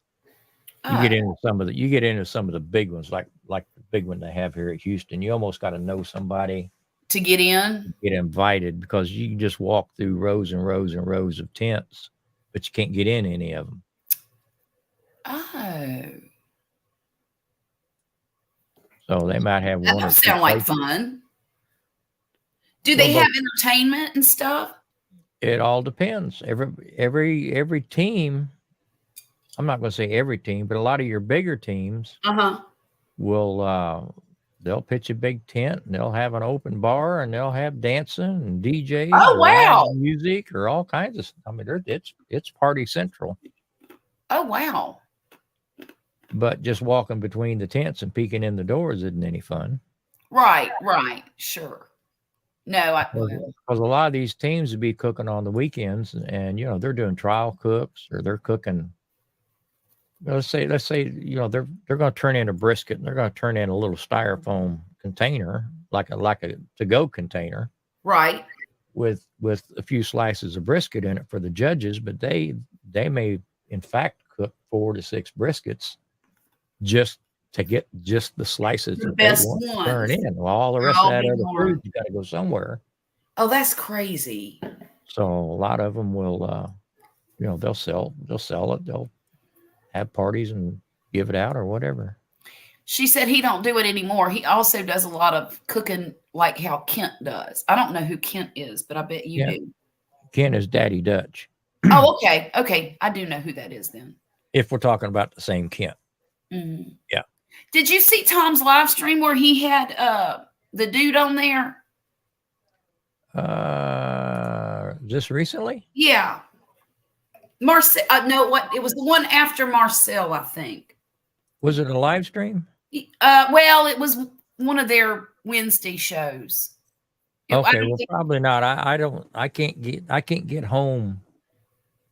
You get into some of the big ones, like the big one they have here at Houston. You almost got to know somebody to get in, get invited, because you can just walk through rows and rows and rows of tents, but you can't get in any of them. Oh, so they might have that one. does sound like fun. Do they have entertainment and stuff? It all depends. Every team. I'm not going to say every team, but a lot of your bigger teams will they'll pitch a big tent and they'll have an open bar and they'll have dancing and DJs. Oh, wow. Music or all kinds of. I mean, it's party central. Oh, wow. But just walking between the tents and peeking in the doors isn't any fun. Right. Sure. No, because a lot of these teams would be cooking on the weekends, and they're doing trial cooks, or they're cooking. Let's say they're going to turn in a brisket, and they're going to turn in a little styrofoam container, like a to-go container, right, with a few slices of brisket in it for the judges. But they may in fact cook 4 to 6 briskets just to get just the slices the that best they want ones. to turn in. Well, all the rest of that other food, you got to go somewhere. Oh, that's crazy. So a lot of them will, they'll sell it. They'll have parties and give it out or whatever. She said he don't do it anymore. He also does a lot of cooking, like how Kent does. I don't know who Kent is, but I bet you do. Kent is Daddy Dutch. Oh, okay. Okay. I do know who that is then. If we're talking about the same Kent. Mm-hmm. Yeah. Did you see Tom's live stream where he had the dude on there? Just recently? Yeah. Marcel. No, it was the one after Marcel, I think. Was it a live stream? Well, it was one of their Wednesday shows. Okay, well, probably not. I can't get home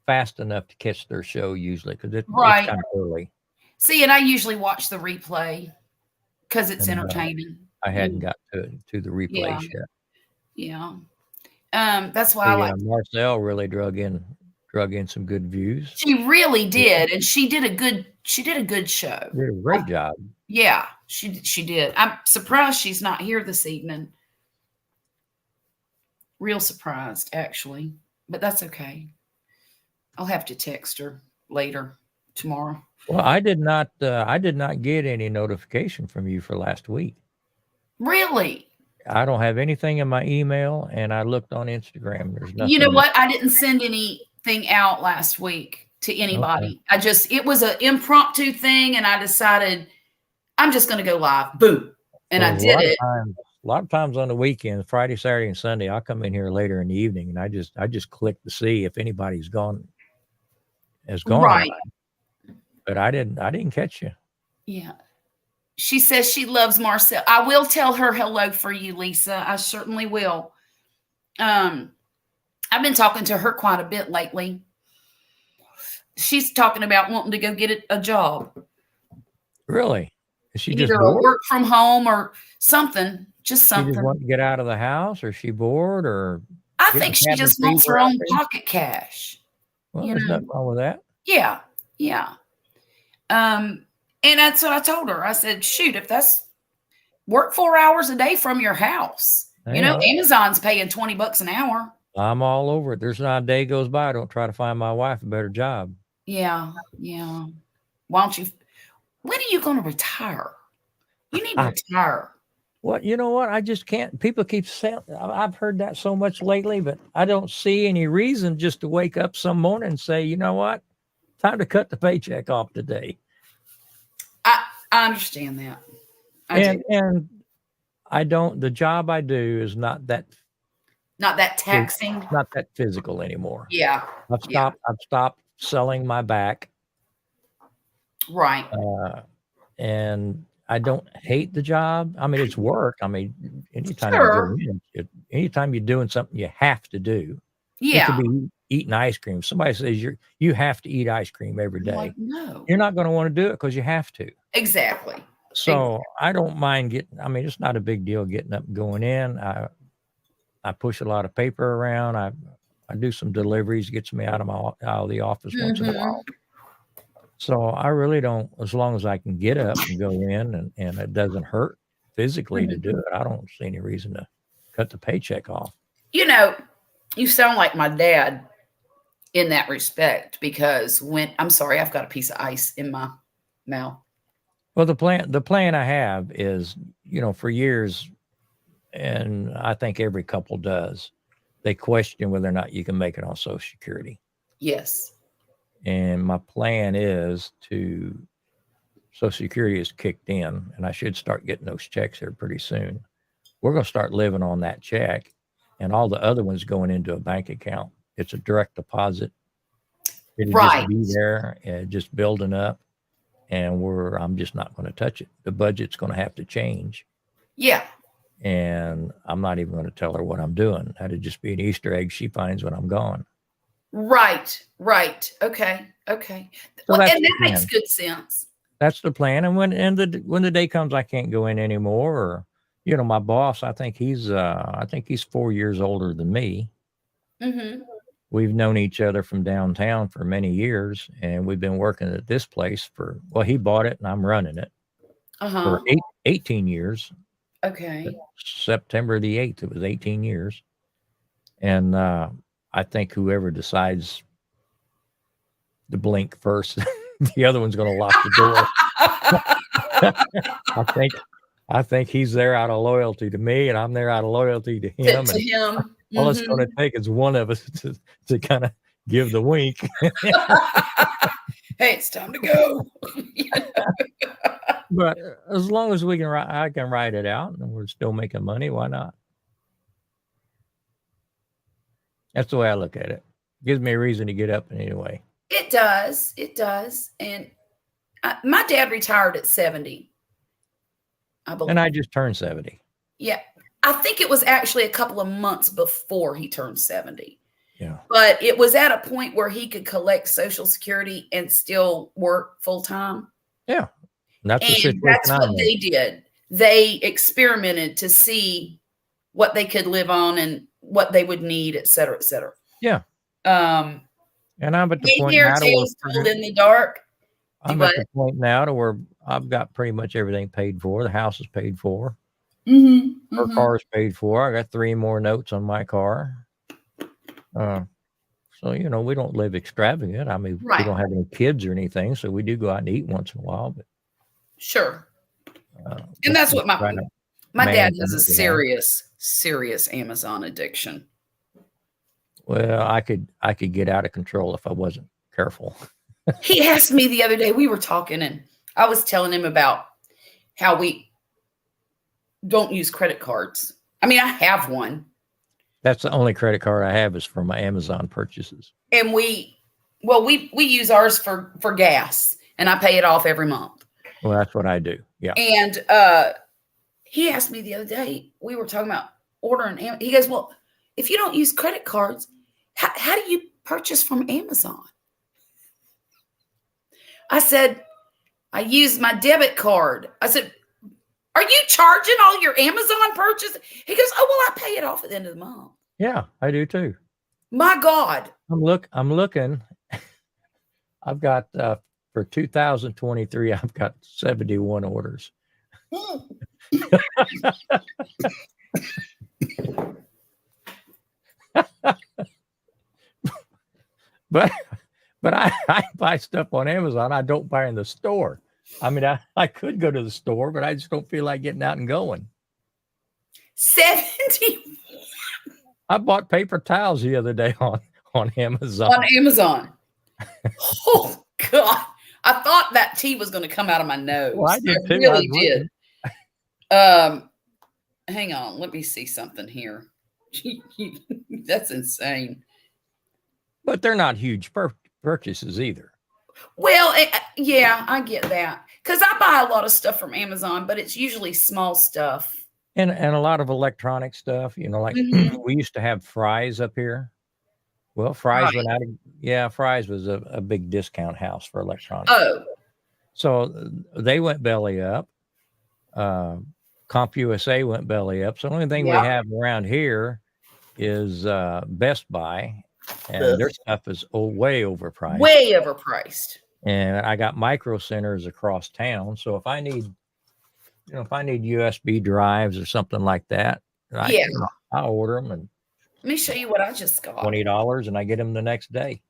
fast enough to catch their show usually, because it's kind of early. See, and I usually watch the replay because it's entertaining. I hadn't got to the replays yet. Yeah. That's why I like Marcel really drug in some good views. She really did, and she did a good show. Did a great job. Yeah, she did. I'm surprised she's not here this evening. Real surprised, actually, but that's okay. I'll have to text her later tomorrow. Well, I did not get any notification from you for last week. Really? I don't have anything in my email, and I looked on Instagram. There's nothing. You know what? I didn't send anything out last week to anybody. Okay. It was an impromptu thing, and I decided I'm just going to go live. Boom. And I did it. A lot of times on the weekend, Friday, Saturday, and Sunday, I'll come in here later in the evening, and I just click to see if anybody's gone. Right. But I didn't catch you. Yeah. She says she loves Marcel. I will tell her hello for you, Lisa. I certainly will. I've been talking to her quite a bit lately. She's talking about wanting to go get a job. Really? Is she either just bored? Work from home or something? Just something. She just wants to get out of the house, or is she bored, or? I think she just wants her own pocket cash. Well, there's nothing wrong with that. Yeah. And that's what I told her. I said, shoot, if that's work 4 hours a day from your house. You know, Amazon's paying $20 an hour. I'm all over it. There's not a day goes by I don't try to find my wife a better job. Yeah. Why don't you? When are you going to retire? You need to retire. Well, you know what? I just can't. People keep saying, I've heard that so much lately, but I don't see any reason just to wake up some morning and say, you know what? Time to cut the paycheck off today. I understand that. And I don't, the job I do is not that taxing. Not that physical anymore. Yeah. I've stopped selling my back. Right. And I don't hate the job. I mean, it's work. I mean, anytime you're doing something you have to do. Yeah. It could be eating ice cream. Somebody says you have to eat ice cream every day. Like, no. You're not going to want to do it because you have to. Exactly. So I don't mind it's not a big deal getting up and going in. I push a lot of paper around. I do some deliveries, gets me out of the office once in a while. So I really don't, as long as I can get up and go in and it doesn't hurt physically to do it, I don't see any reason to cut the paycheck off. You know, you sound like my dad in that respect, because I'm sorry, I've got a piece of ice in my mouth. Well, the plan I have is, for years, and I think every couple does, they question whether or not you can make it on Social Security. Yes. And my plan is Social Security is kicked in, and I should start getting those checks here pretty soon. We're going to start living on that check, and all the other ones going into a bank account. It's a direct deposit. It'll just be there and just building up, and I'm just not going to touch it. The budget's going to have to change. Yeah. And I'm not even going to tell her what I'm doing. That'd just be an Easter egg she finds when I'm gone. Right. Okay. So well, and that makes good sense. That's the plan. And when the day comes I can't go in anymore, or my boss, I think he's 4 years older than me. Mm-hmm. We've known each other from downtown for many years, and we've been working at this place he bought it and I'm running it for 18 years. Okay. September the 8th, it was 18 years. And I think whoever decides to blink first, the other one's going to lock the door. I think he's there out of loyalty to me, and I'm there out of loyalty to him. All it's going to take is one of us to kind of give the wink. Hey, it's time to go. But as long as I can ride it out, and we're still making money, why not? That's the way I look at it. Gives me a reason to get up in any way. It does. And my dad retired at 70. I believe. And I just turned 70. Yeah. I think it was actually a couple of months before he turned 70. Yeah. But it was at a point where he could collect Social Security and still work full time. Yeah. That's what they did. They experimented to see what they could live on and what they would need, et cetera, et cetera. Yeah. And I'm at the point now in the dark. I'm at the point now to where I've got pretty much everything paid for. The house is paid for. Her car is paid for. I got 3 more notes on my car. So, we don't live extravagant. I mean, we don't have any kids or anything, so we do go out and eat once in a while. But sure. And that's what my dad has a serious Amazon addiction. Well, I could get out of control if I wasn't careful. He asked me the other day, we were talking, and I was telling him about how we don't use credit cards. I mean, I have one. That's the only credit card I have is for my Amazon purchases. And we use ours for gas, and I pay it off every month. Well, that's what I do. Yeah. And he asked me the other day, we were talking about ordering. He goes, well, if you don't use credit cards, how do you purchase from Amazon? I said, I use my debit card. I said, are you charging all your Amazon purchases? He goes, oh, well, I pay it off at the end of the month. Yeah, I do too. My God. I'm looking. I've got for 2023, I've got 71 orders. But I buy stuff on Amazon. I don't buy in the store. I mean, I could go to the store, but I just don't feel like getting out and going. 70 I bought paper towels the other day on Amazon. on Amazon. Oh God. I thought that tea was going to come out of my nose. Well, I did too. really did. Hang on. Let me see something here. That's insane. But they're not huge purchases either. Well, yeah, I get that. Because I buy a lot of stuff from Amazon, but it's usually small stuff. And a lot of electronic stuff, like we used to have Fry's up here. Well, Fry's went out of, Fry's was a big discount house for electronics. Oh. So they went belly up. CompUSA went belly up. So the only thing we have around here is Best Buy, and their stuff is way overpriced. Way overpriced. And I got Micro Centers across town. So if I need USB drives or something like that, I'll order them and let me show you what I just got. $20 and I get them the next day.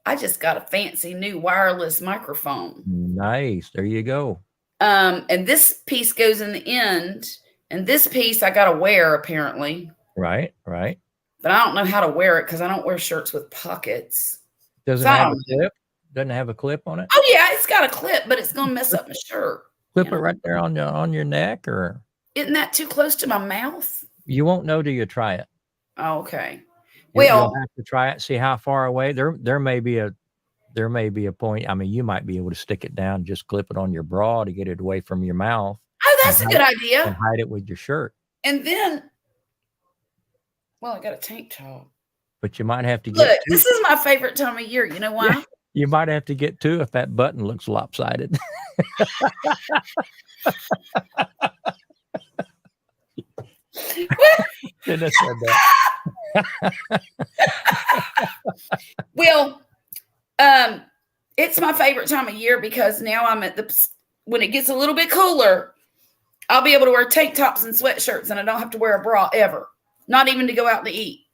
I just got a fancy new wireless microphone. Nice. There you go. And this piece goes in the end, and this piece I got to wear apparently. Right. But I don't know how to wear it because I don't wear shirts with pockets. Does it have a clip? Doesn't it have a clip on it? Oh yeah, it's got a clip, but it's gonna mess up my shirt. Clip it right there on your neck, or isn't that too close to my mouth? You won't know till you try it. Oh, okay. You'll have to try it, see how far away. There may be a point. I mean, you might be able to stick it down, just clip it on your bra to get it away from your mouth. Oh, that's a good idea. And hide it with your shirt. And then, well, I got a tank top. But you might have to get. Look, this is my favorite time of year. You know why? Yeah, you might have to get two if that button looks lopsided. Shouldn't have said that. Well, it's my favorite time of year because now I'm when it gets a little bit cooler, I'll be able to wear tank tops and sweatshirts and I don't have to wear a bra ever, not even to go out to eat.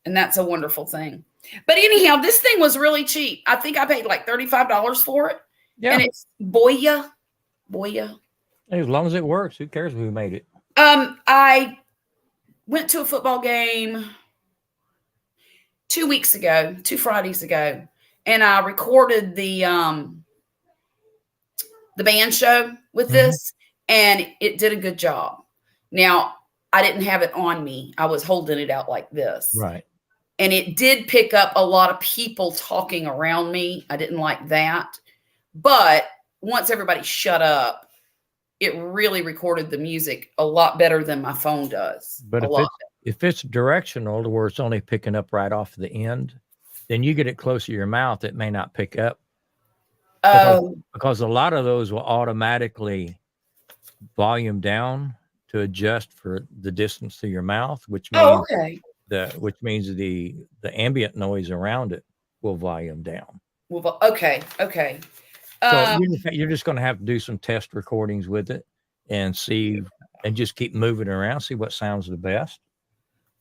And that's a wonderful thing. But anyhow, this thing was really cheap. I think I paid like $35 for it. Yeah. And it's Boya. As long as it works, who cares who made it? I went to a football game 2 Fridays ago, and I recorded the band show with this, and it did a good job. Now, I didn't have it on me. I was holding it out like this. Right. And it did pick up a lot of people talking around me. I didn't like that. But once everybody shut up, it really recorded the music a lot better than my phone does. But if it's directional to where it's only picking up right off the end, then you get it close to your mouth, it may not pick up. Because a lot of those will automatically volume down to adjust for the distance to your mouth, which means the ambient noise around it will volume down. Well, okay. So you're just going to have to do some test recordings with it and see, and just keep moving around, see what sounds the best.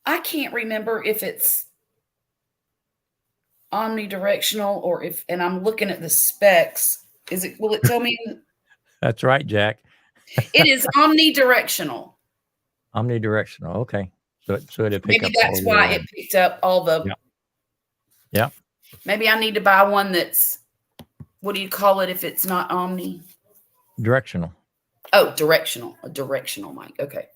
I can't remember if it's omnidirectional or and I'm looking at the specs. Will it tell me? That's right, Jack. It is omnidirectional. Omnidirectional. Okay. So it maybe that's why it picked up all the. Yeah. Maybe I need to buy one that's, what do you call it if it's not omni? Directional. Oh, directional. A directional mic. Okay.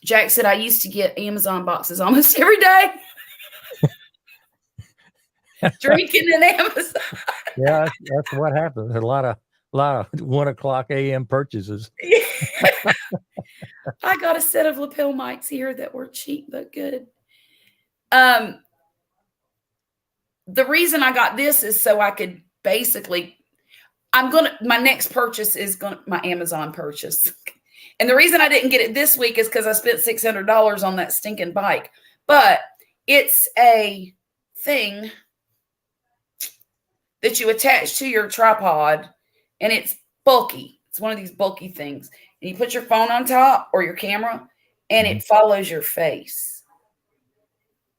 Jack said I used to get Amazon boxes almost every day. Drinking in Amazon. Yeah, that's what happens. A lot of 1:00 a.m. purchases. I got a set of lapel mics here that were cheap but good. The reason I got this is so I could basically, my next purchase is my Amazon purchase. And the reason I didn't get it this week is because I spent $600 on that stinking bike. But it's a thing that you attach to your tripod, and it's bulky. It's one of these bulky things. And you put your phone on top or your camera, and it follows your face.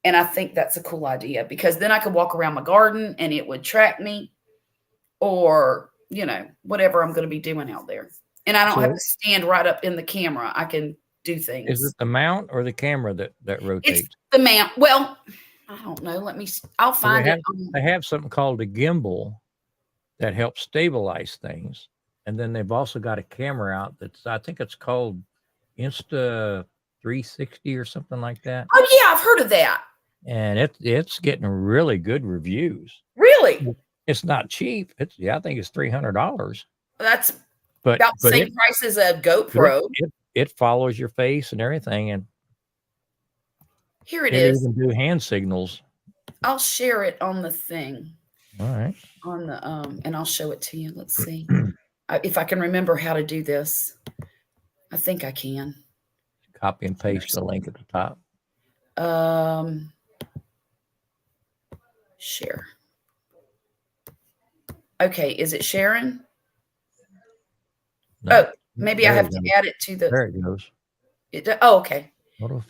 And I think that's a cool idea because then I could walk around my garden and it would track me or, whatever I'm going to be doing out there. And I don't have to stand right up in the camera. I can do things. Is it the mount or the camera that rotates? It's the mount. Well, I don't know. I'll find it. They have something called a gimbal that helps stabilize things. And then they've also got a camera out I think it's called Insta 360 or something like that. Oh yeah, I've heard of that. And it's getting really good reviews. Really? It's not cheap. I think it's $300. That's about the same price as a GoPro. It follows your face and everything, and here it is. It even do hand signals. I'll share it on the thing. All right. On the and I'll show it to you. Let's see if I can remember how to do this. I think I can. Copy and paste the link at the top. Share. Okay, is it sharing? No. Oh, maybe I have to add it to the. There it goes. Okay.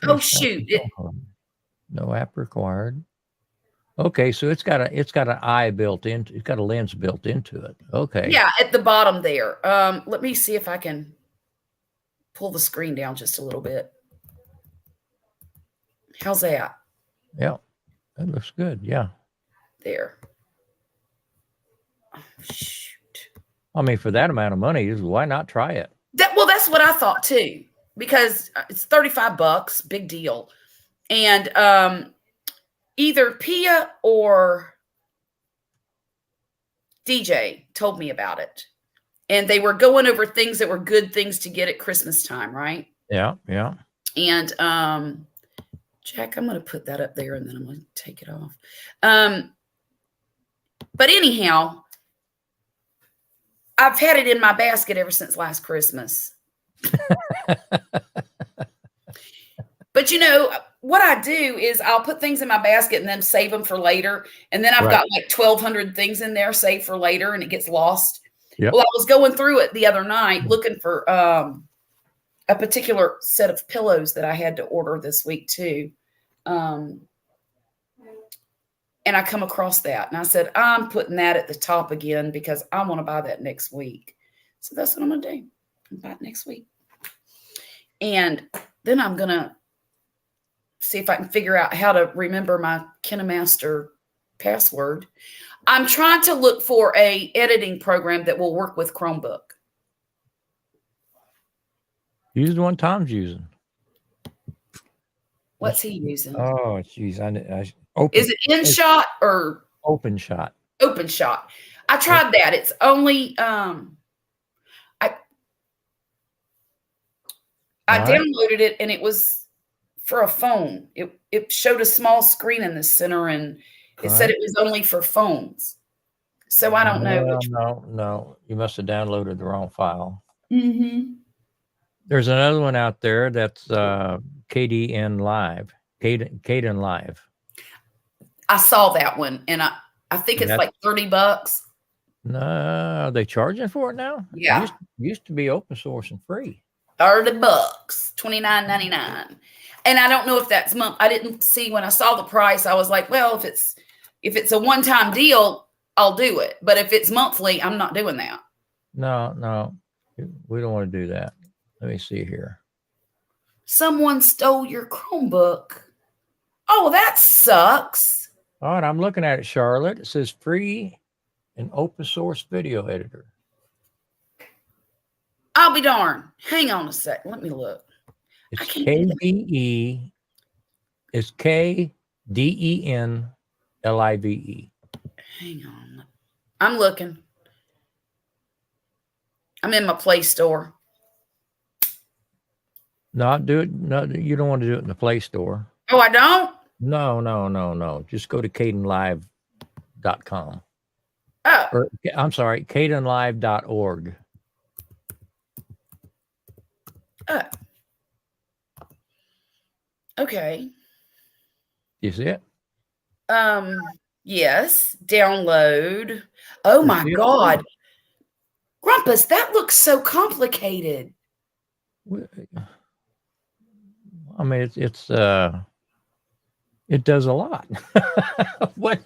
Oh shoot! No app required. Okay, so it's got an eye built into. It's got a lens built into it. Okay. Yeah, at the bottom there. Let me see if I can pull the screen down just a little bit. How's that? Yeah, that looks good. Yeah. There. Oh, shoot. I mean, for that amount of money, why not try it? Well, that's what I thought too, because it's $35, big deal. And either Pia or DJ told me about it. And they were going over things that were good things to get at Christmas time, right? Yeah, yeah. And Jack, I'm going to put that up there and then I'm going to take it off. But anyhow, I've had it in my basket ever since last Christmas. But what I do is I'll put things in my basket and then save them for later. And then I've got like 1,200 things in there saved for later and it gets lost. Yep. Well, I was going through it the other night looking for a particular set of pillows that I had to order this week too. And I come across that and I said, I'm putting that at the top again because I want to buy that next week. So that's what I'm going to do. I'll buy it next week. And then I'm going to see if I can figure out how to remember my KineMaster password. I'm trying to look for a editing program that will work with Chromebook. Use the one Tom's using. What's he using? Oh, geez. Is it InShot or OpenShot? OpenShot. I tried that. It's only I downloaded it and it was for a phone. It showed a small screen in the center and it said it was only for phones. So I don't know. No. You must have downloaded the wrong file. Mm-hmm. There's another one out there that's KDN Live. Kden Live. I saw that one, and I think it's like $30. No, are they charging for it now? Yeah. It used to be open source and free. $30, $29.99. And I don't know if that's month. I didn't see when I saw the price. I was like, well, if it's a one-time deal, I'll do it. But if it's monthly, I'm not doing that. No, we don't want to do that. Let me see here. Someone stole your Chromebook. Oh, that sucks. All right, I'm looking at it, Charlotte. It says free and open source video editor. I'll be darned. Hang on a second. Let me look. It's KDE. It's KDENLIVE. Hang on. I'm looking. I'm in my Play Store. No, do it. No, you don't want to do it in the Play Store. Oh, I don't? No. Just go to KdenLive.com. Oh. Or, I'm sorry, KdenLive.org. Oh. Okay. You see it? Yes. Download. Oh my see it? God. Grumpus, that looks so complicated. I mean, it does a lot. What?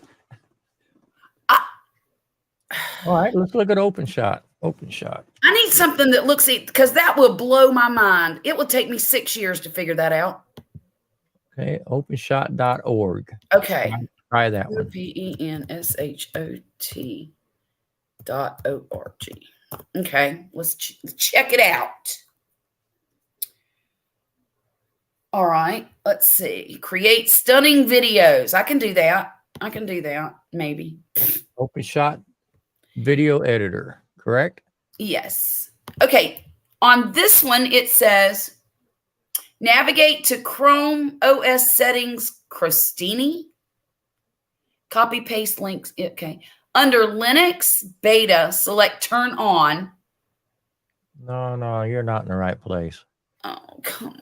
All right, let's look at OpenShot. OpenShot. I need something that looks because that will blow my mind. It will take me 6 years to figure that out. Okay, openshot.org. Okay. Try that one. OPENSHOT.org. Okay, let's check it out. All right, let's see. Create stunning videos. I can do that. Maybe. OpenShot video editor, correct? Yes. Okay. On this one, it says navigate to Chrome OS settings, Crostini. Copy paste links. Okay. Under Linux beta, select turn on. No, you're not in the right place. Oh, come on.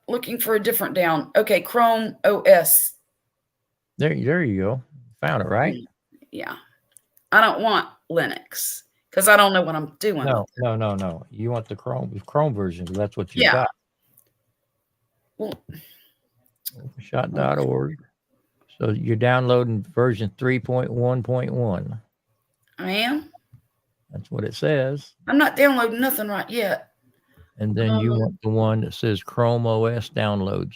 Looking for a different down. Okay. Chrome OS. There you go. Found it, right? Yeah. I don't want Linux because I don't know what I'm doing. No. You want the Chrome version because that's what you Yeah. got. Well, OpenShot.org. So you're downloading version 3.1.1. I am. That's what it says. I'm not downloading nothing right yet. And then you want the one that says Chrome OS downloads.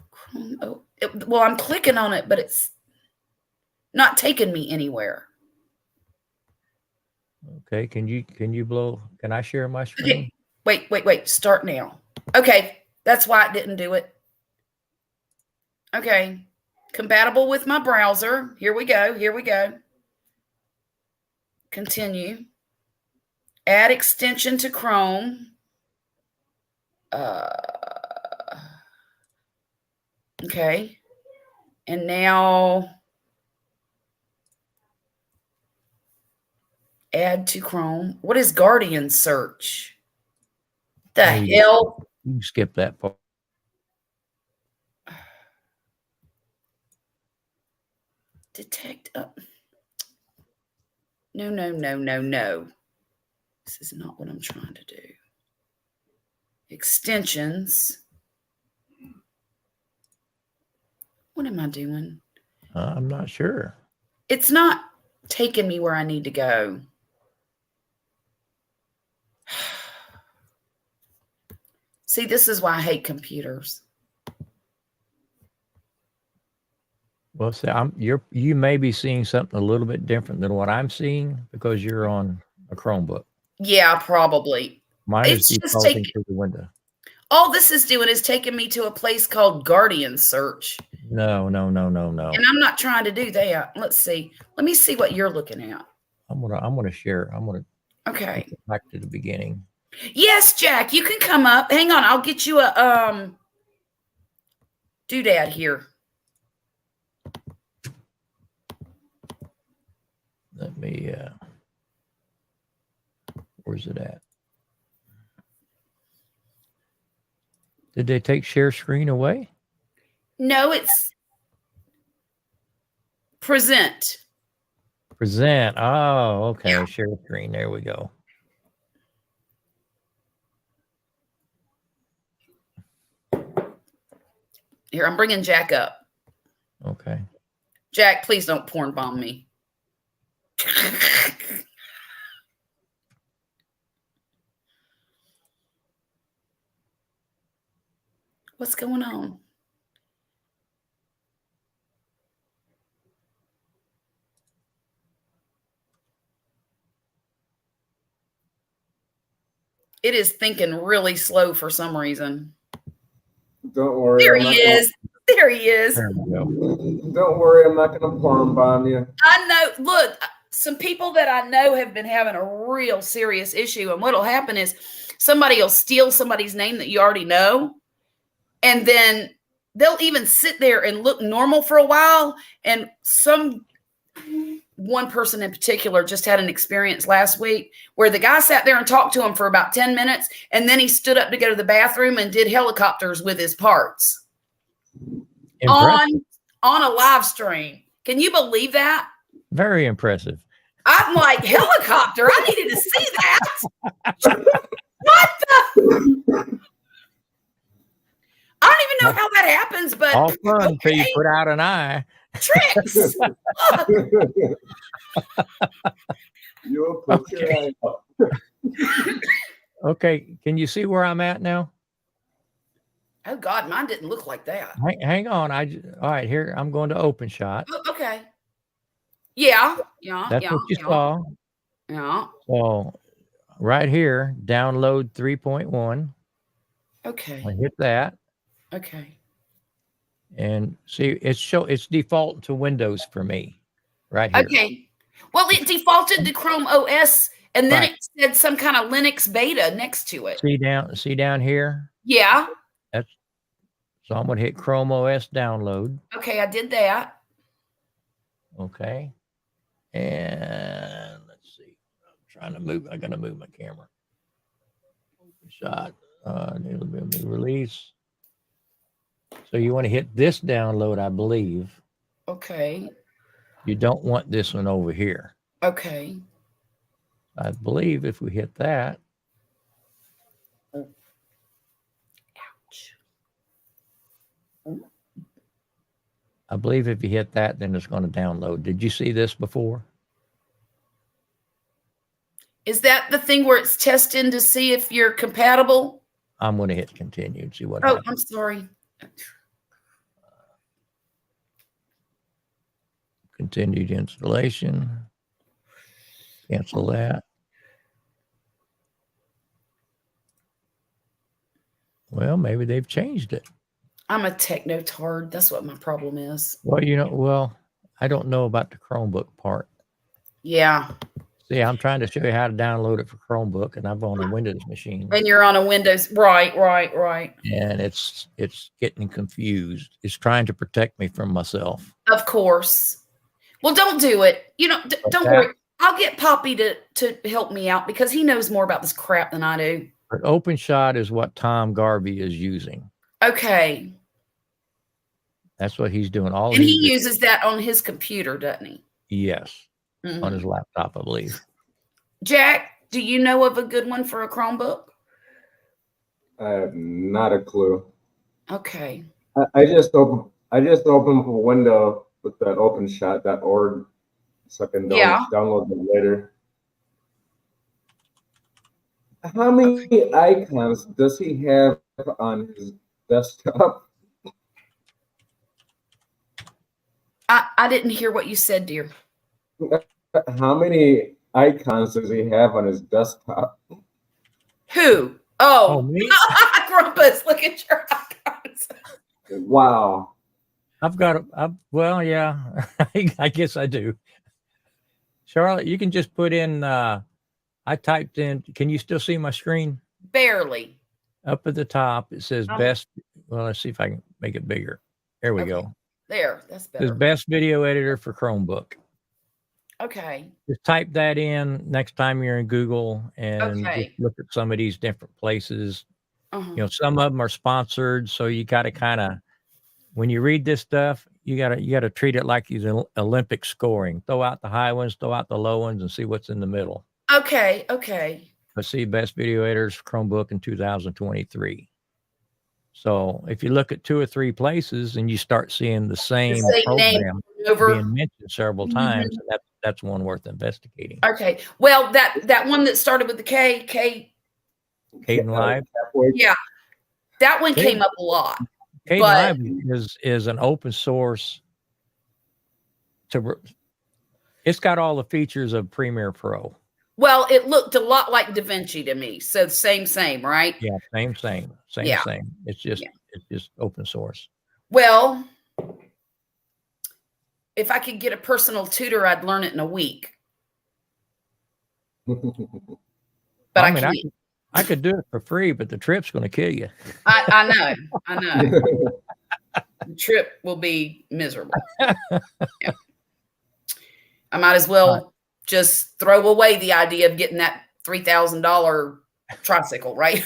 Chrome. Well, I'm clicking on it, but it's not taking me anywhere. Okay, can I share my screen? Okay. Wait. Start now. Okay. That's why it didn't do it. Okay. Compatible with my browser. Here we go. Continue. Add extension to Chrome. Okay. And now add to Chrome. What is Guardian search? The hell? You skip that part. Detect up. No. This is not what I'm trying to do. Extensions. What am I doing? I'm not sure. It's not taking me where I need to go. See, this is why I hate computers. Well, see, you may be seeing something a little bit different than what I'm seeing because you're on a Chromebook. Yeah, probably. Mine It's is just defaulting to the window. All this is doing is taking me to a place called Guardian Search. No. And I'm not trying to do that. Let's see. Let me see what you're looking at. I'm gonna share. Okay. Go back to the beginning. Yes, Jack, you can come up. Hang on, I'll get you a doodad here. Let me where's it at? Did they take share screen away? No, it's present. Present. Oh, okay. Yeah. Share screen. There we go. Here, I'm bringing Jack up. Okay. Jack, please don't porn bomb me. What's going on? It is thinking really slow for some reason. Don't worry. There he is. There he is. There we go. Don't worry, I'm not going to porn bomb you. I know. Look, some people that I know have been having a real serious issue. And what'll happen is somebody will steal somebody's name that you already know. And then they'll even sit there and look normal for a while. And one person in particular just had an experience last week where the guy sat there and talked to him for about 10 minutes. And then he stood up to go to the bathroom and did helicopters with his parts on a live stream. Can you believe that? Very impressive. I'm like, helicopter. I needed to see that. What the? I don't even know how that happens, but All fun until you okay. put out an eye. Tricks. Look. You'll put your eye up. Okay, can you see where I'm at now? Oh God, mine didn't look like that. Hang on. All right, here I'm going to open shot. Oh, okay. Yeah. That's what you saw. Yeah. So right here, download 3.1. Okay. I hit that Okay. and see it's default to Windows for me. Right here. Okay. Well, it defaulted to Chrome OS, and then Right. it said some kind of Linux beta next to it. See down here? Yeah. So I'm going to hit Chrome OS download. Okay, I did that. Okay. And let's see. I'm going to move my camera. Open shot. It'll be release. So you want to hit this download, I believe. Okay. You don't want this one over here. Okay. I believe if we hit that. Ouch. I believe if you hit that, then it's going to download. Did you see this before? Is that the thing where it's testing to see if you're compatible? I'm going to hit continue and see what Oh, happens. I'm sorry. Continued installation. Cancel that. Well, maybe they've changed it. I'm a techno-tard. That's what my problem is. Well, I don't know about the Chromebook part. Yeah. See, I'm trying to show you how to download it for Chromebook, and I'm on a Windows machine. And you're on a Windows. Right. And it's getting confused. It's trying to protect me from myself. Of course. Well, don't do it. Don't worry. I'll get Poppy to help me out because he knows more about this crap than I do. But OpenShot is what Tom Garvey is using. Okay. That's what he's doing. And he uses that on his computer, doesn't he? Yes. Mhm. On his laptop, I believe. Jack, do you know of a good one for a Chromebook? I have not a clue. Okay. I just opened a window with that openshot.org so I can download it later. How many icons does he have on his desktop? I didn't hear what you said, dear. How many icons does he have on his desktop? Who? Oh, me? Grumpus, look at your icons. Wow. Well, yeah, I guess I do. Charlotte, you can just put in, I typed in, can you still see my screen? Barely. Up at the top, it says best. Well, let's see if I can make it bigger. There we go. There, that's It says better. best video editor for Chromebook. Okay. Just type that in next time you're in Google and just look at some of these different places. Uh-huh. Some of them are sponsored, so you got to kind of, when you read this stuff, you gotta treat it like it's Olympic scoring. Throw out the high ones, throw out the low ones, and see what's in the middle. Okay. Let's see, best video editors for Chromebook in 2023. So if you look at 2 or 3 places and you start seeing the same program being mentioned several times, that's one worth investigating. Okay. Well, that one that started with the K. Kdenlive. Yeah. That one came up a lot. Kdenlive is an open source. It's got all the features of Premiere Pro. Well, it looked a lot like DaVinci to me. So same, right? Yeah, same. It's just open source. Well, if I could get a personal tutor, I'd learn it in a week. But I can't. I could do it for free, but the trip's going to kill you. I know. The trip will be miserable. Yeah. I might as well just throw away the idea of getting that $3,000 tricycle, right?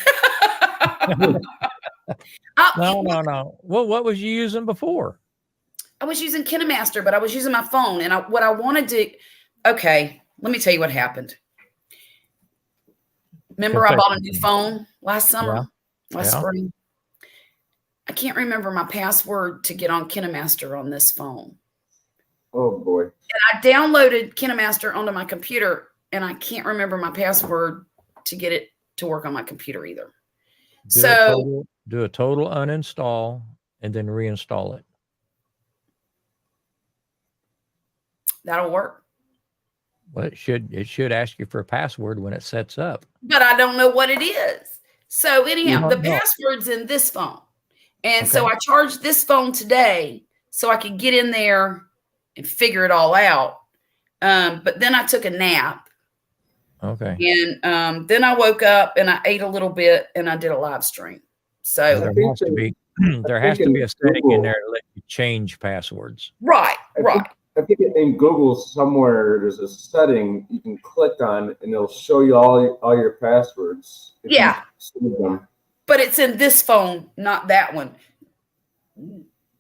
No. Well, what was you using before? I was using KineMaster, but I was using my phone. And what I wanted to, okay, let me tell you what happened. Remember, I bought a new phone last summer, last spring. I can't remember my password to get on KineMaster on this phone. Oh boy. And I downloaded KineMaster onto my computer, and I can't remember my password to get it to work on my computer either. Do a total uninstall and then reinstall it. That'll work. Well, it should ask you for a password when it sets up. But I don't know what it is. So anyhow, the password's in this phone. And so I charged this phone today so I could get in there and figure it all out. But then I took a nap. Okay. And then I woke up and I ate a little bit and I did a live stream. So there has to be a setting in there to let you change passwords. Right. I think in Google somewhere there's a setting you can click on and it'll show you all your passwords. Yeah. But it's in this phone, not that one.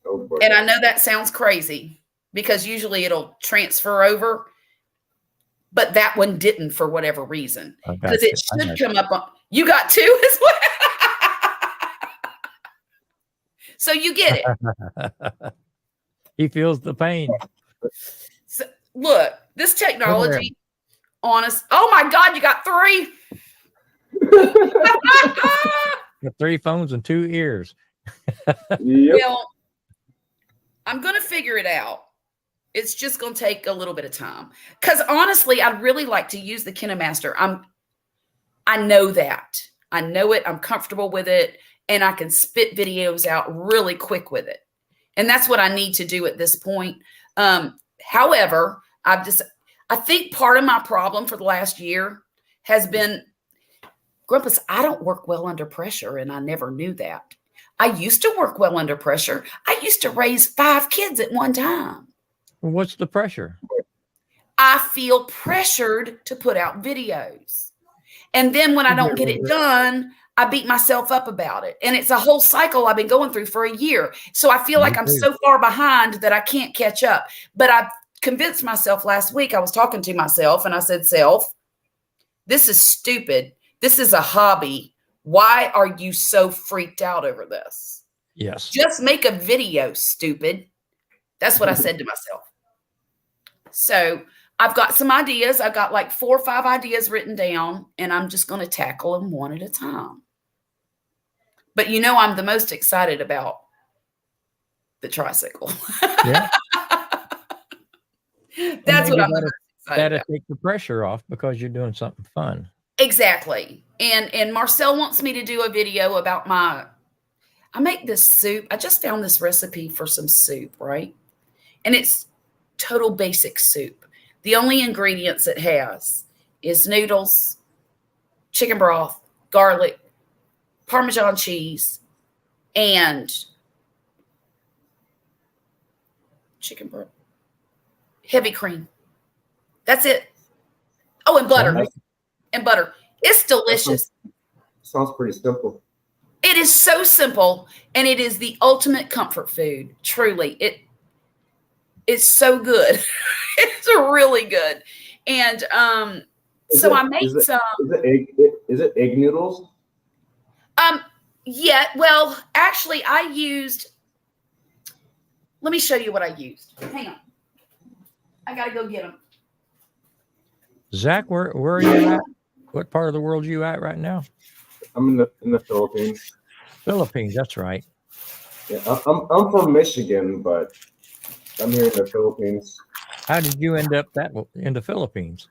Oh boy. And I know that sounds crazy because usually it'll transfer over, but that one didn't for whatever reason. Because it should come up on. You got two as well. So you get it. He feels the pain. So, look, this technology, honest. Oh my God, you got three. Got 3 phones and 2 ears. Yep. Well, I'm going to figure it out. It's just going to take a little bit of time. Because honestly, I'd really like to use the KineMaster. I know that. I know it. I'm comfortable with it. And I can spit videos out really quick with it. And that's what I need to do at this point. However, I think part of my problem for the last year has been, Grumpus, I don't work well under pressure, and I never knew that. I used to work well under pressure. I used to raise 5 kids at one time. Well, what's the pressure? I feel pressured to put out videos. And then when I don't get it done, I beat myself up about it. And it's a whole cycle I've been going through for a year. So I feel like I'm so far behind that I can't catch up. But I convinced myself last week, I was talking to myself and I said, self, this is stupid. This is a hobby. Why are you so freaked out over this? Yes. Just make a video, stupid. That's what I said to myself. So I've got some ideas. I've got like 4 or 5 ideas written down, and I'm just going to tackle them one at a time. But you know, I'm the most excited about the tricycle. Yeah. That's what I'm most excited about. Take the pressure off because you're doing something fun. Exactly. And Marcel wants me to do a video about I make this soup. I just found this recipe for some soup, right? And it's total basic soup. The only ingredients it has is noodles, chicken broth, garlic, Parmesan cheese, and chicken broth, heavy cream. That's it. Oh, and butter. And butter. It's delicious. Sounds pretty simple. It is so simple, and it is the ultimate comfort food. Truly, it's so good. It's really good. And I made some. Is it egg noodles? Yeah. Well, actually, I used. Let me show you what I used. Hang on. I gotta go get them. Zach, where are you at? What part of the world are you at right now? I'm in the Philippines. Philippines, that's right. Yeah, I'm from Michigan, but I'm here in the Philippines. How did you end up in the Philippines?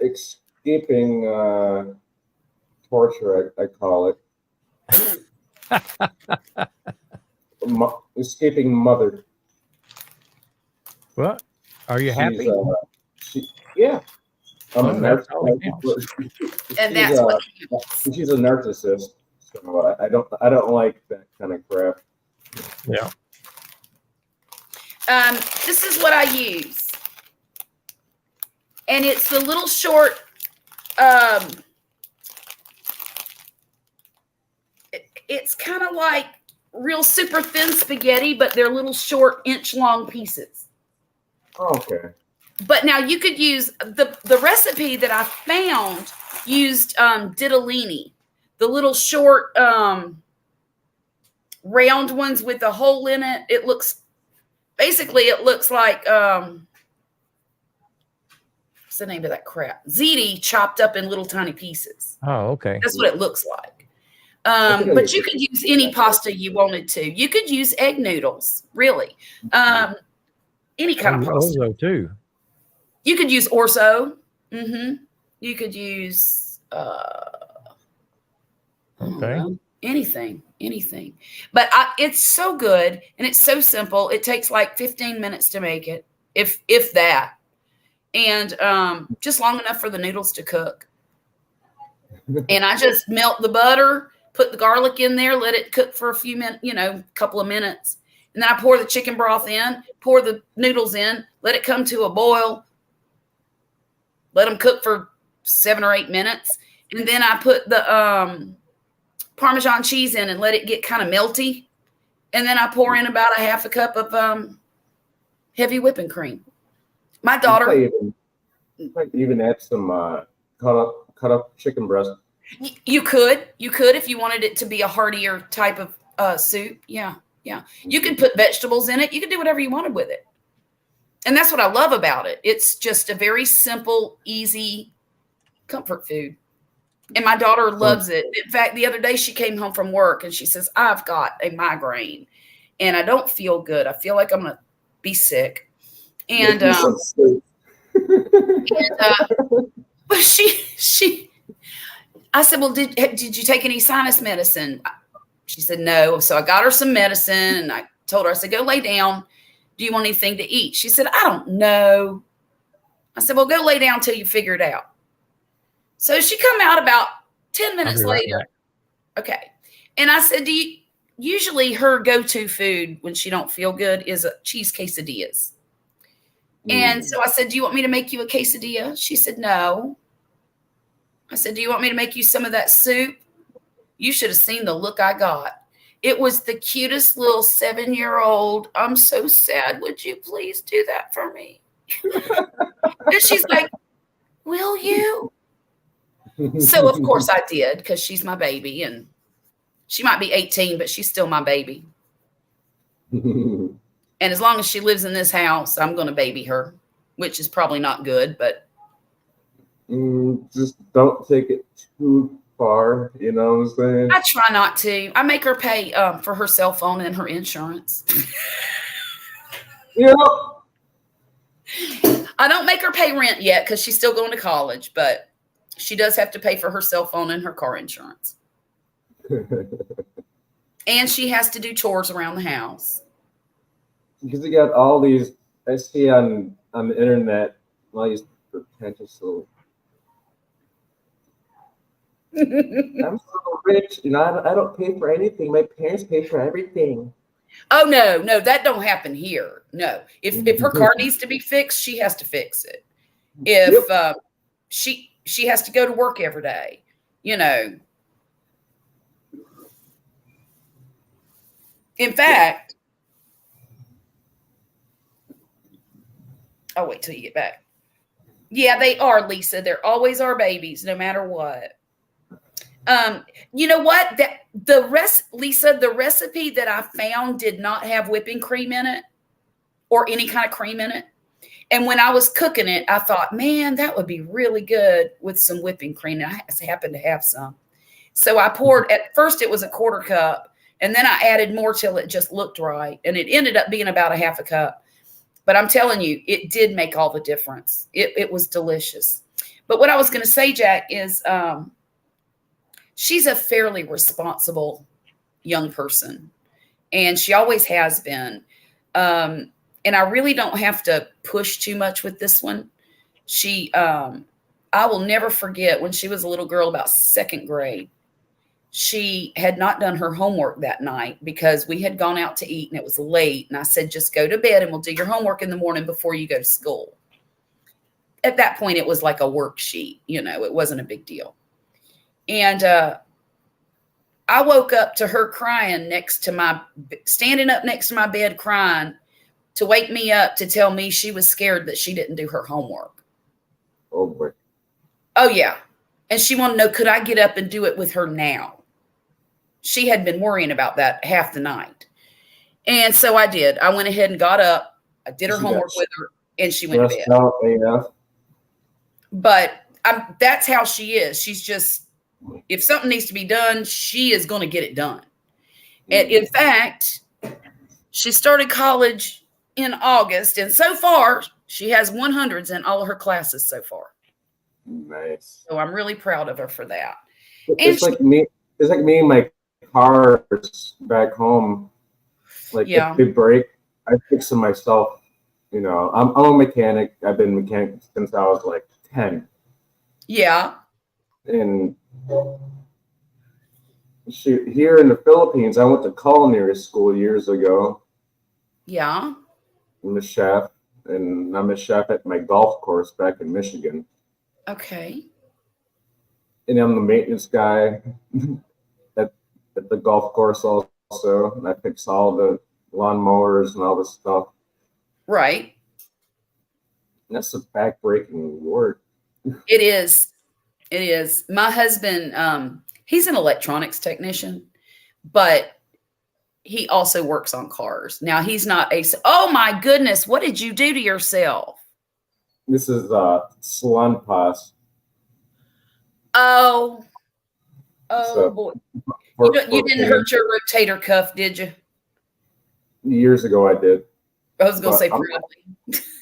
Escaping torture, I call it. Escaping mother. What? Are you happy? Yeah. And that's what she's a narcissist. So I don't like that kind of crap. Yeah. This is what I use. And it's the little short it's kind of like real super thin spaghetti, but they're little short inch-long pieces. Okay. But now you could use the recipe that I found used ditalini, the little short round ones with a hole in it. It looks like what's the name of that crap? Ziti chopped up in little tiny pieces. Oh, okay. That's what it looks like. But you could use any pasta you wanted to. You could use egg noodles, really. Any kind of pasta. Orzo too. You could use orzo. You could use Okay. anything. But it's so good and it's so simple. It takes like 15 minutes to make it, if that, and just long enough for the noodles to cook. And I just melt the butter, put the garlic in there, let it cook for a few minutes, couple of minutes. And then I pour the chicken broth in, pour the noodles in, let it come to a boil, let them cook for 7 or 8 minutes. And then I put the Parmesan cheese in and let it get kind of melty. And then I pour in about a half a cup of heavy whipping cream. My daughter. You might even add some cut up chicken breast. You could if you wanted it to be a heartier type of soup. Yeah. You could put vegetables in it. You could do whatever you wanted with it. And that's what I love about it. It's just a very simple, easy comfort food. And my daughter loves it. In fact, the other day she came home from work and she says, I've got a migraine and I don't feel good. I feel like I'm going to be sick. And, but I said, well, did you take any sinus medicine? She said, no. So I got her some medicine and I told her, I said, go lay down. Do you want anything to eat? She said, I don't know. I said, well, go lay down till you figure it out. So she come out about 10 minutes later. Okay. And I said, usually her go-to food when she don't feel good is cheese quesadillas. And so I said, do you want me to make you a quesadilla? She said, no. I said, do you want me to make you some of that soup? You should have seen the look I got. It was the cutest little 7-year-old. I'm so sad. Would you please do that for me? And she's like, will you? So, of course, I did because she's my baby. And she might be 18, but she's still my baby. And as long as she lives in this house, I'm going to baby her, which is probably not good, but. Just don't take it too far, you know what I'm saying? I try not to. I make her pay for her cell phone and her insurance. Yeah. I don't make her pay rent yet because she's still going to college, but she does have to pay for her cell phone and her car insurance. And she has to do chores around the house. Because you got all these, I see on the internet, all these pretentious I'm so rich, I don't pay for anything. My parents pay for everything. Oh no, that don't happen here. No, if her car needs to be fixed, she has to fix it. If she has to go to work every day, In fact, I'll wait till you get back. Yeah, they are, Lisa. They're always our babies, no matter what. You know what? Lisa, the recipe that I found did not have whipping cream in it or any kind of cream in it. And when I was cooking it, I thought, man, that would be really good with some whipping cream. And I happened to have some. So I poured, at first it was a 1/4 cup, and then I added more till it just looked right. And it ended up being about a 1/2 cup. But I'm telling you, it did make all the difference. It was delicious. But what I was going to say, Jack, is she's a fairly responsible young person, and she always has been. And I really don't have to push too much with this one. I will never forget when she was a little girl, about 2nd grade. She had not done her homework that night because we had gone out to eat and it was late. And I said, just go to bed and we'll do your homework in the morning before you go to school. At that point, it was like a worksheet, it wasn't a big deal. And I woke up to her crying standing up next to my bed crying to wake me up to tell me she was scared that she didn't do her homework. Oh boy. Oh, yeah. And she wanted to know, could I get up and do it with her now? She had been worrying about that half the night. And so I did. I went ahead and got up. I did her homework with her, and she went to bed. But that's how she is. She's just, if something needs to be done, she is going to get it done. And in fact, she started college in August, and so far, she has 100s in all of her classes so far. Nice. So I'm really proud of her for that. It's like me and my cars back home. Like if they break, I fix them myself. You know, I'm a mechanic. I've been a mechanic since I was like 10. Yeah. And here in the Philippines, I went to culinary school years ago. Yeah. I'm a chef, and I'm a chef at my golf course back in Michigan. Okay. And I'm the maintenance guy at the golf course also. And I fix all the lawnmowers and all this stuff. Right. And that's a backbreaking work. It is. It is. My husband, he's an electronics technician, but he also works on cars. Now he's not oh my goodness, what did you do to yourself? This is salon pass. Oh So, boy. for You didn't hurt your rotator cuff, did you? Years ago I did. I was going to say But probably.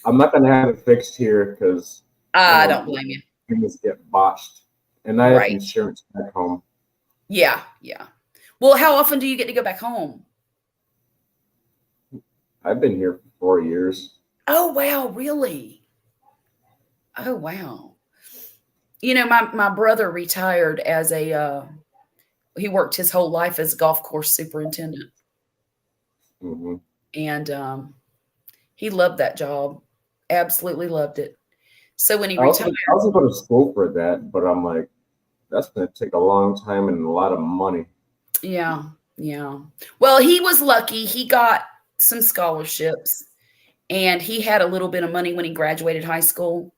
I'm not going to have it fixed here because I don't blame you. things get botched. And I have insurance back home. Yeah, yeah. Well, how often do you get to go back home? I've been here for 4 years. Oh, wow, really? Oh, wow. You know, my brother retired as he worked his whole life as a golf course superintendent. Mm-hmm. And he loved that job. Absolutely loved it. So when he I retired. I was going to school for that, but I'm like, that's going to take a long time and a lot of money. Yeah, yeah. Well, he was lucky. He got some scholarships, and he had a little bit of money when he graduated high school.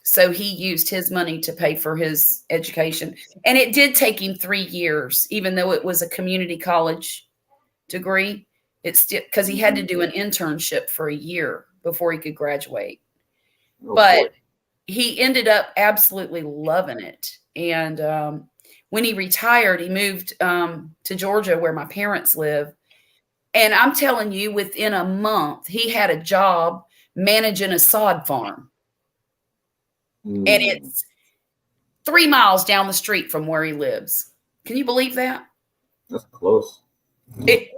So he used his money to pay for his education. And it did take him 3 years, even though it was a community college degree. It's still because he had to do an internship for a year before he could graduate. Oh, but boy. He ended up absolutely loving it. And when he retired, he moved to Georgia where my parents live. And I'm telling you, within a month, he had a job managing a sod farm. And it's 3 miles down the street from where he lives. Can you believe that? That's close. It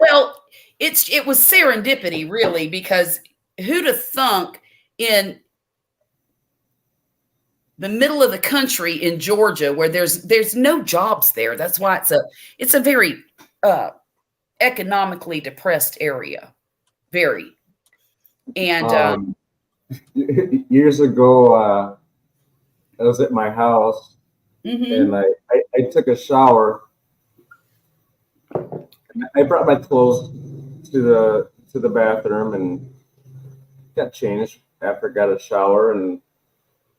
was serendipity, really, because who'd have thunk in the middle of the country in Georgia where there's no jobs there. That's why it's a very economically depressed area. Very. And years ago, I was at my house and I took a shower. I brought my clothes to the bathroom and got changed after I got a shower and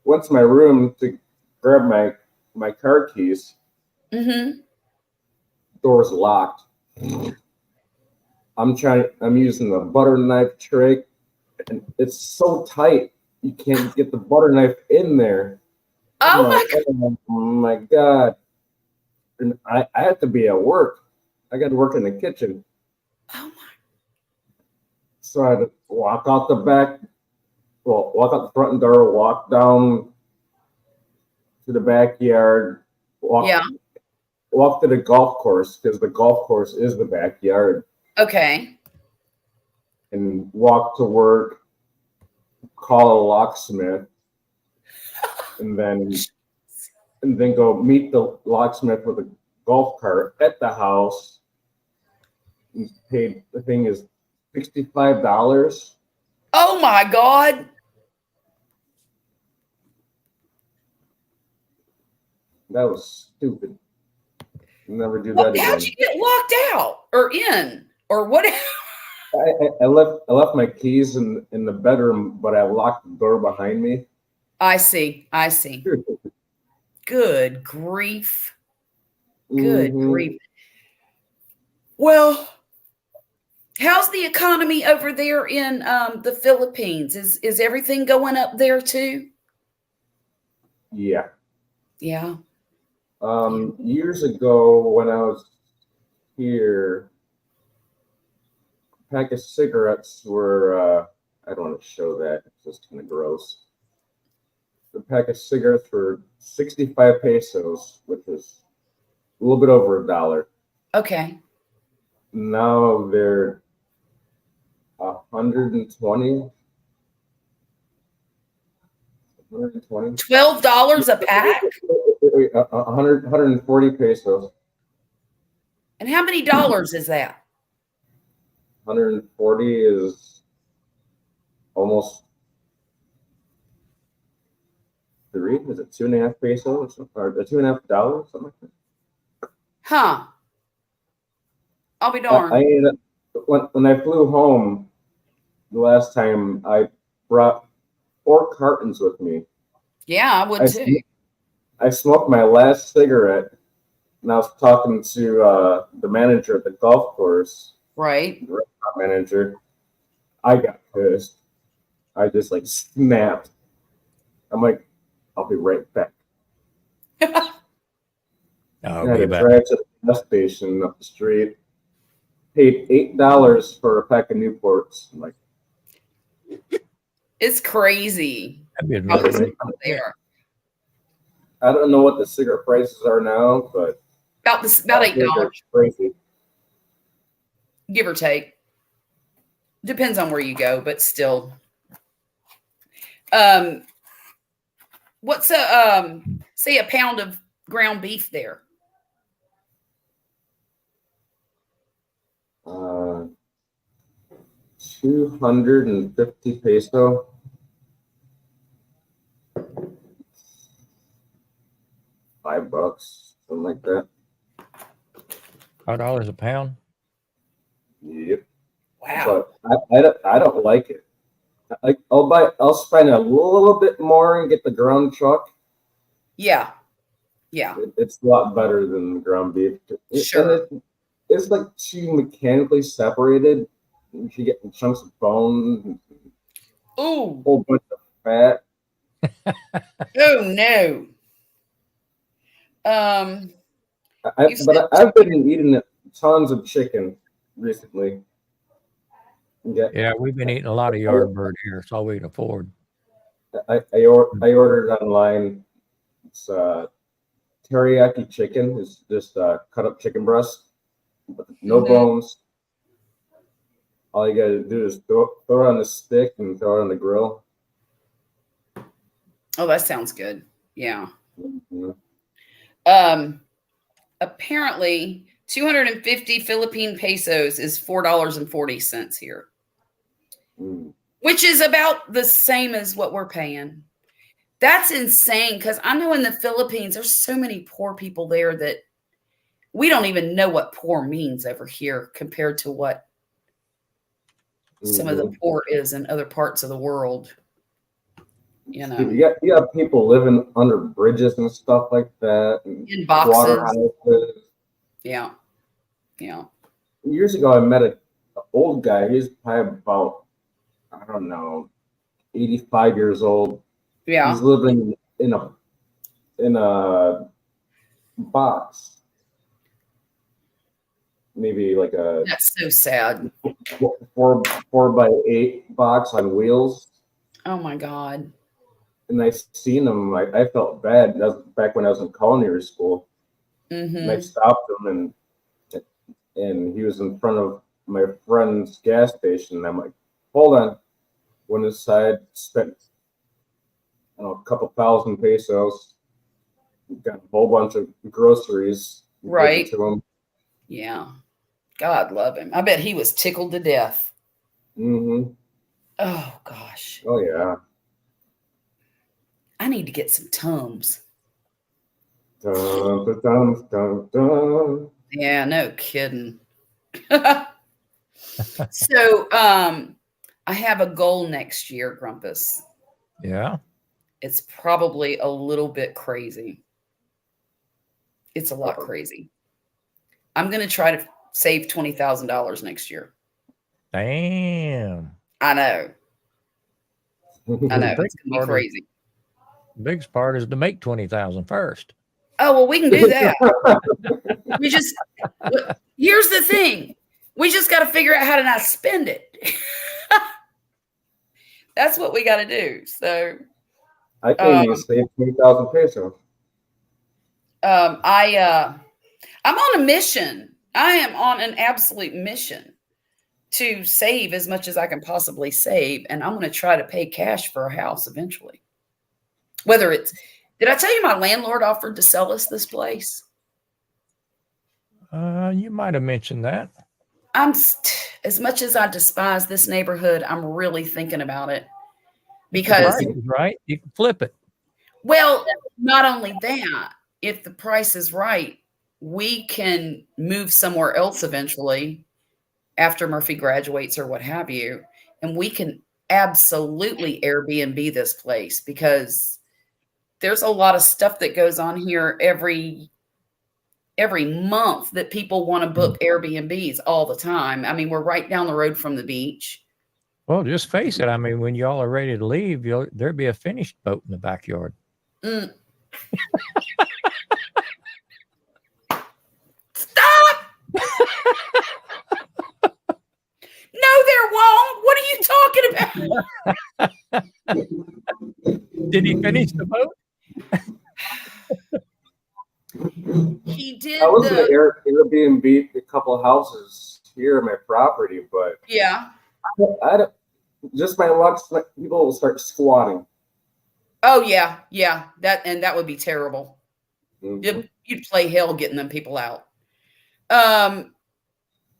went to my room to grab my car keys. Door's locked. I'm using the butter knife tray and it's so tight you can't get the butter knife in there. Oh my God. And I have to be at work. I got to work in the kitchen. Oh my. So I had to walk out the front door, walk down to the backyard, walk to the golf course because the golf course is the backyard. Okay. And walk to work, call a locksmith, and then go meet the locksmith with a golf cart at the house. He's paid, the thing is $65. Oh my God. That was stupid. Never do Well, that how'd again. you get locked out or in or what? I left my keys in the bedroom, but I locked the door behind me. I see. I see. Good grief. Good Mhm. grief. Well, how's the economy over there in the Philippines? Is everything going up there too? Yeah. Yeah. Years ago when I was here, a pack of cigarettes were I don't want to show that. It's just kind of gross. The pack of cigarettes were 65 pesos, which is a little bit over $1. Okay. Now they're 120. 120. $12 a pack? 140 pesos. And how many dollars is that? 140 is almost three. Is it 2.5 pesos or $2.5, something like that? Huh. I'll be I darned. ended up, when I flew home the last time, I brought 4 cartons with me. Yeah, I would too. I smoked my last cigarette, and I was talking to the manager at the golf course, Right. the restaurant manager. I got pissed. I just like snapped. I'm like, I'll be right back. Oh, I had be to back. drive to the gas station up the street. Paid $8 for a pack of Newports. I'm like, It's crazy. That'd be How another it's thing. out there. I don't know what the cigarette prices are now, but About $8, they're crazy. give or take. Depends on where you go, but still. What's say a pound of ground beef there? 250 peso. $5, something like that. $5 a pound. Yep. Wow. But I don't like it. I'll spend a little bit more and get the ground chuck. Yeah. Yeah. It's a lot better than the ground beef. Sure. And it's like too mechanically separated. You get chunks of bone, a Ooh. whole bunch of fat. Oh no. You said- I've been eating tons of chicken recently. Yeah, we've been eating a lot of yard bird here. It's all we can afford. I ordered online. It's teriyaki chicken. It's just cut up chicken breast, but no Mhm. bones. All you gotta do is throw it on the stick and throw it on the grill. Oh, that sounds good. Yeah. Mhm. Apparently 250 Philippine pesos is $4.40 here, Mm. which is about the same as what we're paying. That's insane because I know in the Philippines, there's so many poor people there that we don't even know what poor means over here compared to what some of the Mhm. poor is in other parts of the world. You know, You got people living under bridges and stuff like that, and in boxes. water houses. Yeah. Yeah. Years ago, I met an old guy. He's probably about, I don't know, 85 years old. Yeah. He's living in a box, maybe like a That's so sad. 4x8 box on wheels. Oh my God. And I seen him. I felt bad. That was back when I was in culinary school. And I Mm-hmm. stopped him, and he was in front of my friend's gas station. And I'm like, hold on. Went inside, spent a couple thousand pesos, got a whole bunch of groceries. Right. To him. Yeah. God love him. I bet he was tickled to death. Mm-hmm. Oh gosh. Oh yeah. I need to get some Tums. Dun, dun, dun, dun, dun. Yeah, no kidding. So, I have a goal next year, Grumpus. Yeah. It's probably a little bit crazy. It's a lot crazy. I'm going to try to save $20,000 next year. Damn. I know. I know. The It's going to be crazy. biggest part is to make 20,000 first. Oh, well, we can do that. Here's the thing. We just got to figure out how to not spend it. That's what we got to do. So I can't even save 20,000 pesos. I'm on a mission. I am on an absolute mission to save as much as I can possibly save. And I'm going to try to pay cash for a house eventually. Whether it's, did I tell you my landlord offered to sell us this place? You might have mentioned that. As much as I despise this neighborhood, I'm really thinking about it because, right, you can flip it. well, not only that, if the price is right, we can move somewhere else eventually after Murphy graduates or what have you, and we can absolutely Airbnb this place because there's a lot of stuff that goes on here every month that people want to book Airbnbs all the time. I mean, we're right down the road from the beach. Well, just face it. I mean, when y'all are ready to leave, there'd be a finished boat in the backyard. Mm. Stop! No, there won't. What are you talking about? Did he finish the boat? He did. I was going to Airbnb a couple of houses here on my property, but Yeah. I don't. Just my luck, people will start squatting. Oh yeah, yeah. That would be terrible. Mhm. You'd play hell getting them people out.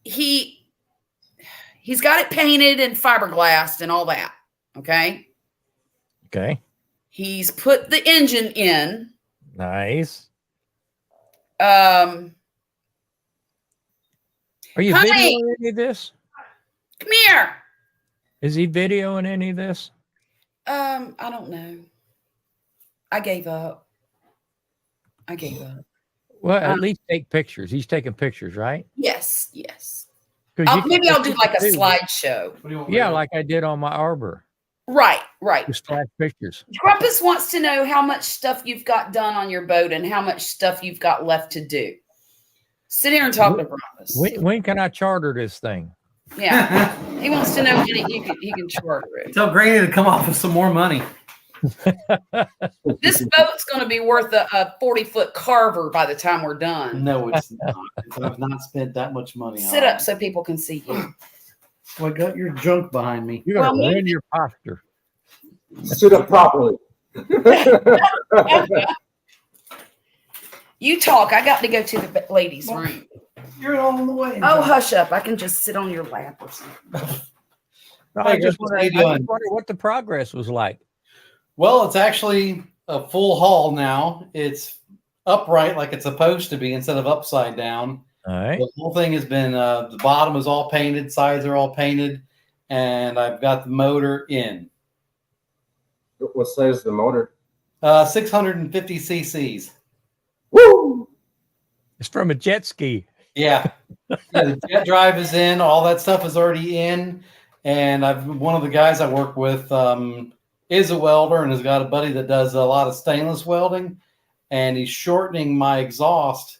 He's got it painted and fiberglassed and all that. Okay. Okay. He's put the engine in. Nice. Are you Honey! videoing any of this? Come here. Is he videoing any of this? I don't know. I gave up. Well, at least take pictures. He's taking pictures, right? Yes. 'Cause you Maybe can- I'll do like a slideshow. Yeah, like I did on my Arbor. Right. Just flash pictures. Grumpus wants to know how much stuff you've got done on your boat and how much stuff you've got left to do. Sit here and talk to Grumpus. When can I charter this thing? Yeah, he wants to know when he can charter it. Tell Granny to come off with some more money. This boat's going to be worth a 40-foot Carver by the time we're done. No, it's not. I've not spent that much money. Sit up so people can see you. Well, I got your junk behind me. You're going to Well, ruin your posture. Sit up properly. You talk. I got to go to the ladies' room. You're all in the way. Oh, hush up. I can just sit on your lap or something. No, Hey, I just Chris, how you wonder doing? what the progress was like. Well, it's actually a full hull now. It's upright like it's supposed to be instead of upside down. All right. The whole thing has been the bottom is all painted, sides are all painted, and I've got the motor in. What size is the motor? 650 cc's. Woo! It's from a jet ski. Yeah. The jet drive is in. All that stuff is already in. And one of the guys I work with is a welder and has got a buddy that does a lot of stainless welding. And he's shortening my exhaust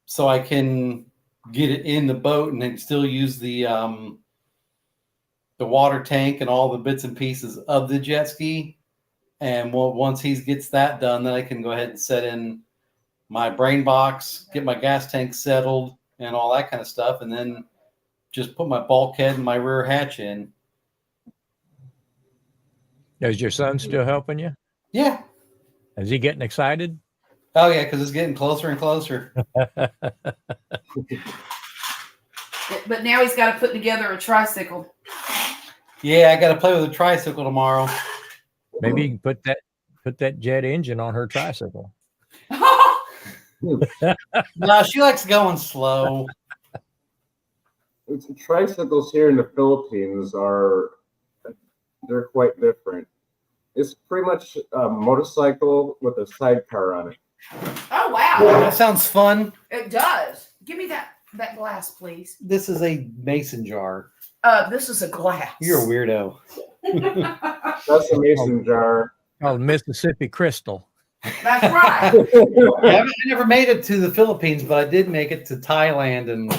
so I can get it in the boat and then still use the water tank and all the bits and pieces of the jet ski. And once he gets that done, then I can go ahead and set in my brain box, get my gas tank settled and all that kind of stuff. And then just put my bulkhead and my rear hatch in. Is your son still helping you? Yeah. Is he getting excited? Oh, yeah, because it's getting closer and closer. But now he's got to put together a tricycle. Yeah, I got to play with a tricycle tomorrow. Maybe you can put that jet engine on her tricycle. No, she likes going slow. Tricycles here in the Philippines they're quite different. It's pretty much a motorcycle with a sidecar on it. Oh wow, That sounds fun. it does. Give me that glass, please. This is a mason jar. This is a glass. You're a weirdo. That's a mason jar. Called Mississippi Crystal. That's right. I never made it to the Philippines, but I did make it to Thailand, and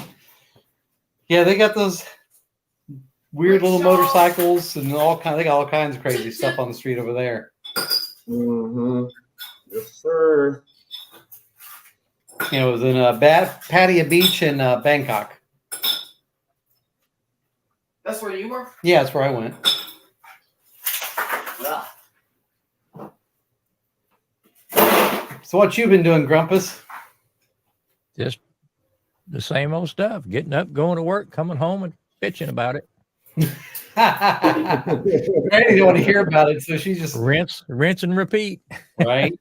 yeah, they got those weird little Rickshaws. motorcycles and they got all kinds of crazy stuff on the street over there. Mm-hmm. Yes, sir. You know, it was in Pattaya Beach in Bangkok. That's where you were. Yeah, that's where I went. Ugh. So what you been doing, Grumpus? Just the same old stuff. Getting up, going to work, coming home, and bitching about it. Randy didn't want to hear about it, so she's just Rinse, and repeat. right.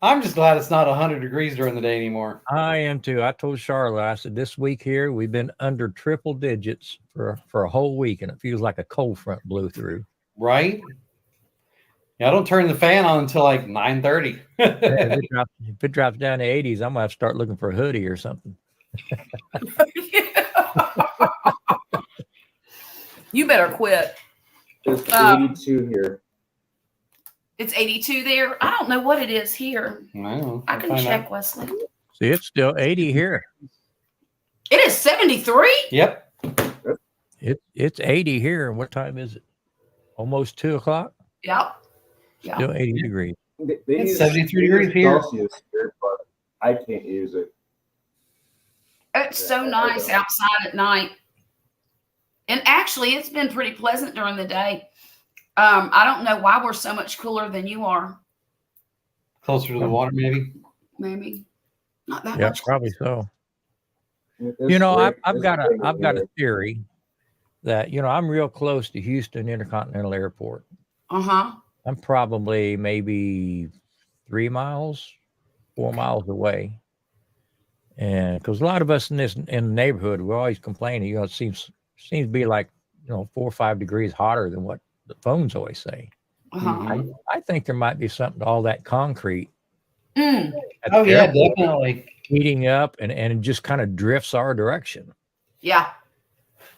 I'm just glad it's not 100 degrees during the day anymore. I am too. I told Charlotte, I said, this week here, we've been under triple digits for a whole week, and it feels like a cold front blew through. Right? Yeah, I don't turn the fan on until like 9:30. If it drops down to 80s, I'm going to have to start looking for a hoodie or something. You better quit. It's Um, 82 here. It's 82 there. I don't know what it is here. I know. I I'll can find check, out. Wesley. See, it's still 80 here. It is 73. Yep. It's 80 here. And what time is it? Almost 2 o'clock. Yep. Yeah. Still 80 degrees. They It's use- 73 they degrees use here. Celsius here, but I can't use it. It's so Yeah, I nice know. outside at night. And actually, it's been pretty pleasant during the day. I don't know why we're so much cooler than you are. Closer to the water, maybe. Maybe not that Yeah, much. probably so. It's You know, great. I've It's got great a here. theory that, I'm real close to Houston Intercontinental Airport. Uh-huh. I'm probably maybe 3 miles, 4 miles away. And because a lot of us in the neighborhood, we're always complaining, it seems to be like, 4 or 5 degrees hotter than what the phones always say. Uh-huh. Mhm. I think there might be something to all that concrete Mm. at Oh the yeah, airport definitely. heating up and it just kind of drifts our direction. Yeah.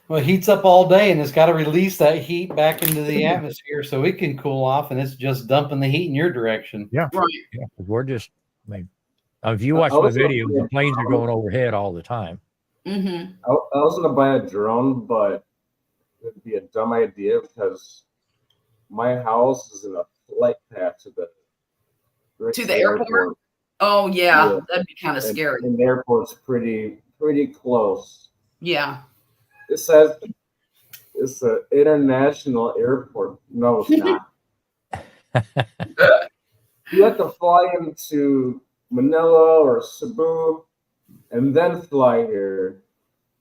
Well, it heats up all day, and it's got to release that heat back into the atmosphere so it can cool off, and it's just dumping the heat in your direction. Right. Yeah, 'cause we're just, if you watch I my was video, looking the at- planes are going overhead all the time. Mm-hmm. I was gonna buy a drone, but it'd be a dumb idea because my house is in a flight path to the airport? Oh yeah, Yeah. that'd be kind of And- scary. And the airport's pretty close. Yeah. It says it's an international airport. No, it's not. You have to fly into Manila or Cebu and then fly here.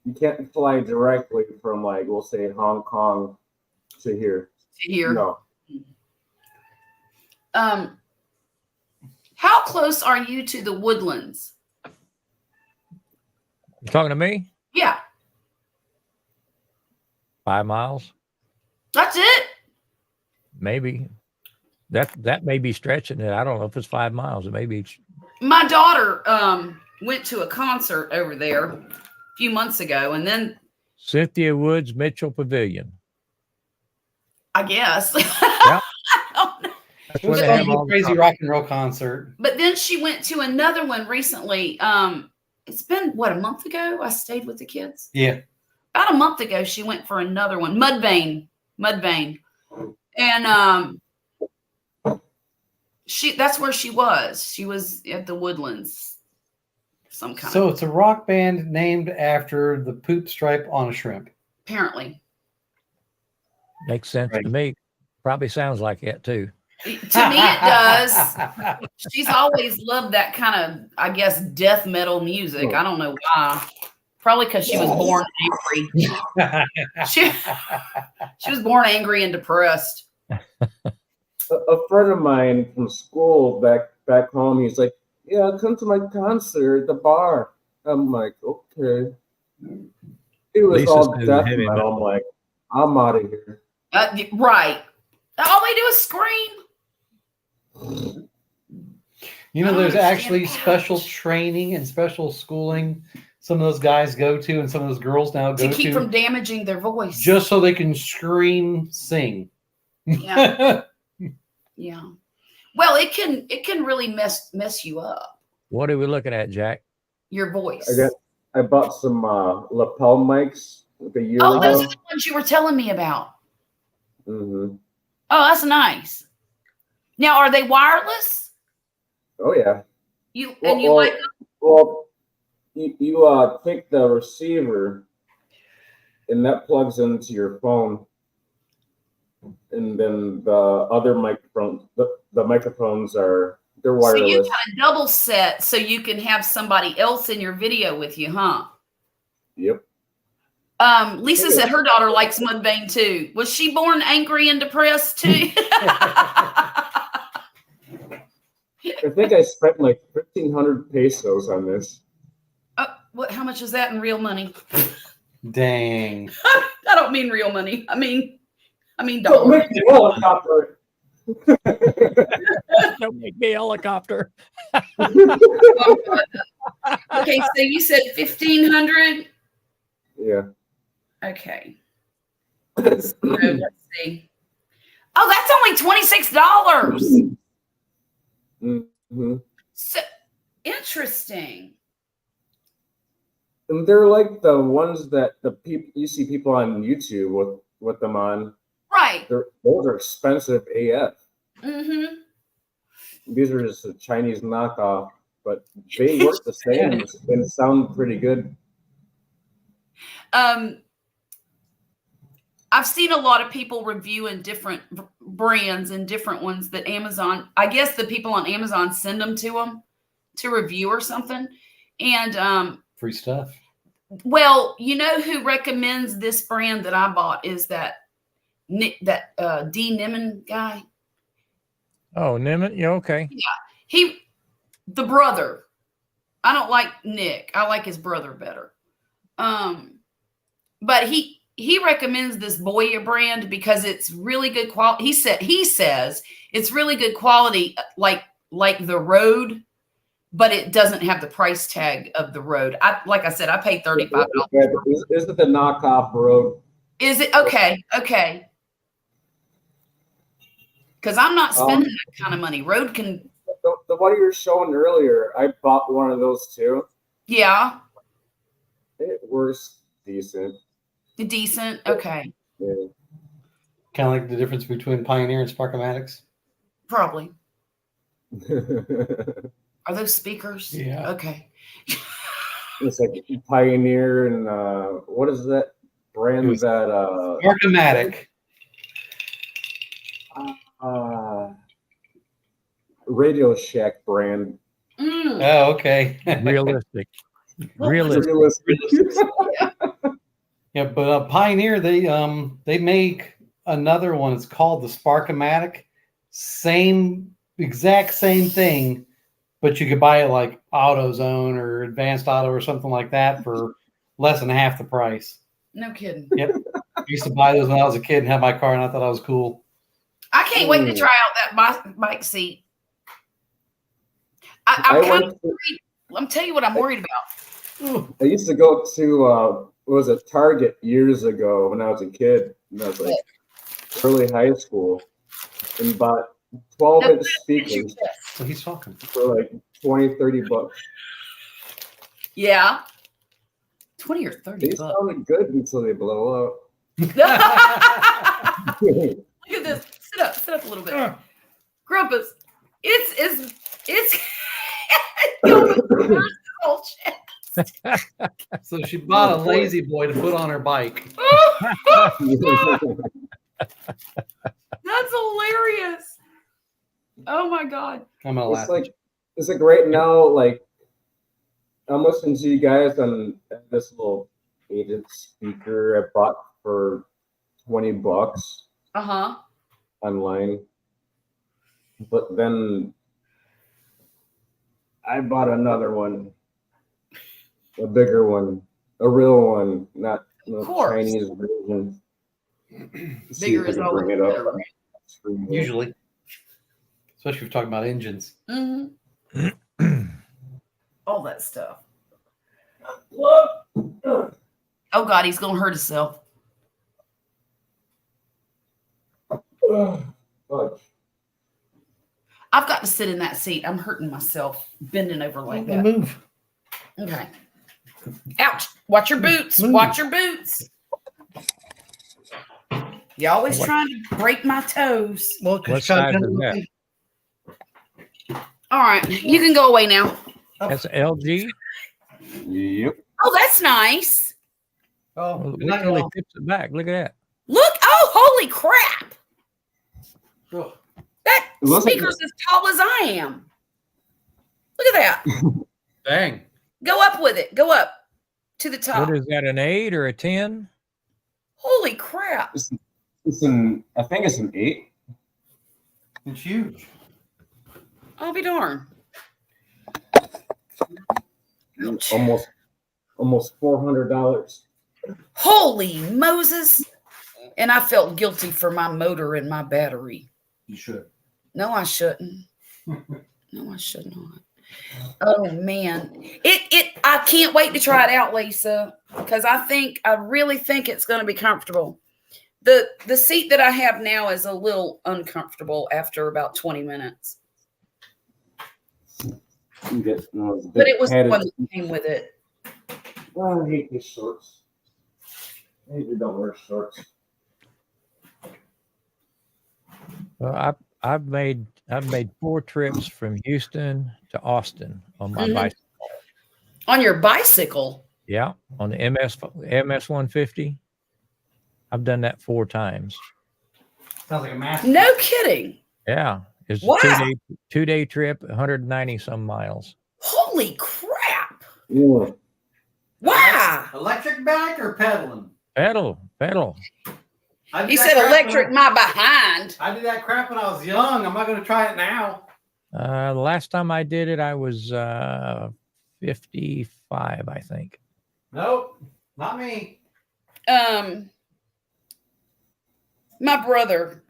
You can't fly directly from, like, we'll say Hong Kong to here. To here. No. How close are you to the Woodlands? You talking to me? Yeah, 5 miles, that's it. maybe. That may be stretching it. I don't know if it's 5 miles. It may be. My daughter went to a concert over there a few months ago, and then Cynthia Woods Mitchell Pavilion. I guess. Yeah. I don't know. That's It was where they a have all the crazy rock and roll concert. But then she went to another one recently. It's been what, a month ago? I stayed with the kids. Yeah. About a month ago, she went for another one, Mudvayne, and that's where she was. She was at the Woodlands, some kind So of it's a rock band named after the poop stripe on a shrimp. apparently. Makes sense Right. to me. Probably sounds like it too. To me, it does. She's always loved that kind of, I guess, death metal music. I don't know why. Probably because she was born angry. She was born angry and depressed. A friend of mine from school back back home, he's like, "Yeah, come to my concert at the bar." I'm like, "Okay." It was Lisa all says death heavy metal. metal. I'm like, "I'm out of here." Right. All they do is scream. You know, I there's understand actually that. special training and special schooling some of those guys go to, and some of those girls now To go keep to, from damaging their voice. just so they can scream, sing. Yeah. Yeah. Well, it can really mess you up. What are we looking at, Jack? Your voice. I bought some lapel mics like a year Oh, those ago. are the ones you were telling me about. Hmm. Oh, that's nice. Now, are they wireless? Oh yeah. You Well, and you like them? well, you take the receiver, and that plugs into your phone, and then the other microphone, the microphones they're So you wireless. got a double set so you can have somebody else in your video with you, huh? Yep. Lisa said her daughter likes Mudvayne too. Was she born angry and depressed too? I think I spent like 1,500 pesos on this. What? How much is that in real money? Dang. I don't mean real money. I mean Don't dollars. make me helicopter. Don't make me a helicopter. Okay, so you said 1,500. Yeah. Okay. So let's see. Oh, that's only $26. Hmm. So interesting. And they're like the ones that the people you see people on YouTube with them on. Right. Those are expensive AF. Mm-hmm. These are just a Chinese knockoff, but they work the same and sound pretty good. I've seen a lot of people reviewing different brands and different ones that Amazon, I guess the people on Amazon send them to them to review or something. And Free stuff. well, you know who recommends this brand that I bought is that D. Niman guy. Oh, Nimitz? Yeah, okay. The brother. I don't like Nick. I like his brother better. But he recommends this Boya brand because it's really good quality. He says it's really good quality, like the Rode, but it doesn't have the price tag of the Rode. Like I said, I paid $35. Is it the knockoff Rode? Is it okay? Okay. Because I'm not spending that kind of money. Rode can. The one you were showing earlier, I bought one of those too. Yeah. It works decent. Decent. Okay. Yeah. Kind of like the difference between Pioneer and Sparkomatics. Probably. Are those speakers? Yeah. Okay. It's like Pioneer and what is that brand that Sparkomatic. Radio Shack brand. Mm. Oh, okay. Realistic. Realistic. Yeah, but Pioneer, they make another one. It's called the Sparkomatic. Exact same thing, but you could buy it like AutoZone or Advanced Auto or something like that for less than half the price. No kidding. Yep. I used to buy those when I was a kid and have my car, and I thought I was cool. I can't wait to try out that bike seat. I'm kind of worried. Let me tell you what I'm worried about. I used to go to was it Target years ago when I was a kid, and I was like early high school, and bought 12-inch speakers So he's talking. for like $20-$30. Yeah. 20 or 30 They bucks. sounded good until they blow up. Look at this. Sit up a little bit. Grumpus. It's whole chest. So she bought a lazy boy to put on her bike. That's hilarious. Oh my god. I'm gonna laugh. It's like right now, like I'm listening to you guys on this little agent speaker I bought for $20 Uh-huh. online. But then I bought another one, a bigger one, a real one, not the course. Chinese version. See Bigger if I is can always bring it up. better, on right? the screen here. Usually, especially if you're talking about engines. Mm-hmm. All that stuff. Look. Oh God, he's gonna hurt himself. Fudge. I've got to sit in that seat. I'm hurting myself, bending over like that. Move. Okay. Ouch. Watch your boots. Move. Watch your boots. You're always trying to break my toes. Well, What size is that? All right. You can go away now. That's LG. Yep. Oh, that's nice. Oh, Well, good night, literally y'all. tips it back. Look at that. Look. Oh, holy crap. Oh, That It looks like- speaker's as tall as I am. Look at that. dang. Go up with it. Go up to the top. What is that? An 8 or a 10? Holy crap. It's an. I think it's an 8. It's huge. I'll be darned. Ouch. Almost $400. Holy Moses. And I felt guilty for my motor and my battery. You should. No, I shouldn't. No, I should not. Oh man. I can't wait to try it out, Lisa, because I really think it's going to be comfortable. The seat that I have now is a little uncomfortable after about 20 minutes. But it was the one that came with it. Oh, I hate these shorts. I hate you don't wear shorts. Well, I've made 4 trips from Houston to Austin on my Mhm. bicycle. On your bicycle? Yeah, on the MS 150. I've done that 4 times. Sounds like a master. No kidding. Yeah, it's Wow. a 2-day trip, 190 some miles. Holy crap. Yeah. Wow. Electric bike or pedaling? Pedal. I did He that said crap electric when my behind. I did that crap when I was young. I'm not going to try it now. The last time I did it, I was 55, I think. Nope, not me. My brother.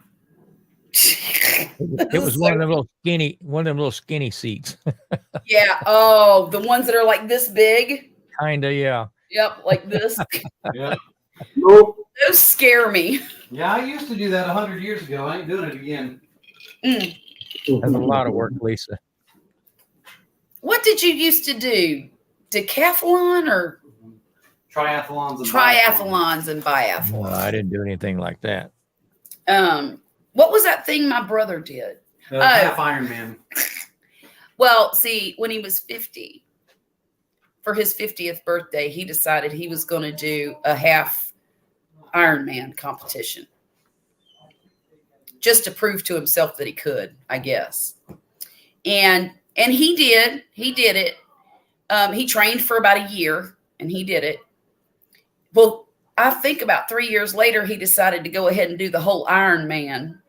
It was one of them little skinny seats. Yeah. Oh, the ones that are like this big. Kinda, yeah. Yep, like this. Yeah, Nope. Those scare me. yeah. I used to do that 100 years ago. I ain't doing it again. Mm. That's a lot of work, Lisa. What did you used to do? Decathlon or Triathlons and triathlons and No, biathlons? I didn't do anything like that. What was that thing my brother did? Half Ironman. Well, see, when he was 50, for his 50th birthday, he decided he was going to do a half Ironman competition. Just to prove to himself that he could, I guess. And he did. He did it. He trained for about a year and he did it. Well, I think about 3 years later, he decided to go ahead and do the whole Ironman.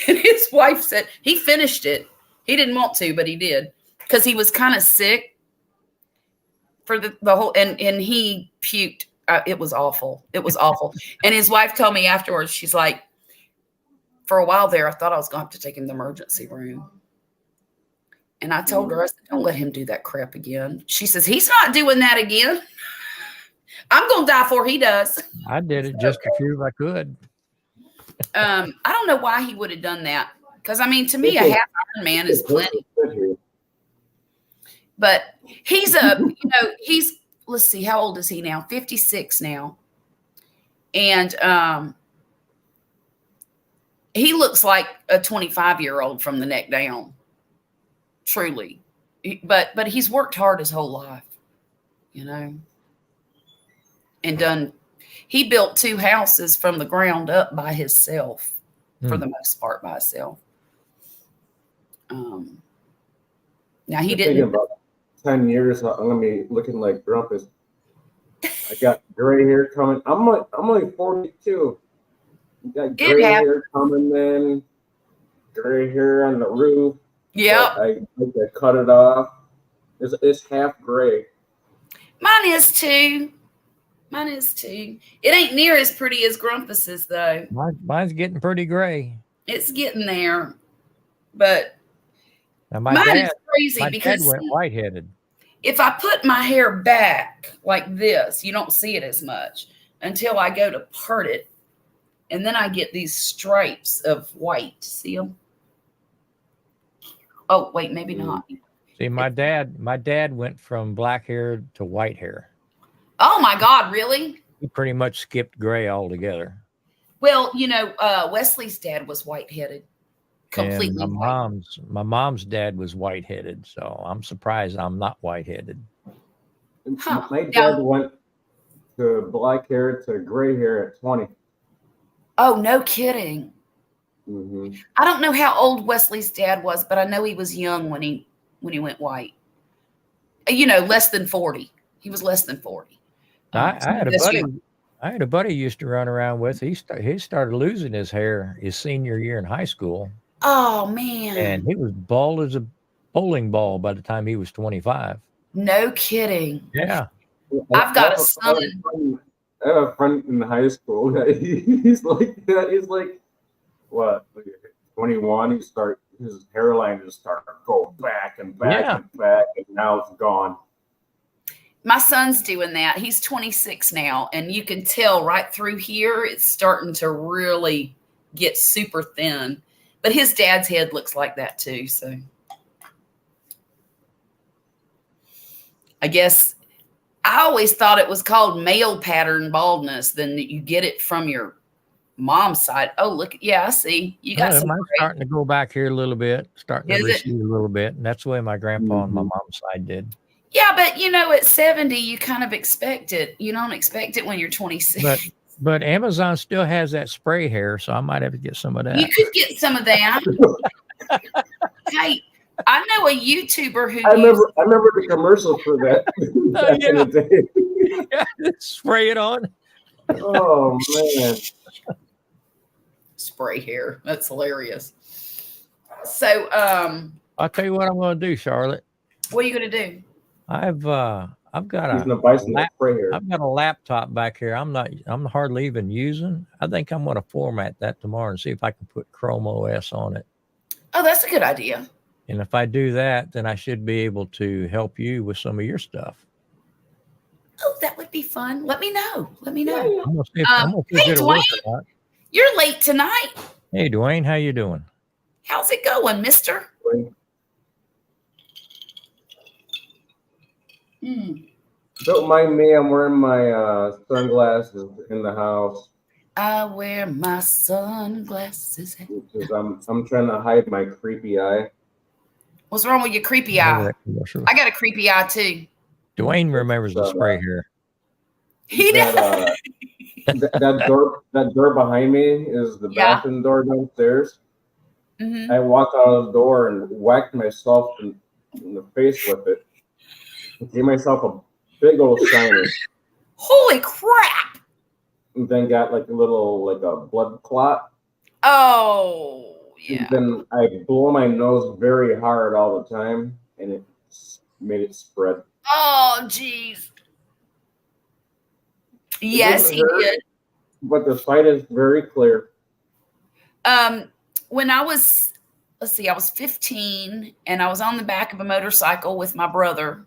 And his wife said he finished it. He didn't want to, but he did because he was kind of sick for the whole, and he puked. It was awful. It was awful. And his wife told me afterwards, she's like, for a while there, I thought I was going to have to take him to the emergency room. And I told her, I said, don't let him do that crap again. She says, he's not doing that again. I'm going to die before he does. I did it just to prove I could. I don't know why he would have done that. Because, I mean, to me, a half Ironman is plenty. But he's let's see, how old is he now? 56 now. And he looks like a 25-year-old from the neck down. Truly. But he's worked hard his whole life, and he built 2 houses from the ground up by himself, for the most part by himself. Now he didn't. About 10 years, I'm gonna be looking like Grumpus. I got gray hair coming. I'm only 42. Got gray hair coming in, gray hair on the roof. Yeah. I cut it off. It's half gray. Mine is too. Mine is too. It ain't near as pretty as Grumpus's though. Mine's getting pretty gray. It's getting there, but Now my mine dad, is crazy my dad because went white-headed. if I put my hair back like this, you don't see it as much until I go to part it, and then I get these stripes of white. See them? Oh wait, maybe not. See, my dad went from black hair to white hair. Oh my God, really? He pretty much skipped gray altogether. Well, Wesley's dad was white-headed, completely And white. my mom's dad was white-headed, so I'm surprised I'm not white-headed. Huh. My dad Yeah. went to black hair to gray hair at 20. Oh, no kidding. Hmm. I don't know how old Wesley's dad was, but I know he was young when he went white. Less than 40. He was less than 40. I had a This buddy. year. I had a buddy used to run around with. He started losing his hair his senior year in high school, Oh man. and he was bald as a bowling ball by the time he was 25. No kidding. Yeah, I've got a I son. have a friend in high school. He's like that. He's like, what? 21. His hairline just started going back and back Yeah. and back, and now it's gone. My son's doing that. He's 26 now, and you can tell right through here it's starting to really get super thin. But his dad's head looks like that too. So I guess I always thought it was called male pattern baldness. Then you get it from your mom's side. Oh, look. Yeah, I see. You got some. mine's gray. starting to go back here a little bit, starting Is to it? recede a little bit, and that's the way my grandpa and my Mhm. mom's side did. Yeah, but at 70, you kind of expect it. You don't expect it when you're 26. But Amazon still has that spray hair, so I might have to get some of You that. could get some of that. Hey, I know a YouTuber who I remember the commercial for that back in the day. Spray it on. Oh man. spray hair. That's hilarious. So, I'll tell you what I'm going to do, Charlotte. what are you going to do? I've got He's gonna buy some spray hair. I've got a laptop back here. I'm hardly even using. I think I'm going to format that tomorrow and see if I can put Chrome OS on it. Oh, that's a good idea. And if I do that, then I should be able to help you with some of your stuff. Oh, that would be fun. Let me know. Let me know. I'm going to see if Hey, it'll work or not. You're late tonight. Hey, Dwayne, how you doing? How's it going, mister? Don't mind me. I'm wearing my sunglasses in the house I wear my sunglasses. because I'm trying to hide my creepy eye. What's wrong with your creepy eye? I got a creepy eye too. Dwayne remembers the spray hair. He does. That door behind me is the Yeah. bathroom door downstairs. Mhm. I walked out of the door and whacked myself in the face with it. Gave myself a big old shiner. Holy crap! And then got like a blood clot. Oh, yeah. And then I blow my nose very hard all the time, and it made it spread. Oh, jeez. Yes, doesn't he hurt. did. But the sight is very clear. When I was, I was 15 and I was on the back of a motorcycle with my brother,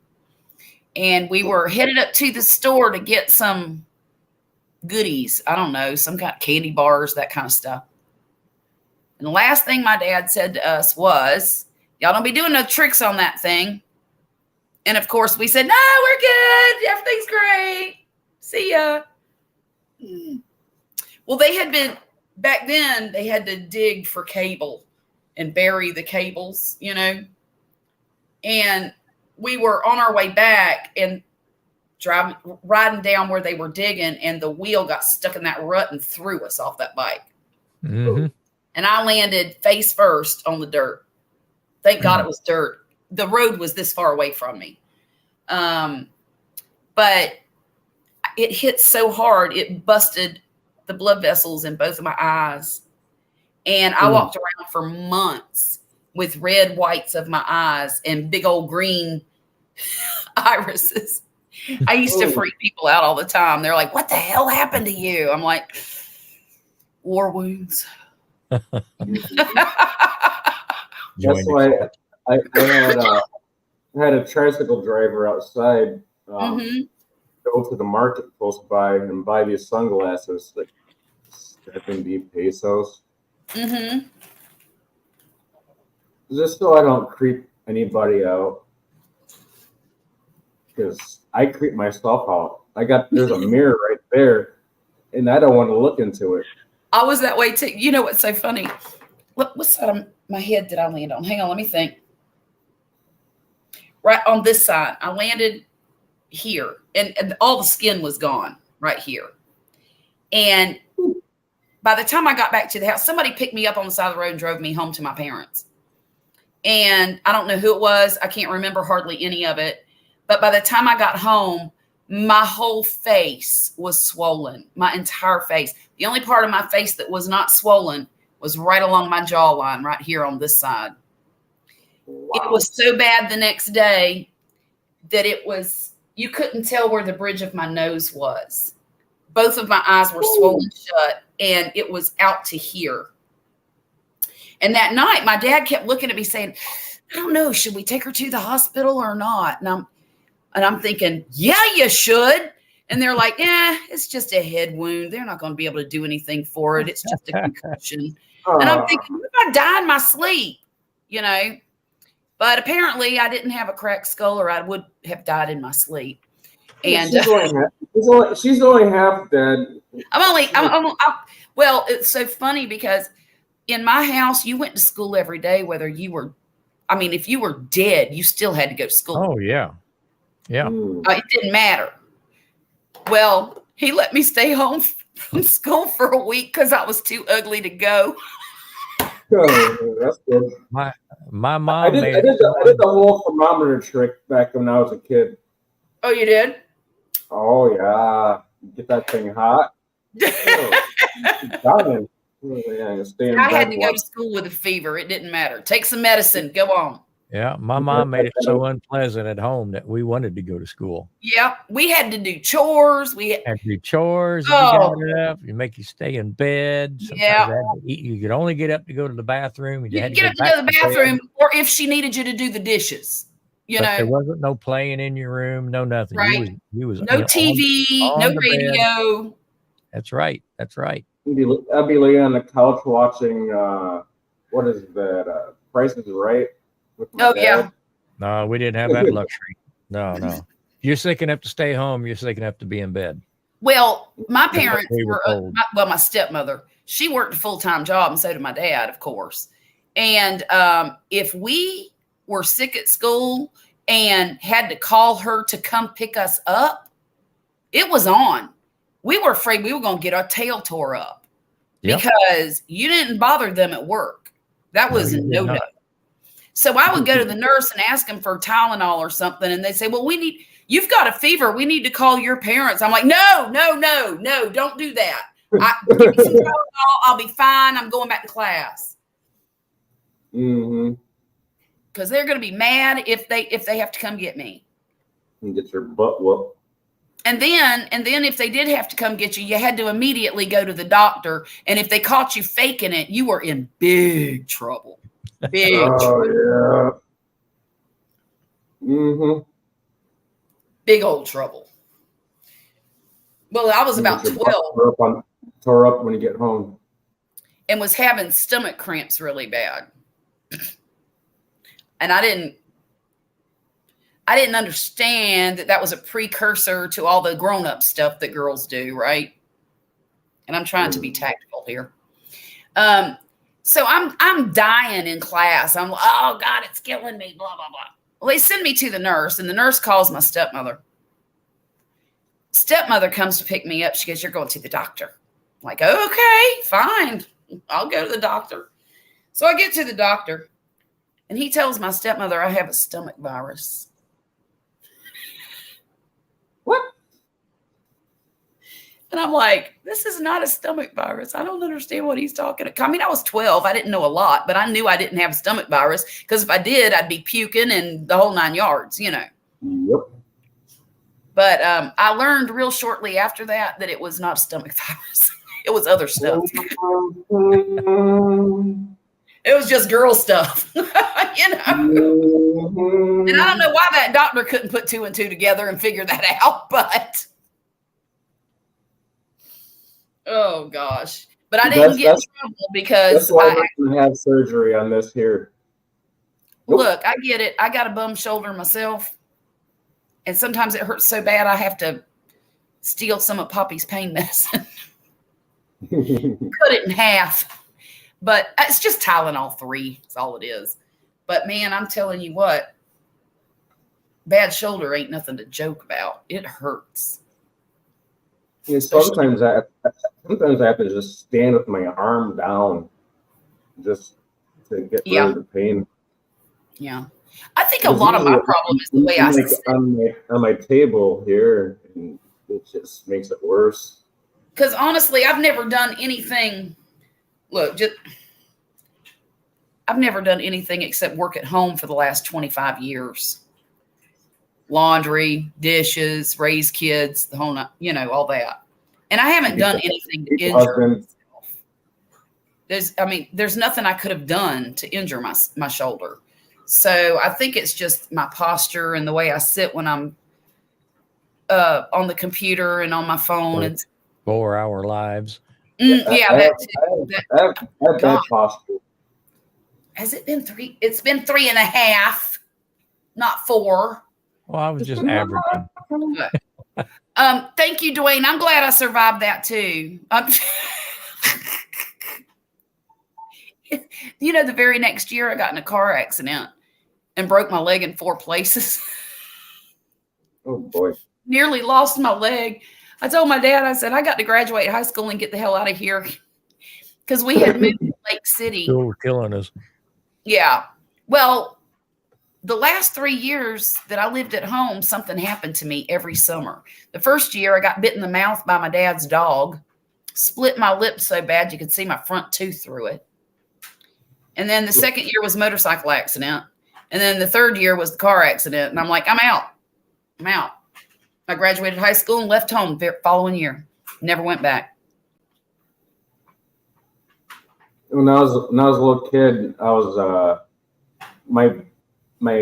and we were headed up to the store to get some goodies. I don't know, some kind of candy bars, that kind of stuff. And the last thing my dad said to us was, "Y'all don't be doing no tricks on that thing." And of course we said, "No, we're good. Everything's great. See ya." Well, back then they had to dig for cable and bury the cables, and we were on our way back and riding down where they were digging, and the wheel got stuck in that rut and threw us off that bike. Mm-hmm. And I landed face first on the dirt. Thank God it was dirt. The road was this far away from me. But it hit so hard, it busted the blood vessels in both of my eyes. And I walked around for months with red whites of my eyes and big old green irises. I used to freak people out all the time. They're like, "What the hell happened to you?" I'm like, "War wounds." That's why I had a tricycle driver outside go to the market close by and buy these sunglasses, like 70 pesos. Just so I don't creep anybody out, because I creep myself out. There's a mirror right there, and I don't want to look into it. I was that way too. You know what's so funny? What side of my head did I land on? Hang on, let me think. Right on this side, I landed here, and all the skin was gone right here. And by the time I got back to the house, somebody picked me up on the side of the road and drove me home to my parents. And I don't know who it was. I can't remember hardly any of it. But by the time I got home, my whole face was swollen, my entire face. The only part of my face that was not swollen was right along my jawline, right here on this side. Wow. It was so bad the next day that you couldn't tell where the bridge of my nose was. Both of my eyes were swollen shut, and it was out to here. And that night, my dad kept looking at me saying, "I don't know, should we take her to the hospital or not?" And I'm thinking, "Yeah, you should." And they're like, "It's just a head wound. They're not going to be able to do anything for it. It's just a concussion." And I'm thinking, what if I die in my sleep? But apparently I didn't have a cracked skull, or I would have died in my sleep. And she's only half dead. Well, it's so funny because in my house, you went to school every day, whether you were, if you were dead, you still had to go to school. Oh, yeah. Yeah. It didn't matter. Well, he let me stay home from school for a week because I was too ugly to go. Oh, that's good. My mom I did the whole thermometer trick back when I was a kid. Oh, you did? Oh, yeah. Get that thing hot. Oh, I had to go to school with a fever. It didn't matter. Take some medicine. Go on. Yeah, my mom made it so unpleasant at home that we wanted to go to school. Yeah, we had to do chores. We had to do chores. Oh. You make you stay in bed. Yeah, you could only get up to go to the bathroom. You could get up to go to the bathroom, or if she needed you to do the dishes. There wasn't no playing in your room, no nothing. Right. You was no TV, no radio. Bed. That's right. That's right. I'd be laying on the couch watching. What is that? Price is Right. Oh, yeah. No, we didn't have that luxury. No. You're sick enough to stay home. You're sick enough to be in bed. Well, my parents my stepmother, she worked a full-time job, and so did my dad, of course. And if we were sick at school and had to call her to come pick us up, it was on. We were afraid we were going to get our tail tore up because you didn't bother them at work. That was a no-no. So I would go to the nurse and ask them for Tylenol or something. And they say, "Well, you've got a fever. We need to call your parents." I'm like, no, don't do that. Give me some Tylenol. I'll be fine. I'm going back to class. Mm-hmm. Because they're going to be mad if they have to come get me. And get your butt whooped. And then if they did have to come get you, you had to immediately go to the doctor. And if they caught you faking it, you were in big trouble. Big trouble. Yeah. Mm-hmm. Big old trouble. Well, I was about 12. Tore up when you get home. And was having stomach cramps really bad. And I didn't understand that was a precursor to all the grown-up stuff that girls do, right? And I'm trying to be tactful here. So I'm dying in class. I'm like, "Oh God, it's killing me, blah, blah, blah." Well, they send me to the nurse, and the nurse calls my stepmother. Stepmother comes to pick me up. She goes, "You're going to the doctor." I'm like, "Okay, fine. I'll go to the doctor." So I get to the doctor, and he tells my stepmother I have a stomach virus. What? And I'm like, "This is not a stomach virus. I don't understand what he's talking about." I was 12. I didn't know a lot, but I knew I didn't have a stomach virus because if I did, I'd be puking and the whole 9 yards, Yep. But I learned real shortly after that it was not stomach virus. It was other stuff. It was just girl stuff, you know. And I don't know why that doctor couldn't put 2 and 2 together and figure that out, but oh gosh. But I didn't get in trouble because That's why I'm going to have surgery on this here. look, I get it. I got a bum shoulder myself. And sometimes it hurts so bad I have to steal some of Poppy's pain medicine. Cut it in half. But it's just Tylenol 3. That's all it is. But man, I'm telling you what, bad shoulder ain't nothing to joke about. It hurts. Yeah, sometimes I have to just stand with my arm down just to get rid of the pain. Yeah. I think a lot of my problem is the way I sit. On my table here, and it just makes it worse. Because honestly, I've never done anything. Look, I've never done anything except work at home for the last 25 years. Laundry, dishes, raise kids, the whole, all that. And I haven't done anything to injure myself. There's nothing I could have done to injure my shoulder. So I think it's just my posture and the way I sit when I'm on the computer and on my phone. And 4-hour lives. That too. I have bad posture. Has it been 3? It's been 3.5, not 4. Well, I was just averaging. Thank you, Dwayne. I'm glad I survived that too. The very next year I got in a car accident and broke my leg in 4 places. Oh boy. Nearly lost my leg. I told my dad, I said, I got to graduate high school and get the hell out of here. Because we had moved to Lake City. Still killing us. Yeah. Well, the last 3 years that I lived at home, something happened to me every summer. The first year I got bit in the mouth by my dad's dog, split my lip so bad you could see my front tooth through it. And then the second year was a motorcycle accident. And then the third year was the car accident. And I'm like, I'm out. I graduated high school and left home the following year. Never went back. When I was a little kid, I was my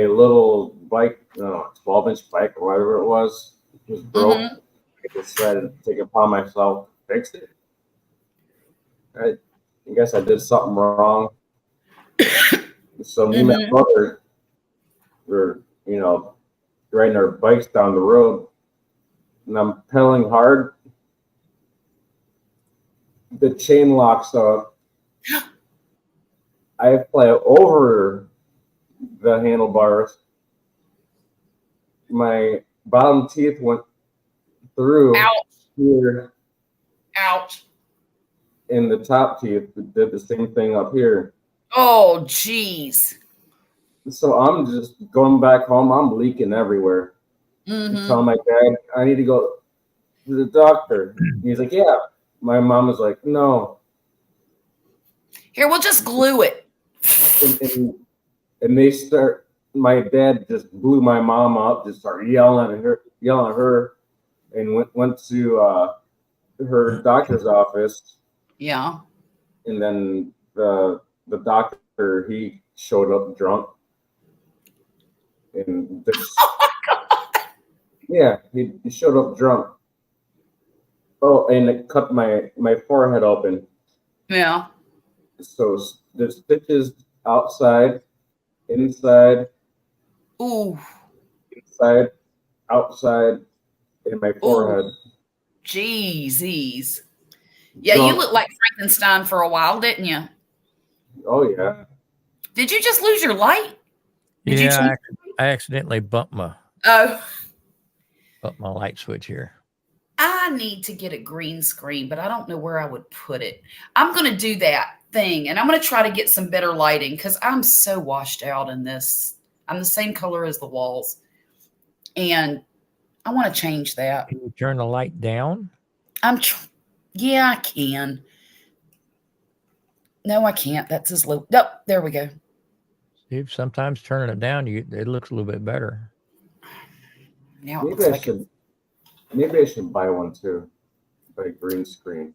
little bike, 12-inch bike or whatever it was broke. Mm-hmm. I decided to take it upon myself to fix it. I guess I did something wrong. So me and my brother were, riding our bikes down the road, and I'm pedaling hard. The chain locks up. I fly over the handlebars. My bottom teeth went through here. Ouch. And the top teeth did the same thing up here. Oh, geez. So I'm just going back home. I'm leaking everywhere. Mm-hmm. Telling my dad, I need to go to the doctor. And he's like, yeah. My mom was like, no. Here, we'll just glue it. And my dad just blew my mom up, just started yelling at her, and went to her doctor's office. Yeah. And then the doctor, he showed up drunk. And Oh my God. Yeah, he showed up drunk. Oh, and it cut my forehead open. Yeah. So there's stitches outside, inside, Ooh. inside, outside, in my forehead. Jeez. Yeah, you looked like Frankenstein for a while, didn't you? Oh, yeah. Did you just lose your light? I accidentally bumped my light switch here. I need to get a green screen, but I don't know where I would put it. I'm going to do that thing, and I'm going to try to get some better lighting because I'm so washed out in this. I'm the same color as the walls, and I want to change that. Can you turn the light down? Yeah, I can. No, I can't. That's as low. Nope, there we go. Steve, sometimes turning it down, it looks a little bit better. Now it looks like it's Maybe I should buy one too. Buy a green screen.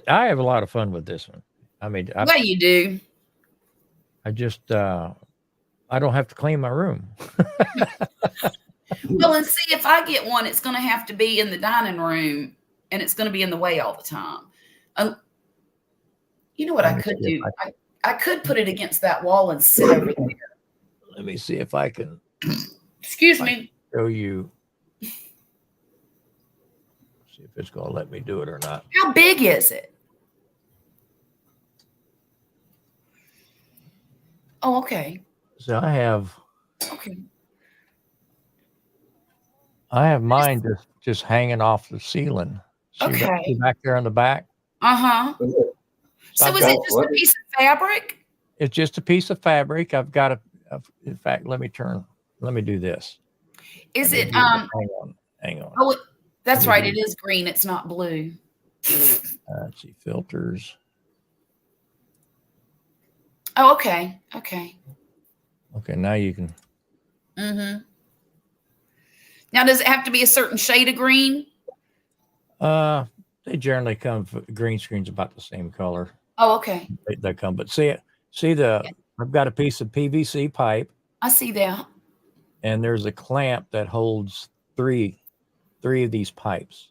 I have a lot of fun with this one. I mean, well, you do. I just I don't have to clean my room. Well, and see, if I get one, it's going to have to be in the dining room, and it's going to be in the way all the time. You know what I could do? I could put it against that wall and sit over there. Let me see if I can Excuse me. show you. See if it's going to let me do it or not. How big is it? Oh, okay. So I have Okay. mine just hanging off the ceiling. See that- Okay. see back there on the back. Uh-huh. So I've is got- it just a piece of fabric? It's just a piece of fabric. I've got in fact, let me do this. Is Let me it do this. Hang on. oh, that's Let me right, do it is green, it's not blue. Let's see, filters. Oh, okay. Okay. Okay, now you can. Mm-hmm. Now, does it have to be a certain shade of green? They generally come. Green screen's about the same color. Oh, okay. They come, but see I've got a piece of PVC pipe, I see that. and there's a clamp that holds three of these pipes.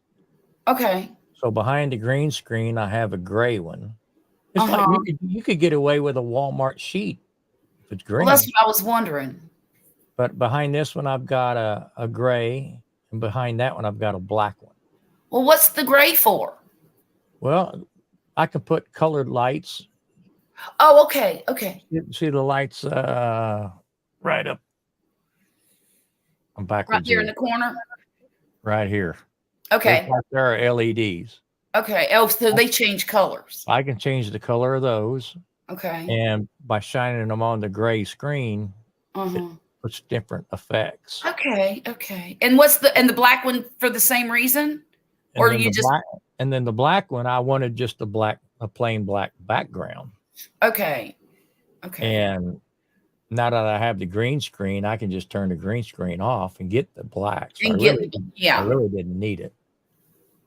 Okay. So behind the green screen, I have a gray one. It's like Uh-huh. you could get away with a Walmart sheet if it's green. Well, that's what I was wondering. But behind this one, I've got a gray, and behind that one, I've got a black one. Well, what's the gray for? Well, I can put colored lights. Oh, okay. Okay. You see the lights right up. I'm backwards. Right here in the corner. right here. Okay. There are LEDs. Okay. Oh, so they change colors. I can change the color of those, Okay. and by shining them on the gray screen, Uh-huh. puts different effects. Okay. Okay. And what's the black one for the same reason? And Or then you the just and then the black one, I wanted just a plain black background. okay. Okay. And now that I have the green screen, I can just turn the green screen off and get the black. So And I get really, I yeah. really didn't need it.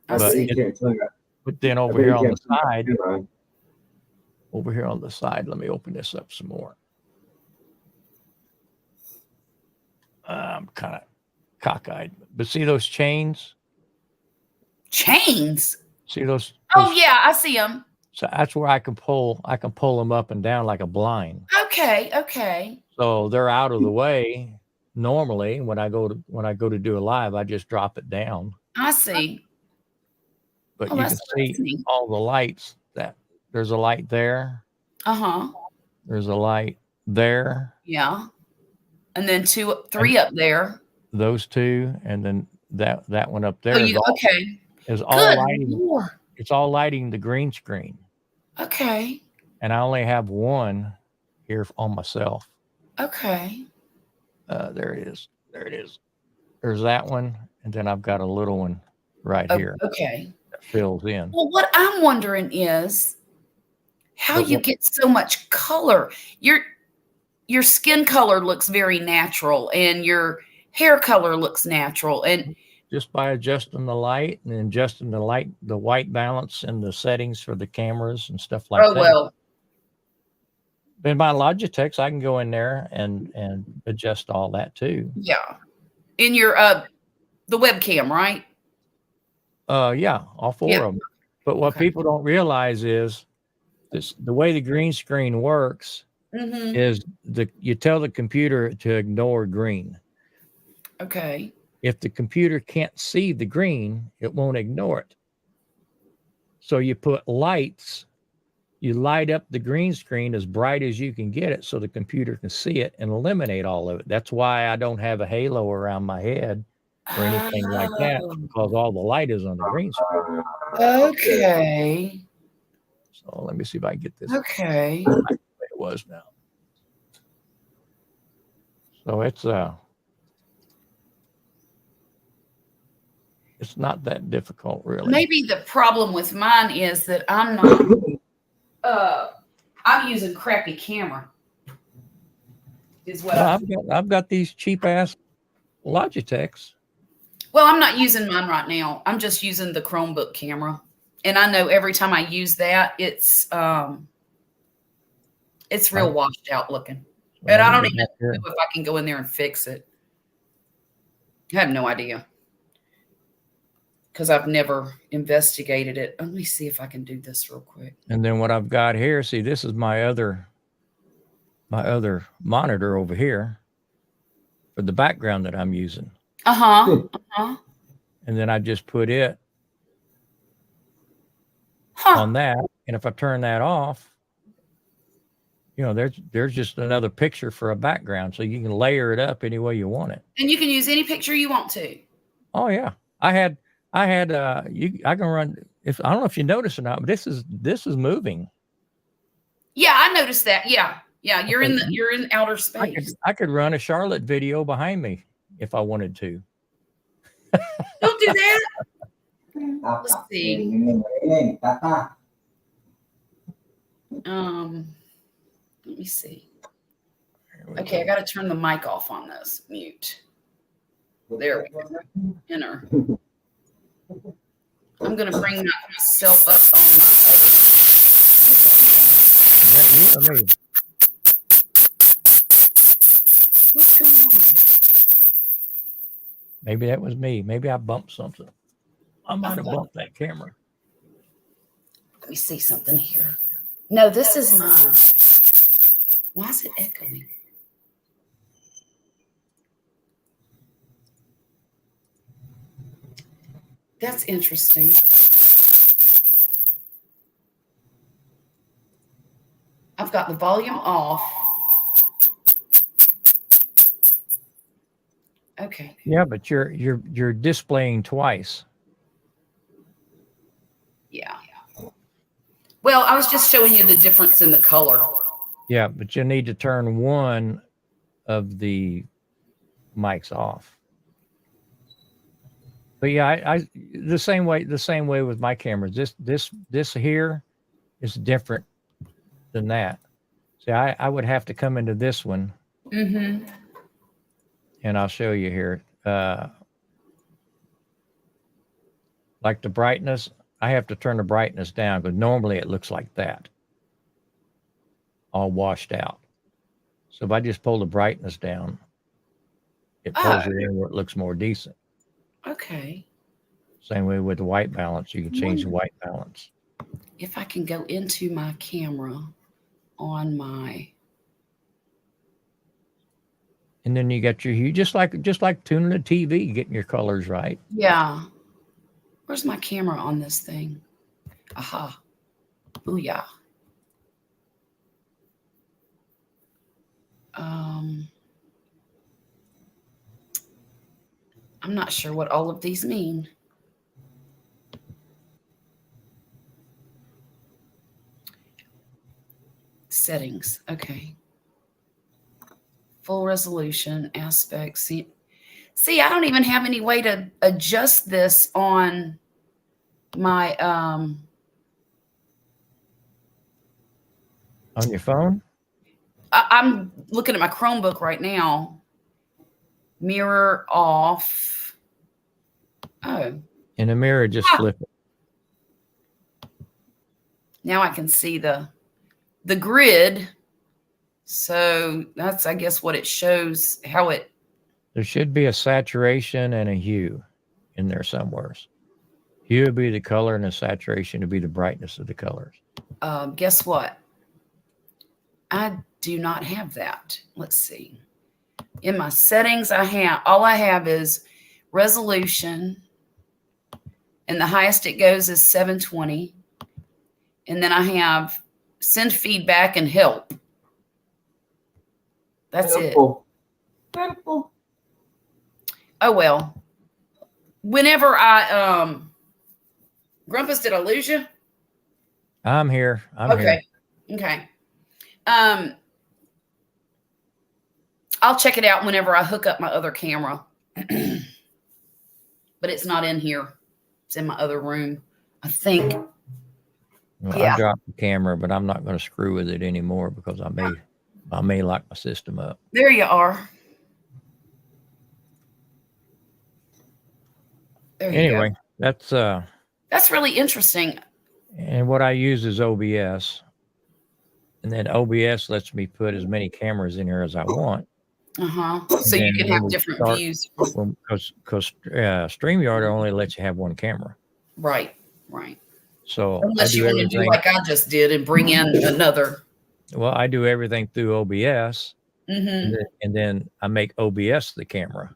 I but see. You can't turn that. But then I over bet here you on the can't turn that side, fan on. let me open this up some more. I'm kind of cockeyed, but see those chains? Chains. See those? Oh yeah, I see them. So that's where I can pull them up and down like a blind. Okay. Okay. So they're out of the way. Normally, when I go to do a live, I just drop it down. I see. But Oh, you can that's see neat. all the lights. That there's a light there. Uh-huh. There's a light there. Yeah. And then 3 up there. Those two, and then that one up there Oh, is all, okay. is all Good lighting. Lord. It's all lighting the green screen, Okay. and I only have one here on myself. Okay. There it is. There it is. There's that one, and then I've got a little one right Oh, here okay. that fills in. Well, what I'm wondering is how you get so much color. Your skin color looks very natural, and your hair color looks natural. And Just by adjusting the light and adjusting the white balance and the settings for the cameras and stuff like that. well, In my Logitech, I can go in there and adjust all that too. yeah. In your the webcam, right? Yeah, all four Yeah. of them. But what Okay. people don't realize is the way the green screen works Mm-hmm. is you tell the computer to ignore green. Okay. If the computer can't see the green, it won't ignore it. So you put lights, you light up the green screen as bright as you can get it so the computer can see it and eliminate all of it. That's why I don't have a halo around my head or anything like that, Oh, because all the light is on the green screen. okay. So let me see if I can get this Okay. the way it was now. So it's not that difficult, really. Maybe the problem with mine is that I'm not I'm using crappy camera. is what Well, I've got these cheap ass Logitechs. Well, I'm not using mine right now. I'm just using the Chromebook camera. And I know every time I use that, it's real washed out looking. And I don't even know if I can go in there and fix it. I have no idea. Because I've never investigated it. Let me see if I can do this real quick. And then what I've got here, see, this is my other monitor over here for the background that I'm using. Uh-huh. Uh-huh. And then I just put it Huh. on that. And if I turn that off, there's just another picture for a background. So you can layer it up any way you want it. And you can use any picture you want to. Oh yeah. I can run, if I don't know if you notice or not, but this is moving. Yeah, I noticed that. Yeah. Yeah. You're in outer space. I could run a Charlotte video behind me if I wanted to. Don't do that. Let's see. Let me see. Okay, I got to turn the mic off on this. Mute. There we go. Enter. I'm going to bring myself up on my other. Is that you or me? What's going on? Maybe that was me. Maybe I bumped something. I might have bumped that camera. Let me see something here. No, this is mine. Why is it echoing? That's interesting. I've got the volume off. Okay. Yeah, but you're displaying twice. Yeah. Well, I was just showing you the difference in the color. Yeah, but you need to turn one of the mics off. But yeah, I the same way with my cameras. This here is different than that. See, I would have to come into this one. Mm-hmm. And I'll show you here. Like the brightness, I have to turn the brightness down because normally it looks like that. All washed out. So if I just pull the brightness down, it pulls it in where it looks more decent. Okay. Same way with the white balance. You can change the white balance. If I can go into my camera on my. And then you got your hue, just like tuning a TV, getting your colors right. Yeah. Where's my camera on this thing? Aha. Booyah. I'm not sure what all of these mean. Settings. Okay. Full resolution, aspect. See, I don't even have any way to adjust this on my On your phone? I'm looking at my Chromebook right now. Mirror off. Oh. In the mirror, just flip it. Now I can see the grid. So that's, I guess, what it shows, how it. There should be a saturation and a hue in there somewhere. Hue would be the color and the saturation would be the brightness of the colors. Guess what? I do not have that. Let's see. In my settings, all I have is resolution, and the highest it goes is 720. And then I have send feedback and help. That's it. Oh, well. Whenever I Grumpus, did I lose you? I'm here. I'm here. Okay. I'll check it out whenever I hook up my other camera. But it's not in here. It's in my other room, I think. Well, I dropped the camera, but I'm not going to screw with it anymore because I I may lock my system up. There you are. There you Anyway, go. that's really interesting. and what I use is OBS. And then OBS lets me put as many cameras in here as I want. So you can have different views. Because StreamYard only lets you have one camera. Right. So unless you want to do like I just did and bring in another. Well, I do everything through OBS, Mm-hmm. and then I make OBS the camera.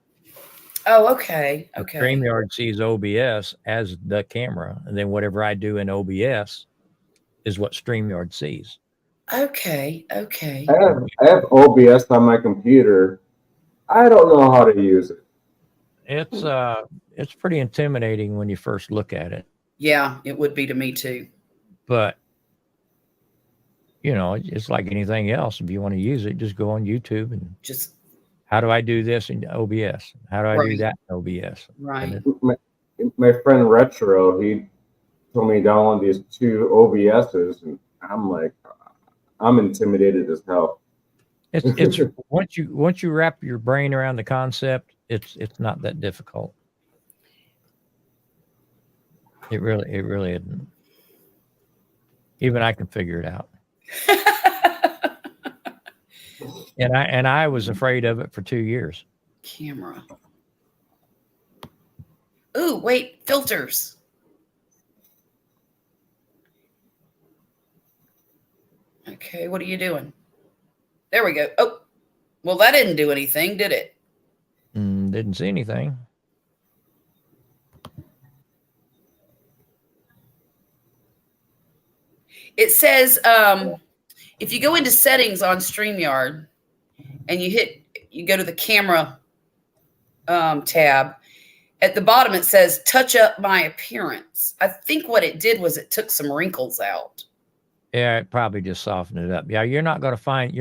Oh, okay. StreamYard sees OBS as the camera, and then whatever I do in OBS is what StreamYard sees. Okay. I have OBS on my computer. I don't know how to use it. It's pretty intimidating when you first look at it. Yeah, it would be to me too. But it's like anything else. If you want to use it, just go on YouTube and just. How do I do this in OBS? How do I do that in OBS? Right. My friend Retro, he told me to download these 2 OBSs, and I'm like, I'm intimidated as hell. It's once you wrap your brain around the concept, it's not that difficult. It really isn't. Even I can figure it out. And I was afraid of it for 2 years. Camera. Ooh, wait, filters. Okay, what are you doing? There we go. Oh, well, that didn't do anything, did it? Didn't see anything. It says if you go into settings on StreamYard and you go to the camera tab, at the bottom it says touch up my appearance. I think what it did was it took some wrinkles out. Yeah, it probably just softened it up. Yeah, you're not going to find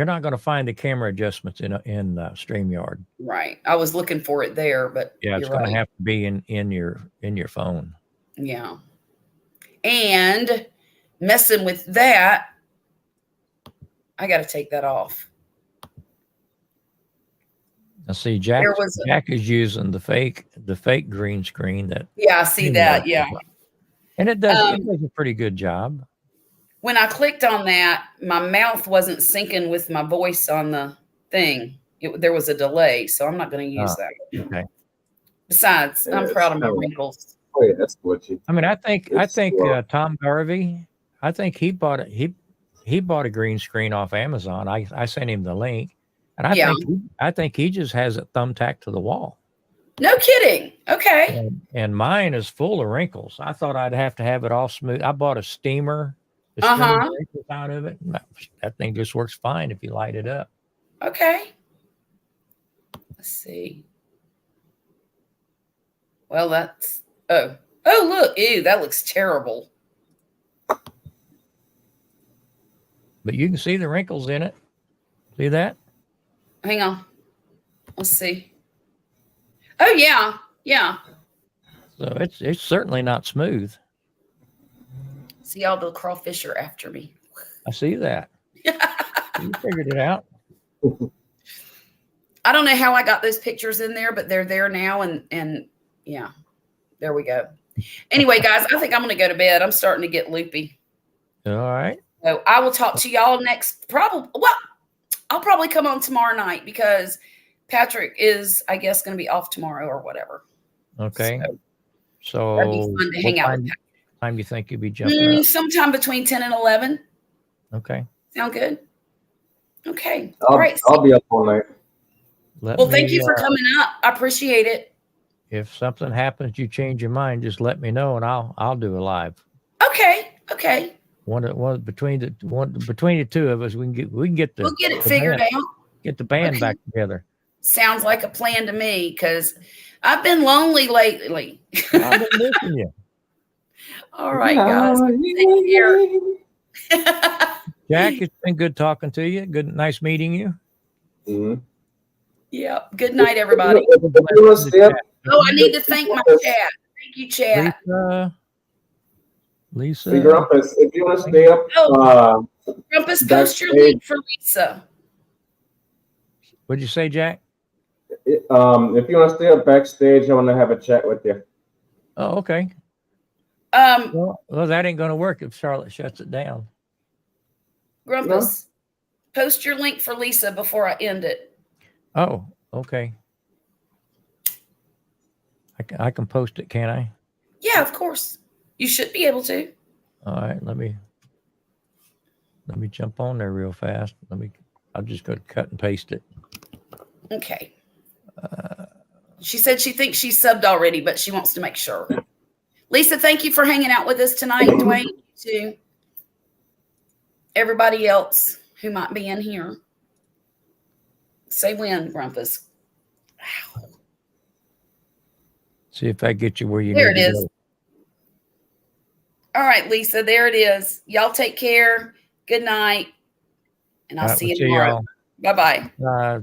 the camera adjustments in StreamYard. Right. I was looking for it there, but yeah, it's going to have to be in your phone. Yeah. And messing with that, I got to take that off. I see Jack is using the fake green screen that. Yeah, I see that. Yeah. And it does a pretty good job. When I clicked on that, my mouth wasn't syncing with my voice on the thing. There was a delay, so I'm not going to use that. Okay. Besides, I'm proud of my wrinkles. Oh yeah, that's glitchy. I mean, I think Tom Garvey, I think he bought a green screen off Amazon. I sent him the link, and I think he just has it thumbtacked to the wall. No kidding. Okay. And mine is full of wrinkles. I thought I'd have to have it all smooth. I bought a steamer. Wrinkles out of it. That thing just works fine if you light it up. Okay. Let's see. Well, that's look, ew, that looks terrible. But you can see the wrinkles in it. See that? Hang on. Let's see. Oh yeah, yeah. So it's certainly not smooth. See, all the crawfish are after me. I see that. You figured it out. I don't know how I got those pictures in there, but they're there now, and yeah, there we go. Anyway, guys, I think I'm going to go to bed. I'm starting to get loopy. All right. So I will talk to y'all next. I'll probably come on tomorrow night because Patrick is, I guess, going to be off tomorrow or whatever. Okay. So that'd be fun to hang out with Patrick. Time do you think you'll be jumping up? Sometime between 10 and 11. Okay. Sound good? Okay. All right. I'll be up all night. Thank you for coming up. I appreciate it. If something happens, you change your mind, just let me know and I'll do a live. Okay. One between the two of us, we'll get it figured out. Get the band back together. Sounds like a plan to me because I've been lonely lately. I've been missing you. All right, guys. Take care. Jack, it's been good talking to you. Nice meeting you. Mm-hmm. Yeah. Good night, everybody. Oh, I need to thank my chat. Thank you, chat. Lisa. Grumpus, if you want to stay up. Grumpus, post your link for Lisa. What'd you say, Jack? If you want to stay up backstage, I want to have a chat with you. Oh, okay. Well, that ain't going to work if Charlotte shuts it down. Grumpus, post your link for Lisa before I end it. Oh, okay. I can post it, can I? Yeah, of course. You should be able to. All right, let me jump on there real fast. I'll just go to cut and paste it. Okay. She said she thinks she's subbed already, but she wants to make sure. Lisa, thank you for hanging out with us tonight. Dwayne, you too. Everybody else who might be in here. Say when, Grumpus. Wow. See if I get you where you There need it to is. go. All right, Lisa, there it is. Y'all take care. Good night. And I'll All right, see we'll you see tomorrow. y'all. Bye-bye.